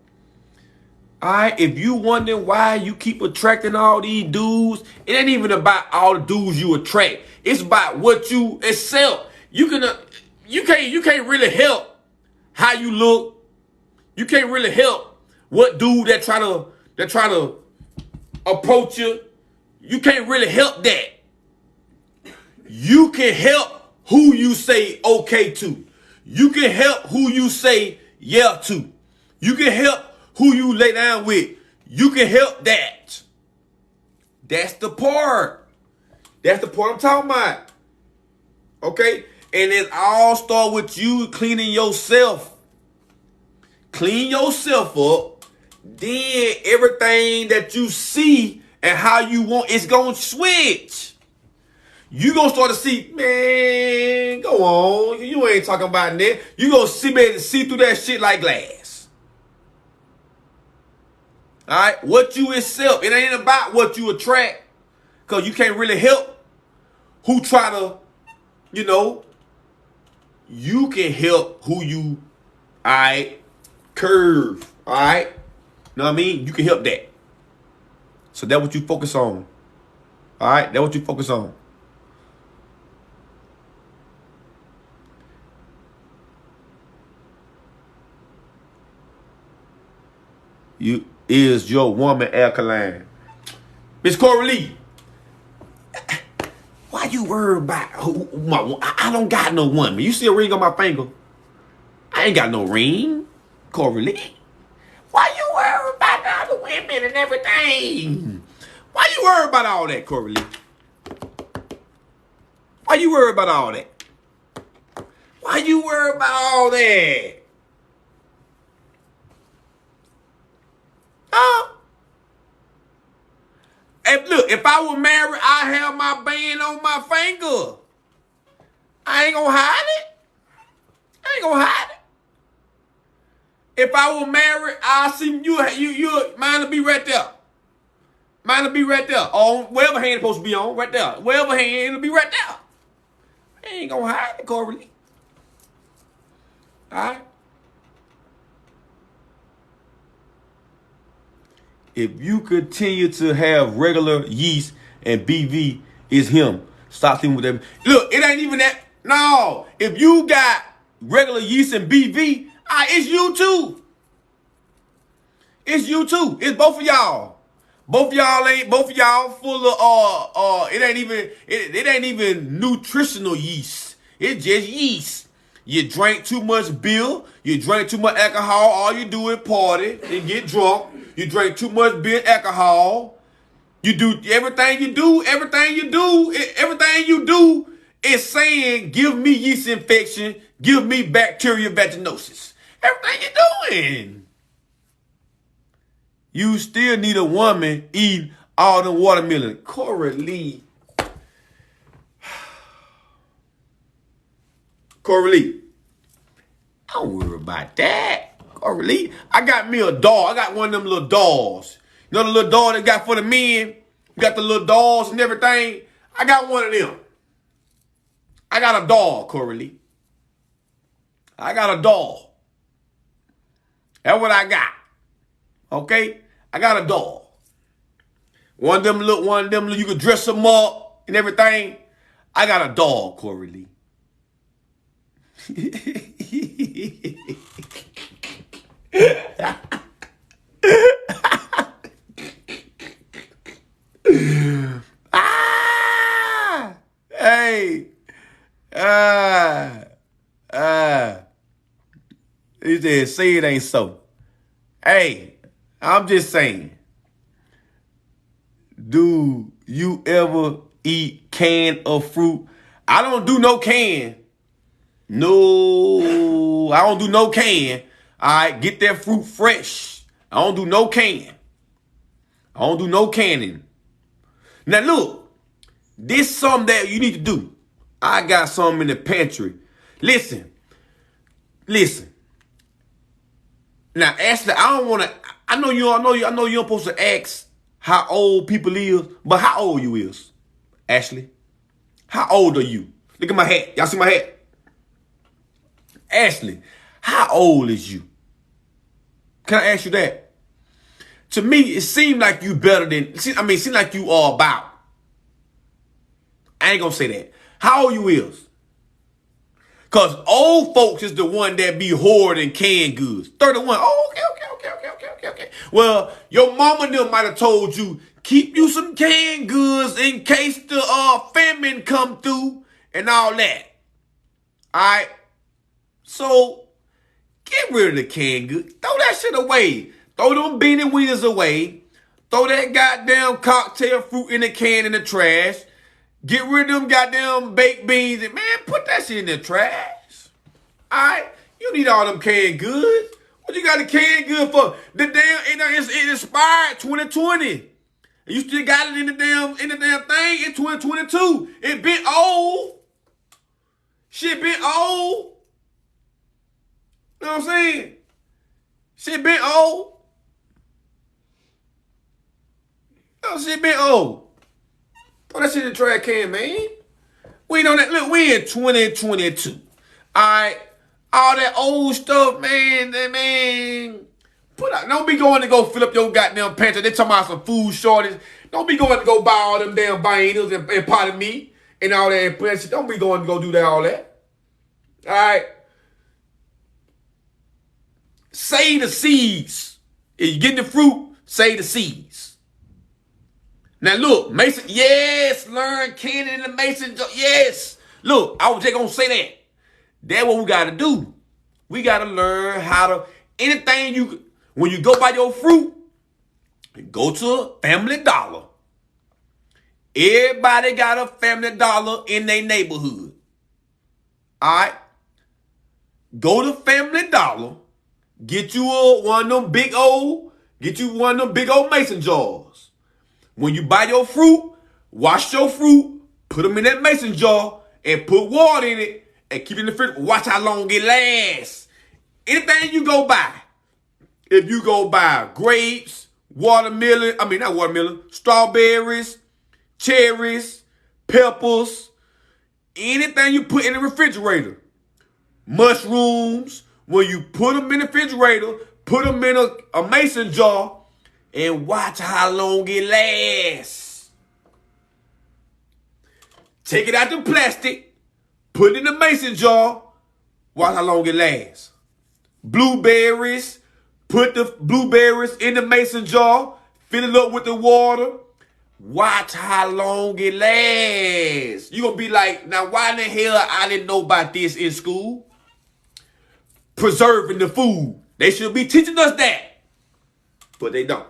right, if you wondering why you keep attracting all these dudes, it ain't even about all the dudes you attract. It's about what you accept. You can't really help how you look. You can't really help what dude that try to approach you. You can't really help that. You can help who you say okay to. You can help who you say yeah to. You can help who you lay down with. You can help that. That's the part. That's the part I'm talking about. Okay? And it all starts with you cleaning yourself. Clean yourself up. Then everything that you see and how you want, it's going to switch. You going to start to see, man, go on. You ain't talking about that. You going to be able to see through that shit like glass. All right? What you accept. It ain't about what you attract. Because you can't really help who try to, you know, you can help who you, all right, curve. All right? You know what I mean? You can help that. So that's what you focus on. All right? That's what you focus on. Is your woman alkaline? Miss Coralie, why you worried about I don't got no woman. You see a ring on my finger? I ain't got no ring, Coralie. Why you worried about the other women and everything? Why you worried about all that, Coralie? Why you worried about all that? Why you worried about all that? And look, if I were married, I have my band on my finger. I ain't gonna hide it. I ain't gonna hide it. If I were married, I see you mine will be right there. Mine will be right there. On wherever hand it's supposed to be on, right there. Wherever hand it'll be right there. I ain't gonna hide it, Coralie. Alright? If you continue to have regular yeast and BV, it's him. Stop thinking with them. Look, it ain't even that. No. If you got regular yeast and BV, it's you too. It's you too. It's both of y'all. Both of y'all full of it ain't even nutritional yeast. It's just yeast. You drink too much beer. You drink too much alcohol. All you do is party and get drunk. You drink too much beer, alcohol. You do everything you do. Everything you do is saying, give me yeast infection. Give me bacterial vaginosis. Everything you're doing. You still need a woman eating all the watermelon. Corey Lee. Corey Lee. Don't worry about that. Corey Lee. I got me a doll. I got one of them little dolls. You know the little doll they got for the men? You got the little dolls and everything. I got one of them. I got a doll, Corey Lee. I got a doll. That's what I got. Okay? I got a doll. One of them you can dress them up and everything. I got a doll, Corey Lee. He said, say it ain't so. Hey, I'm just saying. Do you ever eat can of fruit? I don't do no can. No, I don't do no can. All right, get that fruit fresh. I don't do no can. I don't do no canning. Now look, this is something that you need to do. I got something in the pantry. Listen. Now, Ashley, I know you don't supposed to ask how old people is, but how old you is, Ashley? How old are you? Look at my hat. Y'all see my hat? Ashley, how old is you? Can I ask you that? To me, it seems like you better than, it seems like you are about. I ain't gonna say that. How old you is? Because old folks is the one that be hoarding canned goods. 31. Oh, okay. Well, your mama and them might have told you, keep you some canned goods in case the famine come through and all that. All right? So, get rid of the canned goods. Throw that shit away. Throw them beanie weeders away. Throw that goddamn cocktail fruit in the can in the trash. Get rid of them goddamn baked beans. And, man, put that shit in the trash. All right? You need all them canned goods. What you got the canned good for? The damn, it expired 2020. And you still got it in the damn thing in 2022. It been old. Shit been old. You know what I'm saying? Shit been old. Shit been old. Throw that shit in the trash can, man. We ain't on that. Look, we in 2022. All right. All that old stuff, man. Put out. Don't be going to go fill up your goddamn pantry. They talking about some food shortage. Don't be going to go buy all them damn bananas and pot of meat and all that. Don't be going to go do that, all that. All right. Save the seeds. If you get the fruit, save the seeds. Now look, Mason, yes, learn canning in the Mason jar. Yes. Look, I was just going to say that. That's what we got to do. We got to learn how to, when you go buy your fruit, go to a Family Dollar. Everybody got a Family Dollar in their neighborhood. All right? Go to Family Dollar, get you one of them big old mason jars. When you buy your fruit, wash your fruit, put them in that mason jar, and put water in it, and keep it in the fridge. Watch how long it lasts. Anything you go buy. If you go buy grapes, strawberries, cherries, peppers, anything you put in the refrigerator. Mushrooms, when you put them in the refrigerator, put them in a mason jar, and watch how long it lasts. Take it out the plastic. Put it in the mason jar. Watch how long it lasts. Blueberries. Put the blueberries in the mason jar. Fill it up with the water. Watch how long it lasts. You're going to be like, now why in the hell I didn't know about this in school? preserving the food. They should be teaching us that. But they don't.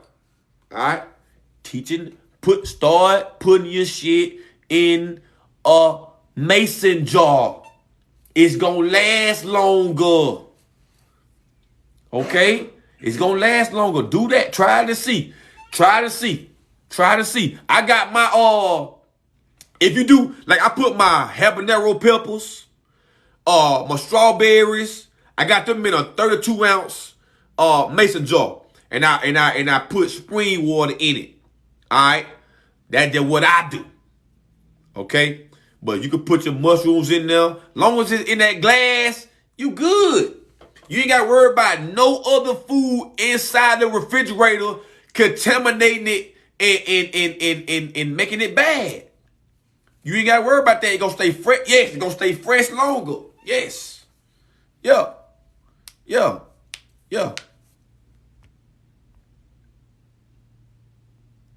All right? Start putting your shit in a mason jar. It's gonna last longer. Okay? It's gonna last longer. Do that. Try to see. I got my if you do, like, I put my habanero peppers, my strawberries, I got them in a 32 ounce mason jar. And I put spring water in it. Alright? That's what I do. Okay? But you can put your mushrooms in there. Long as it's in that glass, you good. You ain't got to worry about no other food inside the refrigerator contaminating it and making it bad. You ain't got to worry about that. It's going to stay fresh. Yes, it's going to stay fresh longer. Yes. Yeah. Yeah. Yeah.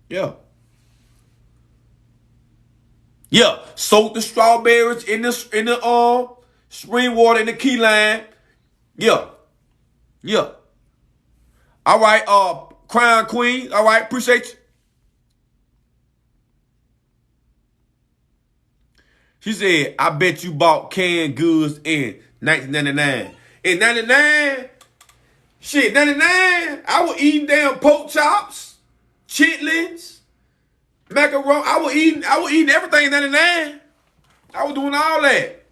Yeah. Yeah. Soak the strawberries in the spring water in the key lime. Yeah. Yeah. All right, Crown Queen. All right, appreciate you. She said, I bet you bought canned goods in 1999. In 99, shit, 99, I was eating damn pork chops, chitlins, macaroni. I was eating everything in 99. I was doing all that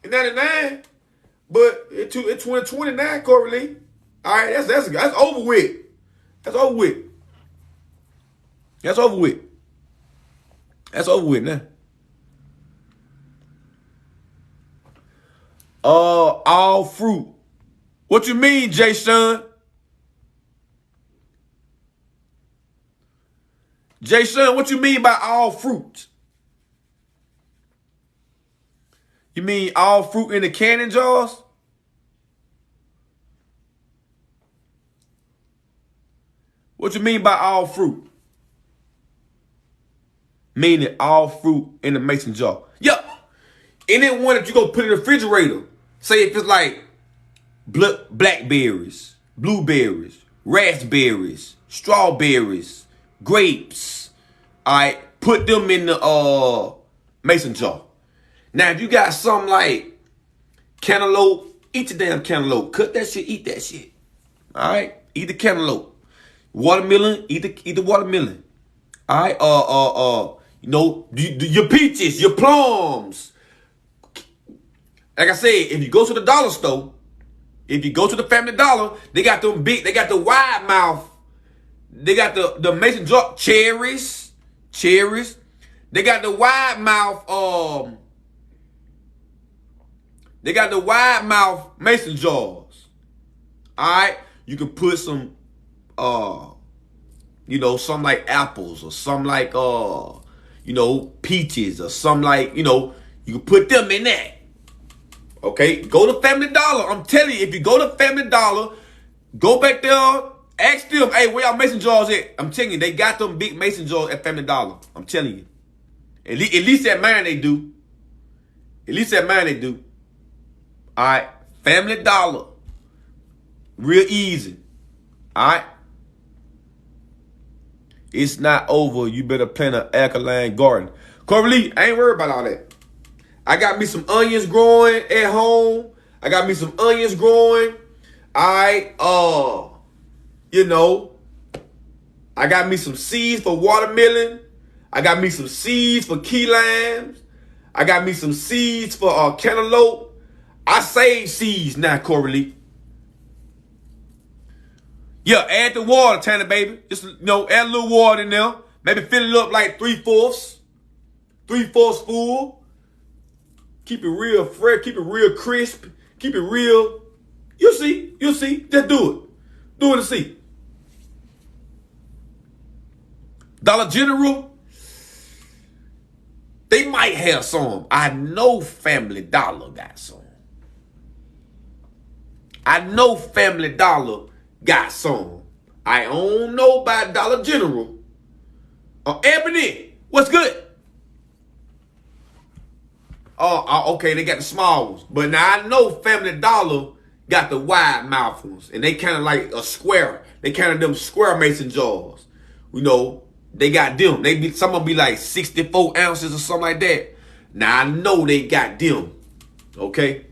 in 99. But it's 2029, Corey Lee. All right, that's over with. That's over with. That's over with. That's over with now. All fruit. What you mean, Jay Sean? Jay Sean, what you mean by all fruit? You mean all fruit in the canning jars? What you mean by all fruit? Meaning all fruit in the mason jar. Yup. And then one that you go put in the refrigerator. Say if it's like blackberries, blueberries, raspberries, strawberries, grapes. All right, put them in the mason jar. Now, if you got something like cantaloupe, eat the damn cantaloupe. Cut that shit, eat that shit. All right, eat the cantaloupe. Watermelon, eat the watermelon. All right, your peaches, your plums. Like I said, if you go to the dollar store, if you go to the Family Dollar, they got them big, they got the wide mouth, they got the mason jar, cherries. They got the wide mouth, they got the wide mouth mason jars. Alright? You can put some some like apples or some like peaches or some like, you can put them in that. Okay, go to Family Dollar. I'm telling you, if you go to Family Dollar, go back there, ask them, hey, where y'all mason jars at? I'm telling you, they got them big mason jars at Family Dollar. I'm telling you. At least at mine they do. At least at mine they do. All right, Family Dollar. Real easy. All right. It's not over. You better plant an alkaline garden. Corey Lee, I ain't worried about all that. I got me some onions growing at home. I got me some onions growing. I got me some seeds for watermelon. I got me some seeds for key limes. I got me some seeds for cantaloupe. I save seeds now, Corey Lee. Yeah, add the water, Tanner, baby. Just, add a little water in there. Maybe fill it up like 3/4. 3/4 full. Keep it real fresh. Keep it real crisp. Keep it real. You'll see. Just do it. Do it and see. Dollar General, they might have some. I know Family Dollar got some. I know Family Dollar got some. I don't know about Dollar General. Ebony, what's good? Okay, they got the small ones. But now I know Family Dollar got the wide mouth ones, and they kind of like a square. They kind of them square mason jars. You know, they got them. Some of them be like 64 ounces or something like that. Now I know they got them. Okay.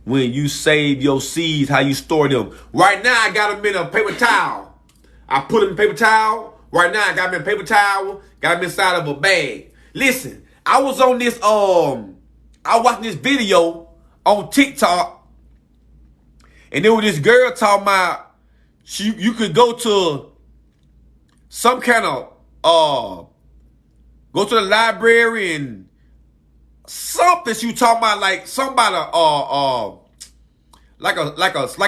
When you save your seeds, how you store them. Right now I got them in a paper towel. I put them in paper towel. Right now I got them in paper towel. Got them inside of a bag. Listen, I was on this I watched this video on TikTok, and there was this girl talking about you could go to some kind of go to the library and something she was talking about, like somebody like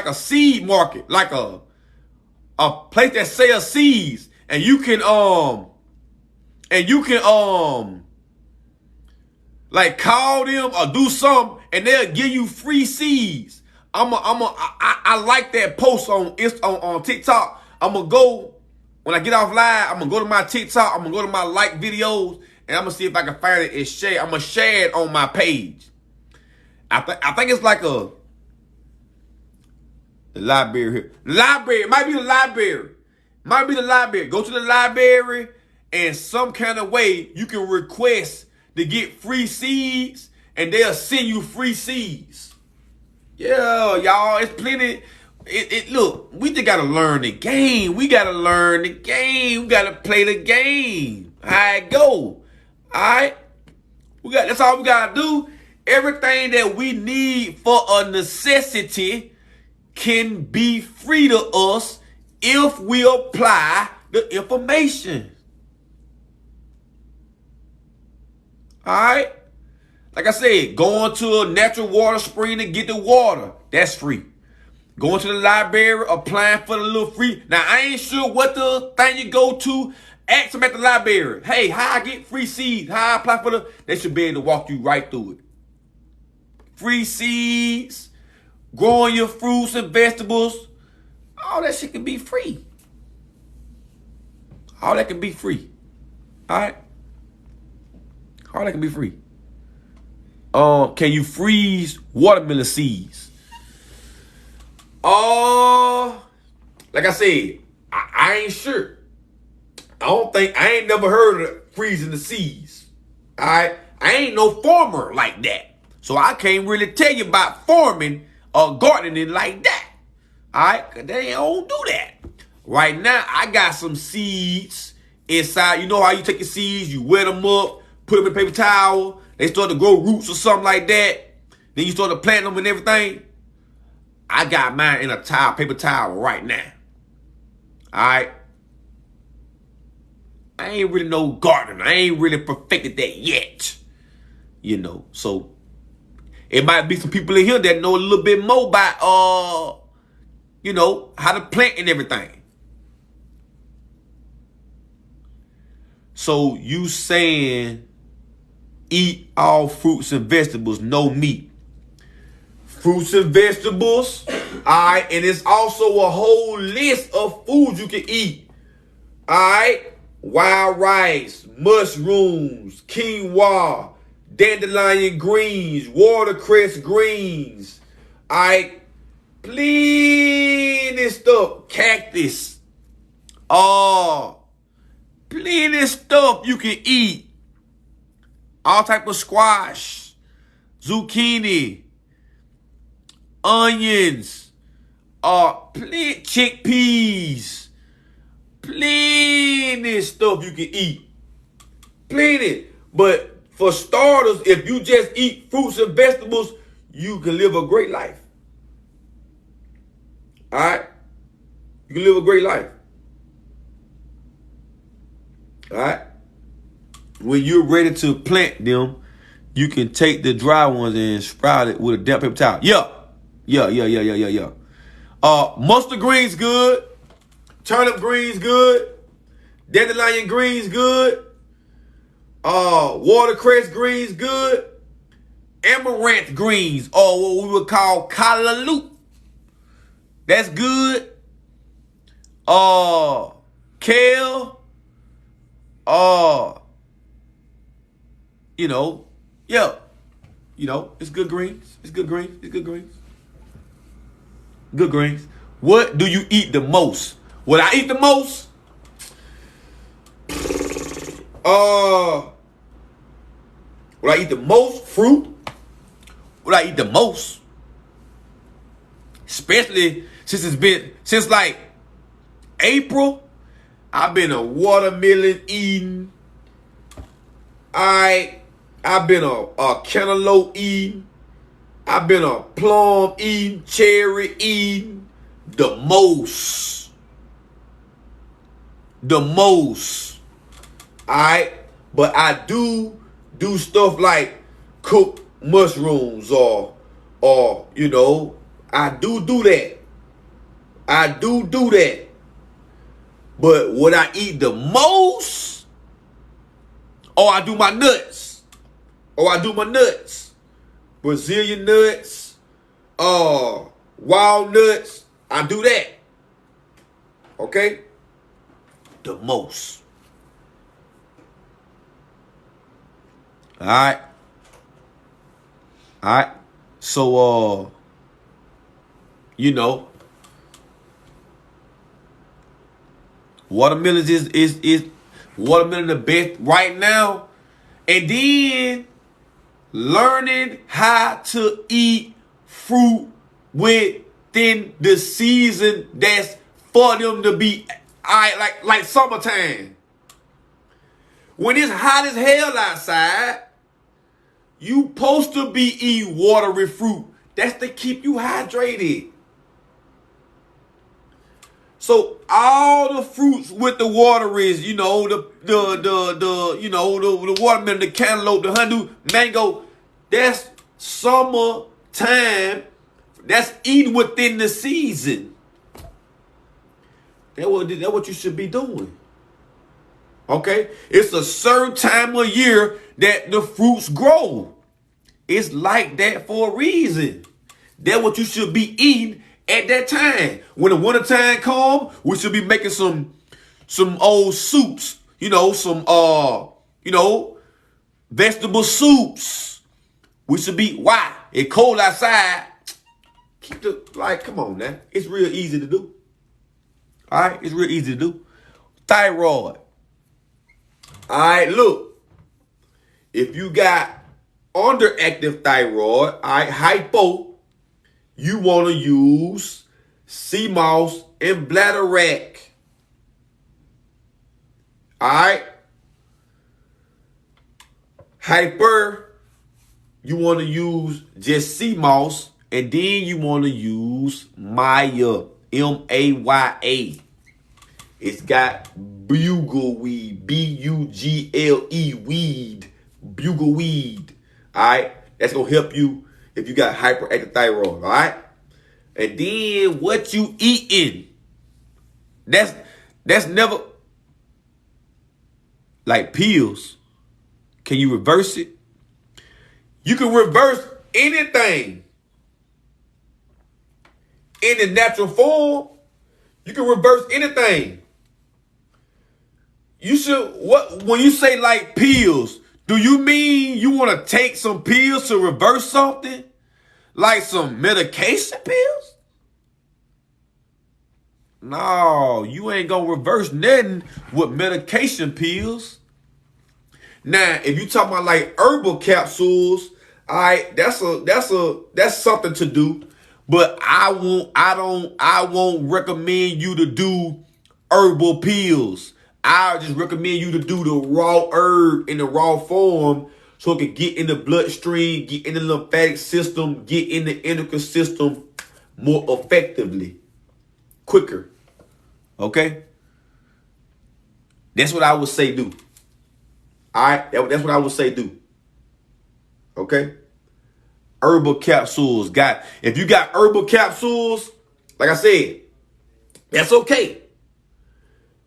a seed market, like a place that sells seeds, and you can like call them or do something, and they'll give you free seeds. I like that post on TikTok. I'm gonna go when I get off live. I'm gonna go to my TikTok. I'm gonna go to my like videos, and I'm gonna see if I can find it and share. I'm gonna share it on my page. I think it's like the library here. Library. It might be the library. Might be the library. Go to the library, and some kind of way you can request to get free seeds, and they'll send you free seeds. Yeah, y'all, it's plenty. Look, we just gotta learn the game. We gotta learn the game. We gotta play the game. How it go? All right, that's all we gotta do. Everything that we need for a necessity can be free to us if we apply the information. All right? Like I said, going to a natural water spring to get the water, that's free. Going to the library, applying for the little free. Now, I ain't sure what the thing you go to. Ask them at the library. Hey, how I get free seeds? How I apply for they should be able to walk you right through it. Free seeds, growing your fruits and vegetables, all that shit can be free. All that can be free. All right? All that can be free. Can you freeze watermelon seeds? Like I said, I ain't sure. I ain't never heard of freezing the seeds. All right? I ain't no farmer like that. So I can't really tell you about farming or gardening like that. All right? Because they don't do that. Right now, I got some seeds inside. You know how you take your seeds, you wet them up, put them in a paper towel, they start to grow roots or something like that. Then you start to plant them and everything. I got mine in a paper towel right now. All right? I ain't really no gardener. I ain't really perfected that yet. You know, so it might be some people in here that know a little bit more about, you know, how to plant and everything. So you saying eat all fruits and vegetables, no meat. Fruits and vegetables, all right, and it's also a whole list of foods you can eat. All right, wild rice, mushrooms, quinoa, dandelion greens, watercress greens. All right, plenty stuff, cactus. Plenty stuff you can eat. All type of squash, zucchini, onions, plenty chickpeas, plenty stuff you can eat. Plenty. But for starters, if you just eat fruits and vegetables, you can live a great life. All right? You can live a great life. All right? When you're ready to plant them, you can take the dry ones and sprout it with a damp paper towel. Yeah. Mustard greens good. Turnip greens good. Dandelion greens good. Watercress greens good. Amaranth greens, or what we would call callaloo. That's good. Kale. You know, yeah. You know, it's good greens. It's good greens. It's good greens. Good greens. What do you eat the most? What I eat the most? What I eat the most? Fruit. What I eat the most? Especially since like April, I've been a watermelon eating. I've been a cantaloupe eating. I've been a plum eating, cherry eating. The most. Alright? But I do stuff like cook mushrooms or you know, I do that. But what I eat the most, I do my nuts. Brazilian nuts, walnuts, I do that. Okay? The most. Alright? So, you know, watermelon is watermelon the best right now. And then learning how to eat fruit within the season that's for them to be like summertime. When it's hot as hell outside, you supposed to be eating watery fruit. That's to keep you hydrated. So all the fruits with the water is, you know, the watermelon, the cantaloupe, the honeydew, mango. That's summertime. That's eating within the season. That's what you should be doing. Okay? It's a certain time of year that the fruits grow. It's like that for a reason. That's what you should be eating at that time. When the winter time comes, we should be making some old soups. You know, some vegetable soups. We should be, why? It's cold outside. Come on now. It's real easy to do. Alright? It's real easy to do. Thyroid. Alright, look. If you got underactive thyroid, hypo, you want to use sea moss and bladderwrack. Alright? Hyper, you want to use just sea moss, and then you want to use Maya, Maya. It's got bugleweed, B-U-G-L-E, weed, bugleweed. Alright? That's going to help you if you got hyperactive thyroid. Alright? And then what you eating. That's never like pills. Can you reverse it? You can reverse anything in the natural form. You can reverse anything. You should, when you say like pills, do you mean you want to take some pills to reverse something? Like some medication pills? No, you ain't gonna reverse nothing with medication pills. Now, if you talking about like herbal capsules, that's something to do. But I won't recommend you to do herbal pills. I just recommend you to do the raw herb in the raw form so it can get in the bloodstream, get in the lymphatic system, get in the endocrine system more effectively, quicker. Okay? That's what I would say do. All right? That's what I would say do. Okay? Herbal capsules. If you got herbal capsules, like I said, that's okay.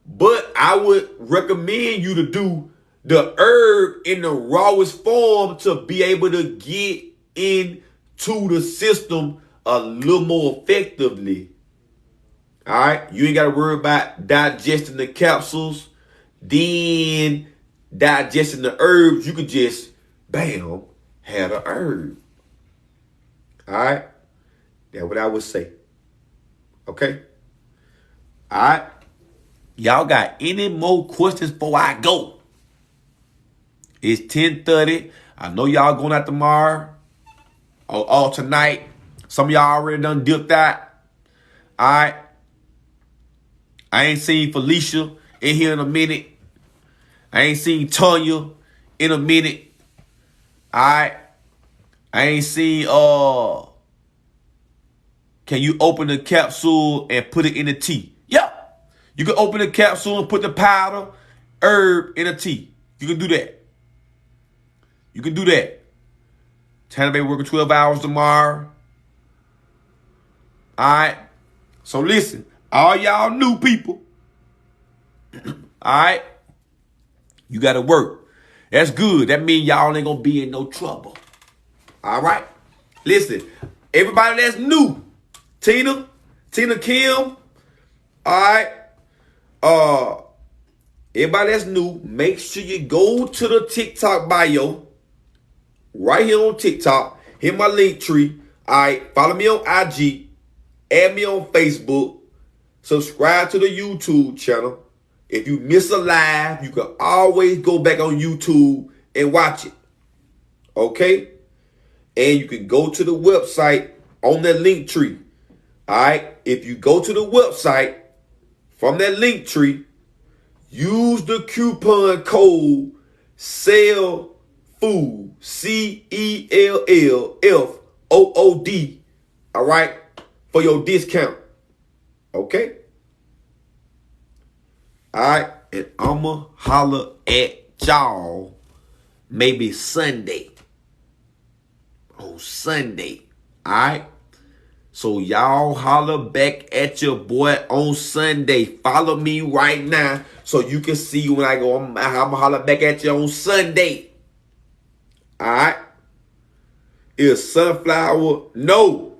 But I would recommend you to do the herb in the rawest form to be able to get into the system a little more effectively. All right? You ain't got to worry about digesting the capsules, then digesting the herbs. You could just, bam, have the herb. All right? That's what I would say. Okay? All right? Y'all got any more questions before I go? It's 10:30. I know y'all going out tomorrow or tonight. Some of y'all already done dipped out. All right? I ain't seen Felicia in here in a minute. I ain't seen Tanya in a minute. All right? I ain't seen, can you open the capsule and put it in the tea? Yeah. You can open the capsule and put the powder, herb in a tea. You can do that. You can do that. Tana Bay working 12 hours tomorrow. All right. So listen, all y'all new people. All right. You got to work. That's good. That means y'all ain't going to be in no trouble. All right. Listen, everybody that's new. Tina Kim. All right. Everybody that's new, make sure you go to the TikTok bio. Right here on TikTok. Hit my link tree. All right. Follow me on IG. Add me on Facebook. Subscribe to the YouTube channel. If you miss a live, you can always go back on YouTube and watch it. Okay? And you can go to the website on that link tree. All right? If you go to the website from that link tree, use the coupon code CELLFOOD, CELLFOOD, all right, for your discount. Okay? All right? And I'ma holler at y'all maybe Sunday. On Sunday. All right? So y'all holler back at your boy on Sunday. Follow me right now so you can see when I go. I'm holler back at you on Sunday. All right? Is sunflower? No.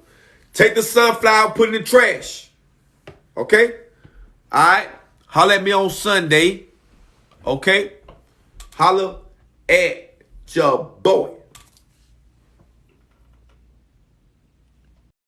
Take the sunflower, put it in the trash. Okay? All right? Holler at me on Sunday. Okay? Holler at your boy.